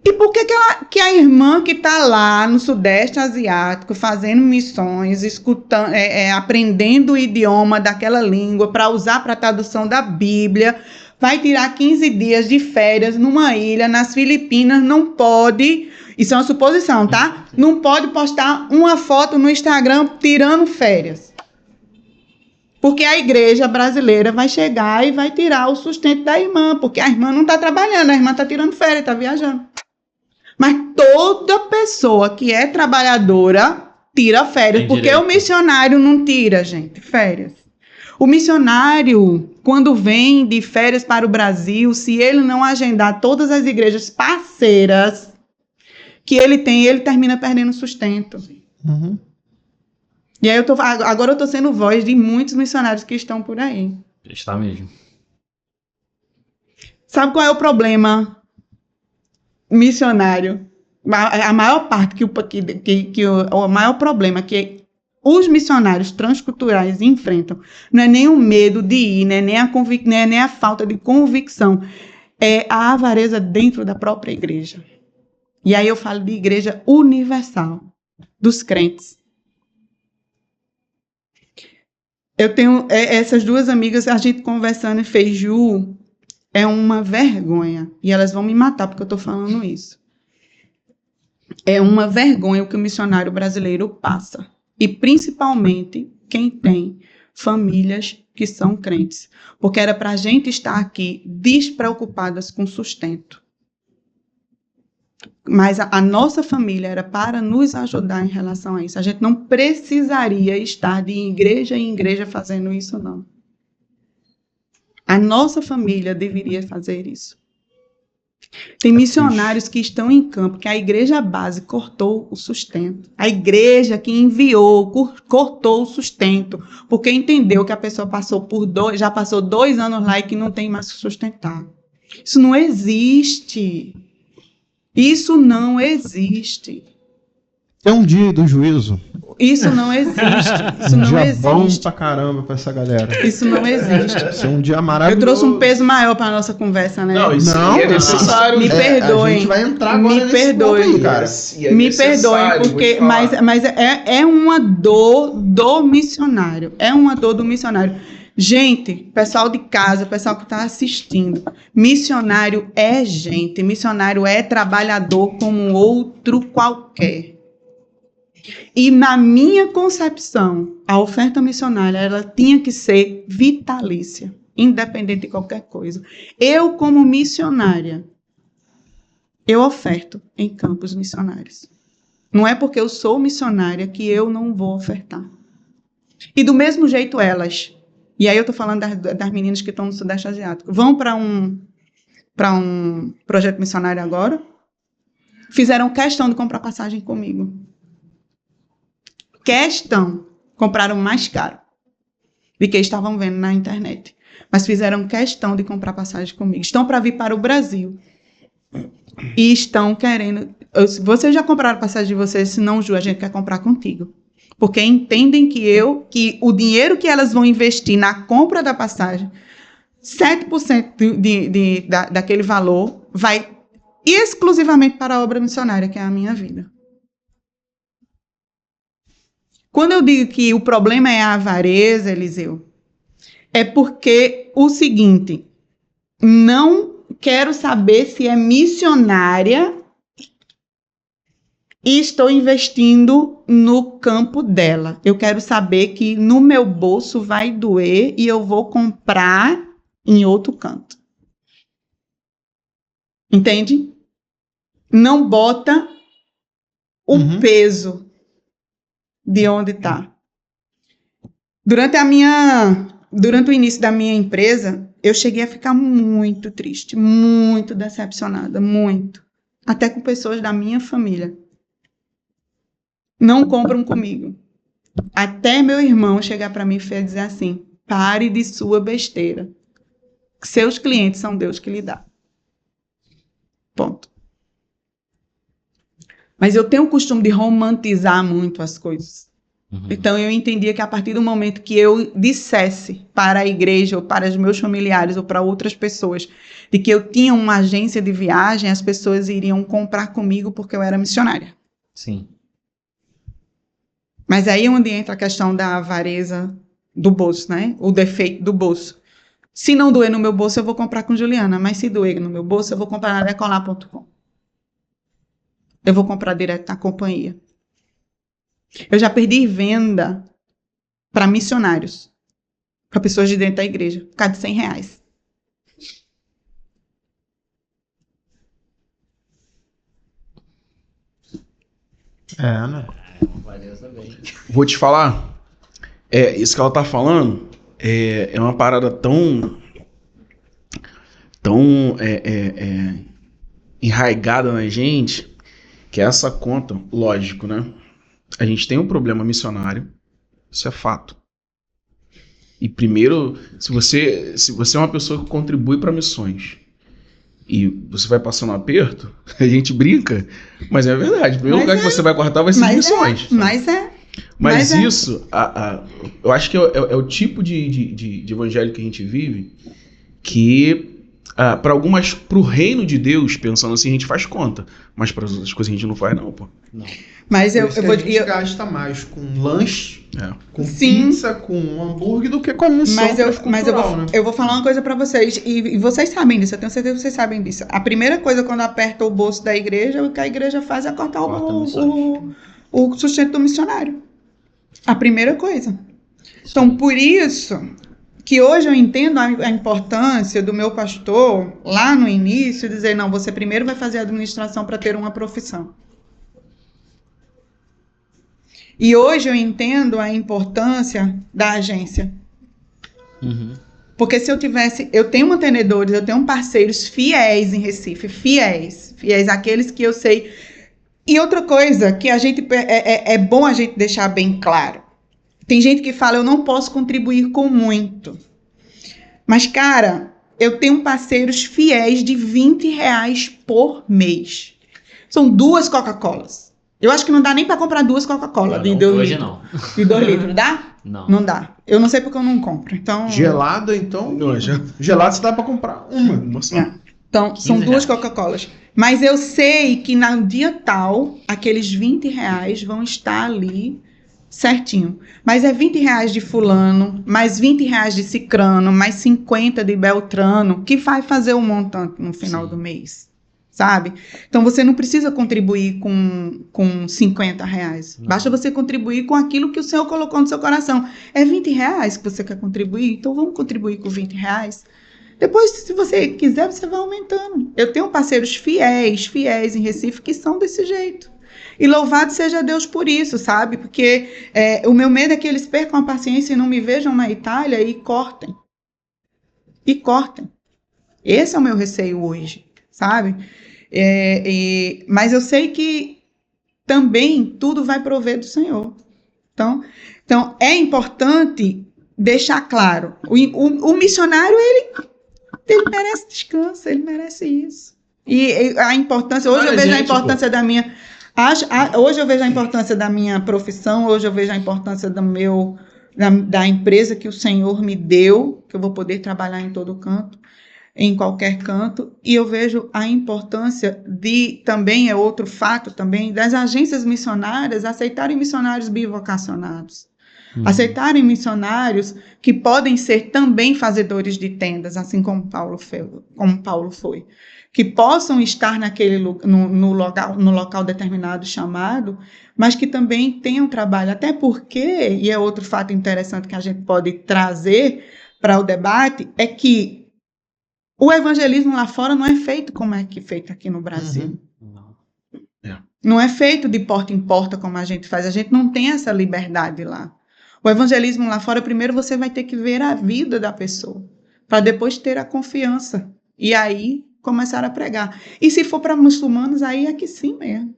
Speaker 6: E por que a irmã que está lá no Sudeste Asiático, fazendo missões, escutando, aprendendo o idioma daquela língua para usar para a tradução da Bíblia, vai tirar 15 dias de férias numa ilha nas Filipinas, não pode, isso é uma suposição, tá? Não pode postar uma foto no Instagram tirando férias. Porque a igreja brasileira vai chegar e vai tirar o sustento da irmã, porque a irmã não está trabalhando, a irmã está tirando férias, está viajando. Mas toda pessoa que é trabalhadora tira férias,
Speaker 5: Tem
Speaker 6: porque
Speaker 5: direito.
Speaker 6: o missionário não tira, gente, férias. O missionário, quando vem de férias para o Brasil, se ele não agendar todas as igrejas parceiras que ele tem, ele termina perdendo sustento.
Speaker 4: Uhum.
Speaker 6: E aí agora eu estou sendo voz de muitos missionários que estão por aí.
Speaker 5: Está mesmo.
Speaker 6: Sabe qual é o problema missionário? A maior parte o maior problema que os missionários transculturais enfrentam não é nem o medo de ir, não é nem a falta de convicção, é a avareza dentro da própria igreja. E aí eu falo de igreja universal, dos crentes. Eu tenho essas 2 amigas, a gente conversando e fez, Ju, é uma vergonha. E elas vão me matar porque eu estou falando isso. É uma vergonha o que o missionário brasileiro passa. E principalmente quem tem famílias que são crentes. Porque era para a gente estar aqui despreocupadas com sustento. Mas a nossa família era para nos ajudar em relação a isso. A gente não precisaria estar de igreja em igreja fazendo isso, não. A nossa família deveria fazer isso. Tem missionários que estão em campo, que a igreja base cortou o sustento. A igreja que enviou cortou o sustento, porque entendeu que a pessoa já passou 2 anos lá e que não tem mais que sustentar. Isso não existe. Isso não existe.
Speaker 4: É um dia do juízo.
Speaker 6: Isso não existe. Isso não
Speaker 4: dia bom
Speaker 6: existe.
Speaker 4: pra caramba pra essa galera.
Speaker 6: Isso não existe.
Speaker 4: Isso é um dia maravilhoso.
Speaker 6: Eu trouxe um peso maior pra nossa conversa, né?
Speaker 3: Não, isso
Speaker 4: Não,
Speaker 3: é necessário.
Speaker 6: Me perdoem.
Speaker 4: A gente vai entrar agora
Speaker 6: Me
Speaker 4: nesse
Speaker 6: perdoem.
Speaker 4: ponto aí, cara.
Speaker 3: E é
Speaker 6: Me
Speaker 3: necessário,
Speaker 6: perdoem,
Speaker 3: vou
Speaker 6: porque,
Speaker 3: te falar.
Speaker 6: mas é uma dor do missionário. É uma dor do missionário. Gente, pessoal de casa, pessoal que está assistindo, missionário é gente, missionário é trabalhador como outro qualquer. E na minha concepção, a oferta missionária, ela tinha que ser vitalícia, independente de qualquer coisa. Eu, como missionária, eu oferto em campos missionários. Não é porque eu sou missionária que eu não vou ofertar. E do mesmo jeito elas. E aí eu estou falando das meninas que estão no Sudeste Asiático. Vão para um projeto missionário agora. Fizeram questão de comprar passagem comigo. Questão. Compraram mais caro do que estavam vendo na internet. Mas fizeram questão de comprar passagem comigo. Estão para vir para o Brasil. E estão querendo... Vocês já compraram passagem de vocês? Se não, Ju, a gente quer comprar contigo. Porque entendem que o dinheiro que elas vão investir na compra da passagem, 7% daquele valor vai exclusivamente para a obra missionária, que é a minha vida. Quando eu digo que o problema é a avareza, Eliseu, é porque o seguinte, não quero saber se é missionária e estou investindo no campo dela. Eu quero saber que no meu bolso vai doer e eu vou comprar em outro canto. Entende? Não bota o peso de onde está. Durante o início da minha empresa, eu cheguei a ficar muito triste, muito decepcionada, muito. Até com pessoas da minha família. Não compram comigo. Até meu irmão chegar para mim e dizer assim, pare de sua besteira. Seus clientes são Deus que lhe dá. Ponto. Mas eu tenho o costume de romantizar muito as coisas. Então eu entendia que a partir do momento que eu dissesse para a igreja, ou para os meus familiares, ou para outras pessoas, de que eu tinha uma agência de viagem, as pessoas iriam comprar comigo porque eu era missionária.
Speaker 5: Sim.
Speaker 6: Mas aí é onde entra a questão da avareza do bolso, né? O defeito do bolso. Se não doer no meu bolso, eu vou comprar com Juliana. Mas se doer no meu bolso, eu vou comprar na decolar.com. Eu vou comprar direto na companhia. Eu já perdi venda para missionários. Para pessoas de dentro da igreja. Por causa de R$100.
Speaker 4: Né?
Speaker 3: Vou te falar, isso que ela tá falando é uma parada tão enraigada na gente, que é essa conta, lógico, né? A gente tem um problema missionário, isso é fato. E primeiro, se você é uma pessoa que contribui para missões, e você vai passando um aperto, a gente brinca, mas é verdade. O primeiro lugar que você vai cortar vai ser missões.
Speaker 6: Mas
Speaker 3: isso, eu acho que é o tipo de evangelho que a gente vive, que para o reino de Deus, pensando assim, a gente faz conta, mas para as outras coisas a gente não faz não, pô.
Speaker 5: Não.
Speaker 6: Mas
Speaker 4: a gente gasta mais com lanche, com pizza, com hambúrguer do que com missão cultural, né?
Speaker 6: Eu vou falar uma coisa pra vocês, e vocês sabem disso, eu tenho certeza que vocês sabem disso. A primeira coisa quando aperta o bolso da igreja, o que a igreja faz é cortar o sustento do missionário. A primeira coisa. Então, por isso que hoje eu entendo a importância do meu pastor, lá no início, dizer, não, você primeiro vai fazer a administração para ter uma profissão. E hoje eu entendo a importância da agência. Porque se eu tivesse... Eu tenho mantenedores, eu tenho parceiros fiéis em Recife, fiéis, aqueles que eu sei. E outra coisa que a gente é bom a gente deixar bem claro. Tem gente que fala, eu não posso contribuir com muito. Mas, cara, eu tenho parceiros fiéis de R$20 por mês. São 2 Coca-Colas. Eu acho que não dá nem para comprar 2 Coca-Cola.
Speaker 5: Hoje não.
Speaker 6: De 2 litros, dá?
Speaker 5: Não.
Speaker 6: Não dá. Eu não sei porque eu não compro. Então,
Speaker 4: Gelada, então. Não, gelada você dá pra comprar uma.
Speaker 6: Então, são 2 Coca-Colas. Mas eu sei que no dia tal, aqueles R$20 vão estar ali certinho. Mas é R$20 de fulano, mais R$20 de cicrano, mais 50 de beltrano, que vai fazer o montante no final do mês. Sabe? Então, você não precisa contribuir com R$50.
Speaker 5: Não.
Speaker 6: Basta você contribuir com aquilo que o Senhor colocou no seu coração. É R$20 que você quer contribuir? Então, vamos contribuir com R$20. Depois, se você quiser, você vai aumentando. Eu tenho parceiros fiéis em Recife que são desse jeito. E louvado seja Deus por isso, sabe? Porque o meu medo é que eles percam a paciência e não me vejam na Itália e cortem. Esse é o meu receio hoje, sabe? Mas eu sei que também tudo vai prover do Senhor. Então é importante deixar claro. O missionário, ele merece descanso, ele merece isso. E a importância... Hoje eu vejo a importância da minha... Hoje eu vejo a importância da minha profissão, hoje eu vejo a importância da empresa que o Senhor me deu, que eu vou poder trabalhar em todo canto, em qualquer canto, e eu vejo a importância também é outro fato também, das agências missionárias aceitarem missionários bivocacionados. Aceitarem missionários que podem ser também fazedores de tendas, assim como Paulo foi. Que possam estar no local determinado chamado, mas que também tenham trabalho. Até porque, e é outro fato interessante que a gente pode trazer para o debate, é que o evangelismo lá fora não é feito como é feito aqui no Brasil. Não é feito de porta em porta como a gente faz. A gente não tem essa liberdade lá. O evangelismo lá fora, primeiro você vai ter que ver a vida da pessoa, para depois ter a confiança. E aí começar a pregar. E se for para muçulmanos, aí é que sim mesmo.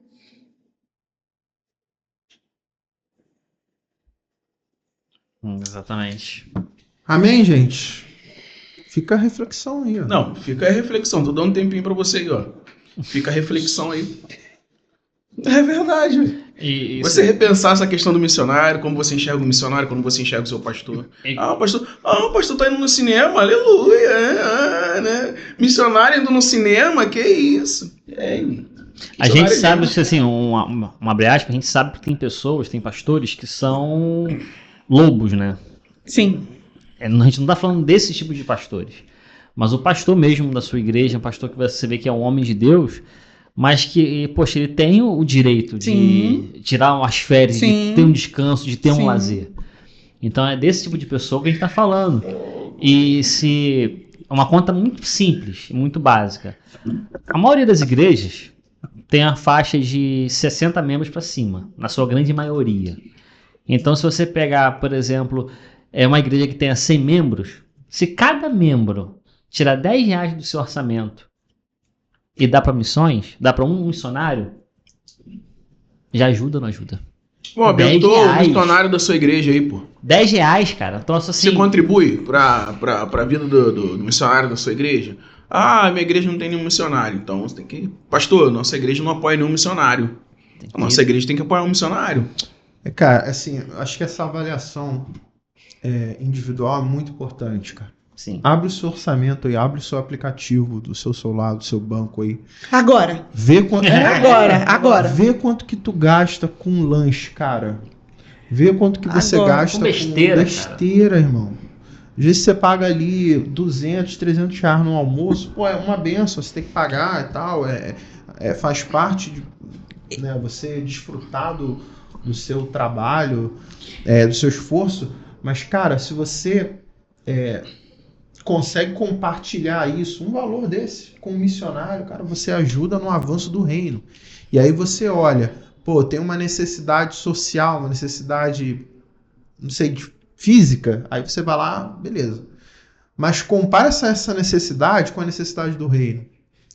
Speaker 5: Exatamente.
Speaker 4: Amém, gente? Fica a reflexão aí, ó.
Speaker 3: Não, fica a reflexão. Tô dando um tempinho pra você aí, ó. Fica a reflexão aí. É verdade. Você repensar essa questão do missionário, como você enxerga o missionário, como você enxerga o seu pastor. O pastor tá indo no cinema, aleluia. Né? Missionário indo no cinema, que isso?
Speaker 5: A gente sabe, assim, uma abre aspas, a gente sabe que tem pastores que são lobos, né?
Speaker 6: Sim.
Speaker 5: A gente não tá falando desse tipo de pastores. Mas o pastor mesmo da sua igreja, um pastor que você vê que é um homem de Deus, mas que, poxa, ele tem o direito de tirar umas férias, de ter um descanso, de ter um lazer. Então é desse tipo de pessoa que a gente está falando. E se uma conta muito simples, muito básica. A maioria das igrejas tem a faixa de 60 membros para cima, na sua grande maioria. Então, se você pegar, por exemplo, uma igreja que tenha 100 membros, se cada membro tirar R$10 do seu orçamento e dá para missões, dá para um missionário, já ajuda ou não ajuda?
Speaker 3: Pô, abençoa o missionário da sua igreja aí, pô.
Speaker 5: R$10, cara. Então, assim,
Speaker 3: você contribui pra vida do missionário da sua igreja? Ah, minha igreja não tem nenhum missionário. Então você tem que... Pastor, nossa igreja não apoia nenhum missionário. A nossa igreja tem que apoiar um missionário.
Speaker 4: Cara, assim, acho que essa avaliação individual é muito importante, cara.
Speaker 5: Sim.
Speaker 4: Abre o seu orçamento aí, abre o seu aplicativo do seu celular, do seu banco aí.
Speaker 6: Agora.
Speaker 4: Vê quanto...
Speaker 6: Agora.
Speaker 4: Vê quanto que tu gasta com lanche, cara. Vê quanto que você gasta
Speaker 5: com besteira,
Speaker 4: cara. Irmão. Às vezes você paga ali 200, 300 reais no almoço. Pô, é uma benção, você tem que pagar e tal. Faz parte de você desfrutar do seu trabalho, do seu esforço. Mas, cara, se você... consegue compartilhar isso, um valor desse com um missionário, cara, você ajuda no avanço do reino. E aí você olha, pô, tem uma necessidade social, uma necessidade, não sei, física, aí você vai lá, beleza. mas compara essa necessidade com a necessidade do reino,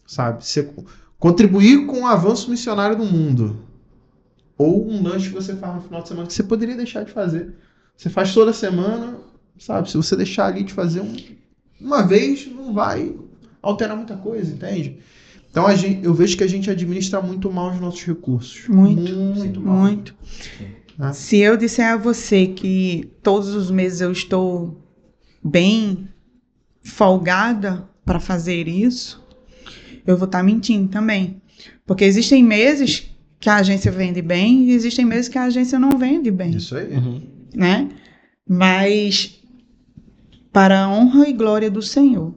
Speaker 4: sabe? Você contribuir com o avanço missionário do mundo, ou um lanche que você faz no final de semana que você poderia deixar de fazer. Você faz toda semana, sabe? Se você deixar ali de fazer uma vez, não vai alterar muita coisa, entende? Então eu vejo que a gente administra muito mal os nossos recursos. Muito mal.
Speaker 6: Muito. Se eu disser a você que todos os meses eu estou bem folgada para fazer isso, eu vou estar mentindo também. Porque existem meses que a agência vende bem e existem meses que a agência não vende bem.
Speaker 4: Isso aí.
Speaker 6: Né? Mas, para a honra e glória do Senhor,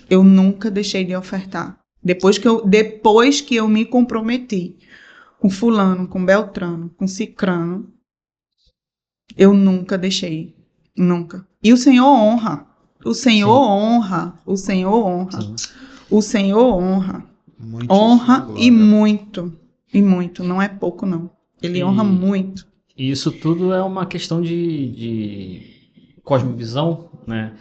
Speaker 6: eu nunca deixei de ofertar. Depois que eu me comprometi com fulano, com beltrano, com cicrano, eu nunca deixei. Nunca. E o Senhor honra. O Senhor honra. O Senhor honra.
Speaker 5: Sim.
Speaker 6: O Senhor honra.
Speaker 4: Muitíssimo
Speaker 6: Honra
Speaker 4: glória.
Speaker 6: e muito. E muito. Não é pouco, não. Ele honra muito.
Speaker 5: E isso tudo é uma questão de cosmovisão, né?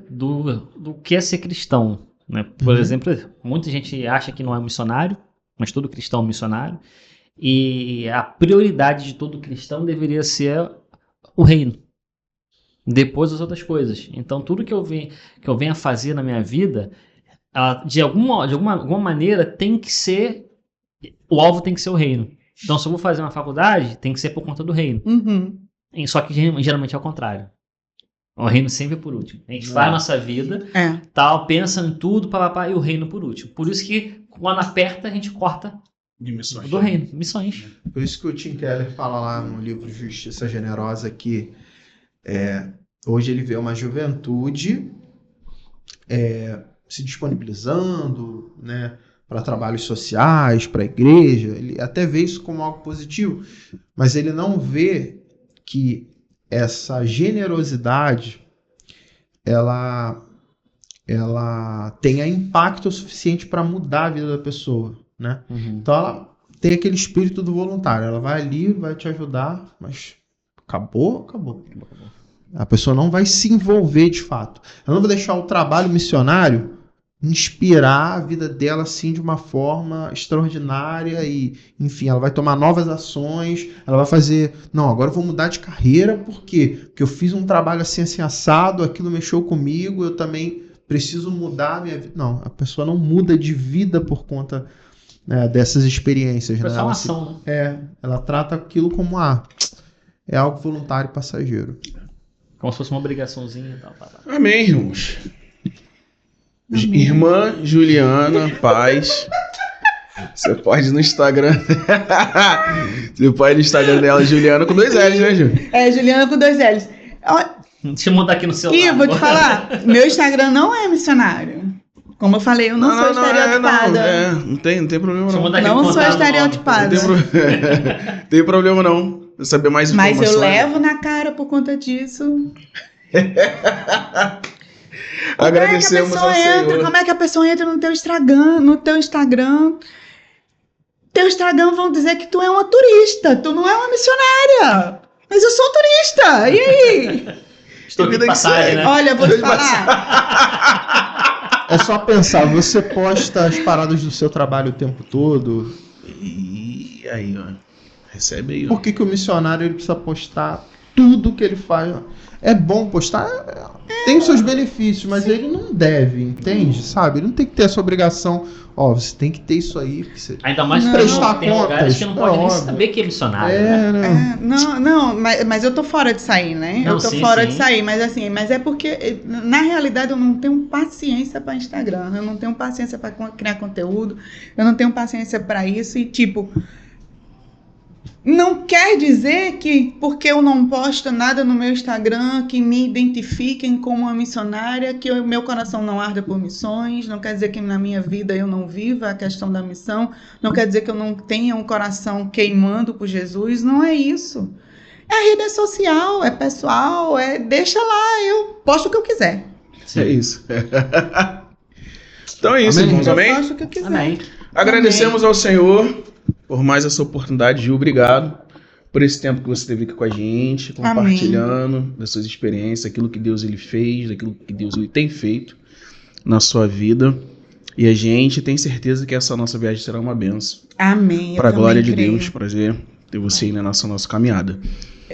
Speaker 5: Do que é ser cristão, né? Por exemplo, muita gente acha que não é missionário, mas todo cristão é missionário. E a prioridade de todo cristão deveria ser o reino, depois as outras coisas. Então, tudo que eu venho a fazer na minha vida, de alguma maneira, tem que ser... O alvo tem que ser o reino. Então, se eu vou fazer uma faculdade, tem que ser por conta do reino.
Speaker 6: Uhum.
Speaker 5: Só que geralmente é o contrário. O reino sempre é por último. A gente faz a nossa vida, tal, pensa em tudo, papapá, e o reino por último. Por isso que, quando aperta, a gente corta
Speaker 3: De missões.
Speaker 5: do reino. Missões.
Speaker 4: Por isso que o Tim Keller fala lá no livro Justiça Generosa que hoje ele vê uma juventude se disponibilizando, né, para trabalhos sociais, para a igreja. Ele até vê isso como algo positivo, mas ele não vê que essa generosidade ela tenha impacto suficiente para mudar a vida da pessoa, né? Então ela tem aquele espírito do voluntário, ela vai ali, vai te ajudar, mas acabou. A pessoa não vai se envolver de fato. Ela não vai deixar o trabalho missionário inspirar a vida dela assim de uma forma extraordinária e, enfim, ela vai tomar novas ações, ela vai fazer, não, agora eu vou mudar de carreira, por quê? Porque eu fiz um trabalho assim assado, aquilo mexeu comigo, eu também preciso mudar a minha vida. Não, a pessoa não muda de vida por conta dessas experiências.
Speaker 5: Foi
Speaker 4: né?
Speaker 5: só uma ação, né?
Speaker 4: Ela trata aquilo como é algo voluntário e passageiro.
Speaker 5: Como se fosse uma obrigaçãozinha e tal.
Speaker 3: Amém, irmãos. Irmã Juliana Paz. Você pode ir no Instagram. Você pode ir no Instagram dela, Juliana com 2 L's, né, Ju?
Speaker 6: Juliana com 2 L's.
Speaker 5: Deixa eu mudar aqui no celular.
Speaker 6: E vou te falar, meu Instagram não é missionário. Como eu falei, eu não sou estereotipada.
Speaker 3: Não tem problema
Speaker 5: Deixa eu
Speaker 3: não.
Speaker 5: mudar aqui
Speaker 6: Não
Speaker 5: no
Speaker 6: sou
Speaker 5: contato,
Speaker 6: estereotipada.
Speaker 3: Tem problema não. Eu saber mais
Speaker 6: Mas
Speaker 3: informações.
Speaker 6: eu levo na cara por conta disso.
Speaker 3: Agradecemos ao Senhor.
Speaker 6: Como é que a pessoa entra no teu Instagram? Teu Instagram vão dizer que tu é uma turista, tu não é uma missionária. Mas eu sou turista, e aí?
Speaker 5: Estou aqui de passagem, né?
Speaker 6: Olha, vou te falar.
Speaker 4: É só pensar, você posta as paradas do seu trabalho o tempo todo.
Speaker 3: E aí, ó. Recebe aí, ó.
Speaker 4: Por que o missionário ele precisa postar tudo que ele faz? É bom postar, tem os seus benefícios, mas ele não deve, entende? Sabe? Ele não tem que ter essa obrigação. Ó, você tem que ter isso aí. Porque você...
Speaker 5: Ainda mais
Speaker 6: Não.
Speaker 4: Prestar
Speaker 5: tem lugares que não pode nem
Speaker 4: óbvio.
Speaker 5: saber que é missionário, né?
Speaker 4: né?
Speaker 6: Não, mas eu tô fora de sair, né?
Speaker 5: Não,
Speaker 6: Eu tô
Speaker 5: sim,
Speaker 6: fora
Speaker 5: sim.
Speaker 6: de sair, mas assim, mas é porque, na realidade, eu não tenho paciência para Instagram, eu não tenho paciência para criar conteúdo, eu não tenho paciência para isso e, tipo, não quer dizer que porque eu não posto nada no meu Instagram que me identifiquem como uma missionária, que o meu coração não arda por missões, não quer dizer que na minha vida eu não viva a questão da missão, não quer dizer que eu não tenha um coração queimando por Jesus, não é isso. É rede social, é pessoal, deixa lá, eu posto o que eu quiser.
Speaker 3: É isso. Então é isso,
Speaker 4: Amém.
Speaker 3: irmãos.
Speaker 6: Eu
Speaker 3: Amém?
Speaker 6: posto o que eu quiser.
Speaker 5: Amém.
Speaker 3: Agradecemos ao Senhor por mais essa oportunidade, Gil. Obrigado por esse tempo que você esteve aqui com a gente, compartilhando das suas experiências, aquilo que Deus ele fez, daquilo que Deus ele tem feito na sua vida. E a gente tem certeza que essa nossa viagem será uma bênção.
Speaker 6: Amém.
Speaker 3: Para a glória de Deus, prazer ter você aí na nossa caminhada.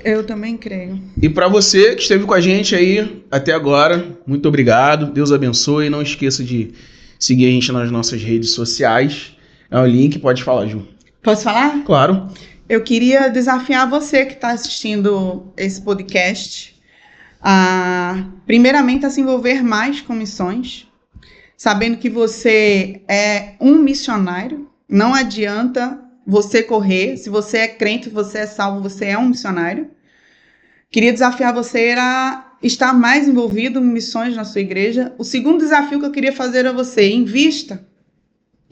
Speaker 6: Eu também creio.
Speaker 3: E para você que esteve com a gente aí até agora, muito obrigado. Deus abençoe. Não esqueça de seguir a gente nas nossas redes sociais. É o link, pode falar, Ju.
Speaker 6: Posso falar?
Speaker 3: Claro.
Speaker 6: Eu queria desafiar você que está assistindo esse podcast primeiramente, a se envolver mais com missões, sabendo que você é um missionário. Não adianta você correr. Se você é crente, você é salvo, você é um missionário. Queria desafiar você a estar mais envolvido em missões na sua igreja. O segundo desafio que eu queria fazer a você: invista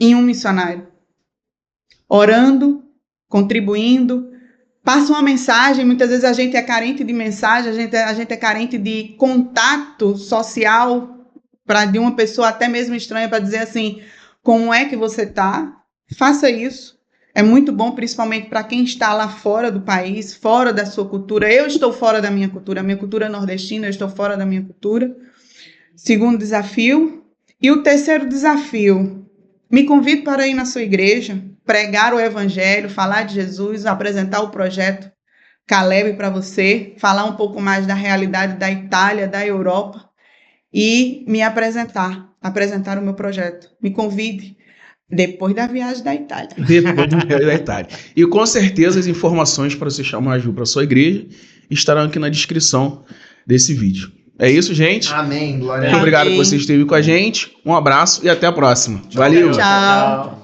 Speaker 6: em um missionário. Orando, contribuindo, passa uma mensagem. Muitas vezes a gente é carente de mensagem, a gente é carente de contato social de uma pessoa até mesmo estranha para dizer assim, como é que você está? Faça isso. É muito bom, principalmente para quem está lá fora do país, fora da sua cultura. Eu estou fora da minha cultura, a minha cultura é nordestina, eu estou fora da minha cultura. Segundo desafio. E o terceiro desafio: me convido para ir na sua igreja, pregar o evangelho, falar de Jesus, apresentar o projeto Caleb para você, falar um pouco mais da realidade da Itália, da Europa e me apresentar o meu projeto. Me convide depois da viagem da Itália.
Speaker 3: Depois da viagem da Itália. E com certeza as informações para você chamar a Ju para sua igreja estarão aqui na descrição desse vídeo. É isso, gente.
Speaker 4: Amém. Glória a
Speaker 3: Muito
Speaker 4: Deus.
Speaker 3: obrigado por você esteve com a gente. Um abraço e até a próxima. Valeu.
Speaker 6: Tchau.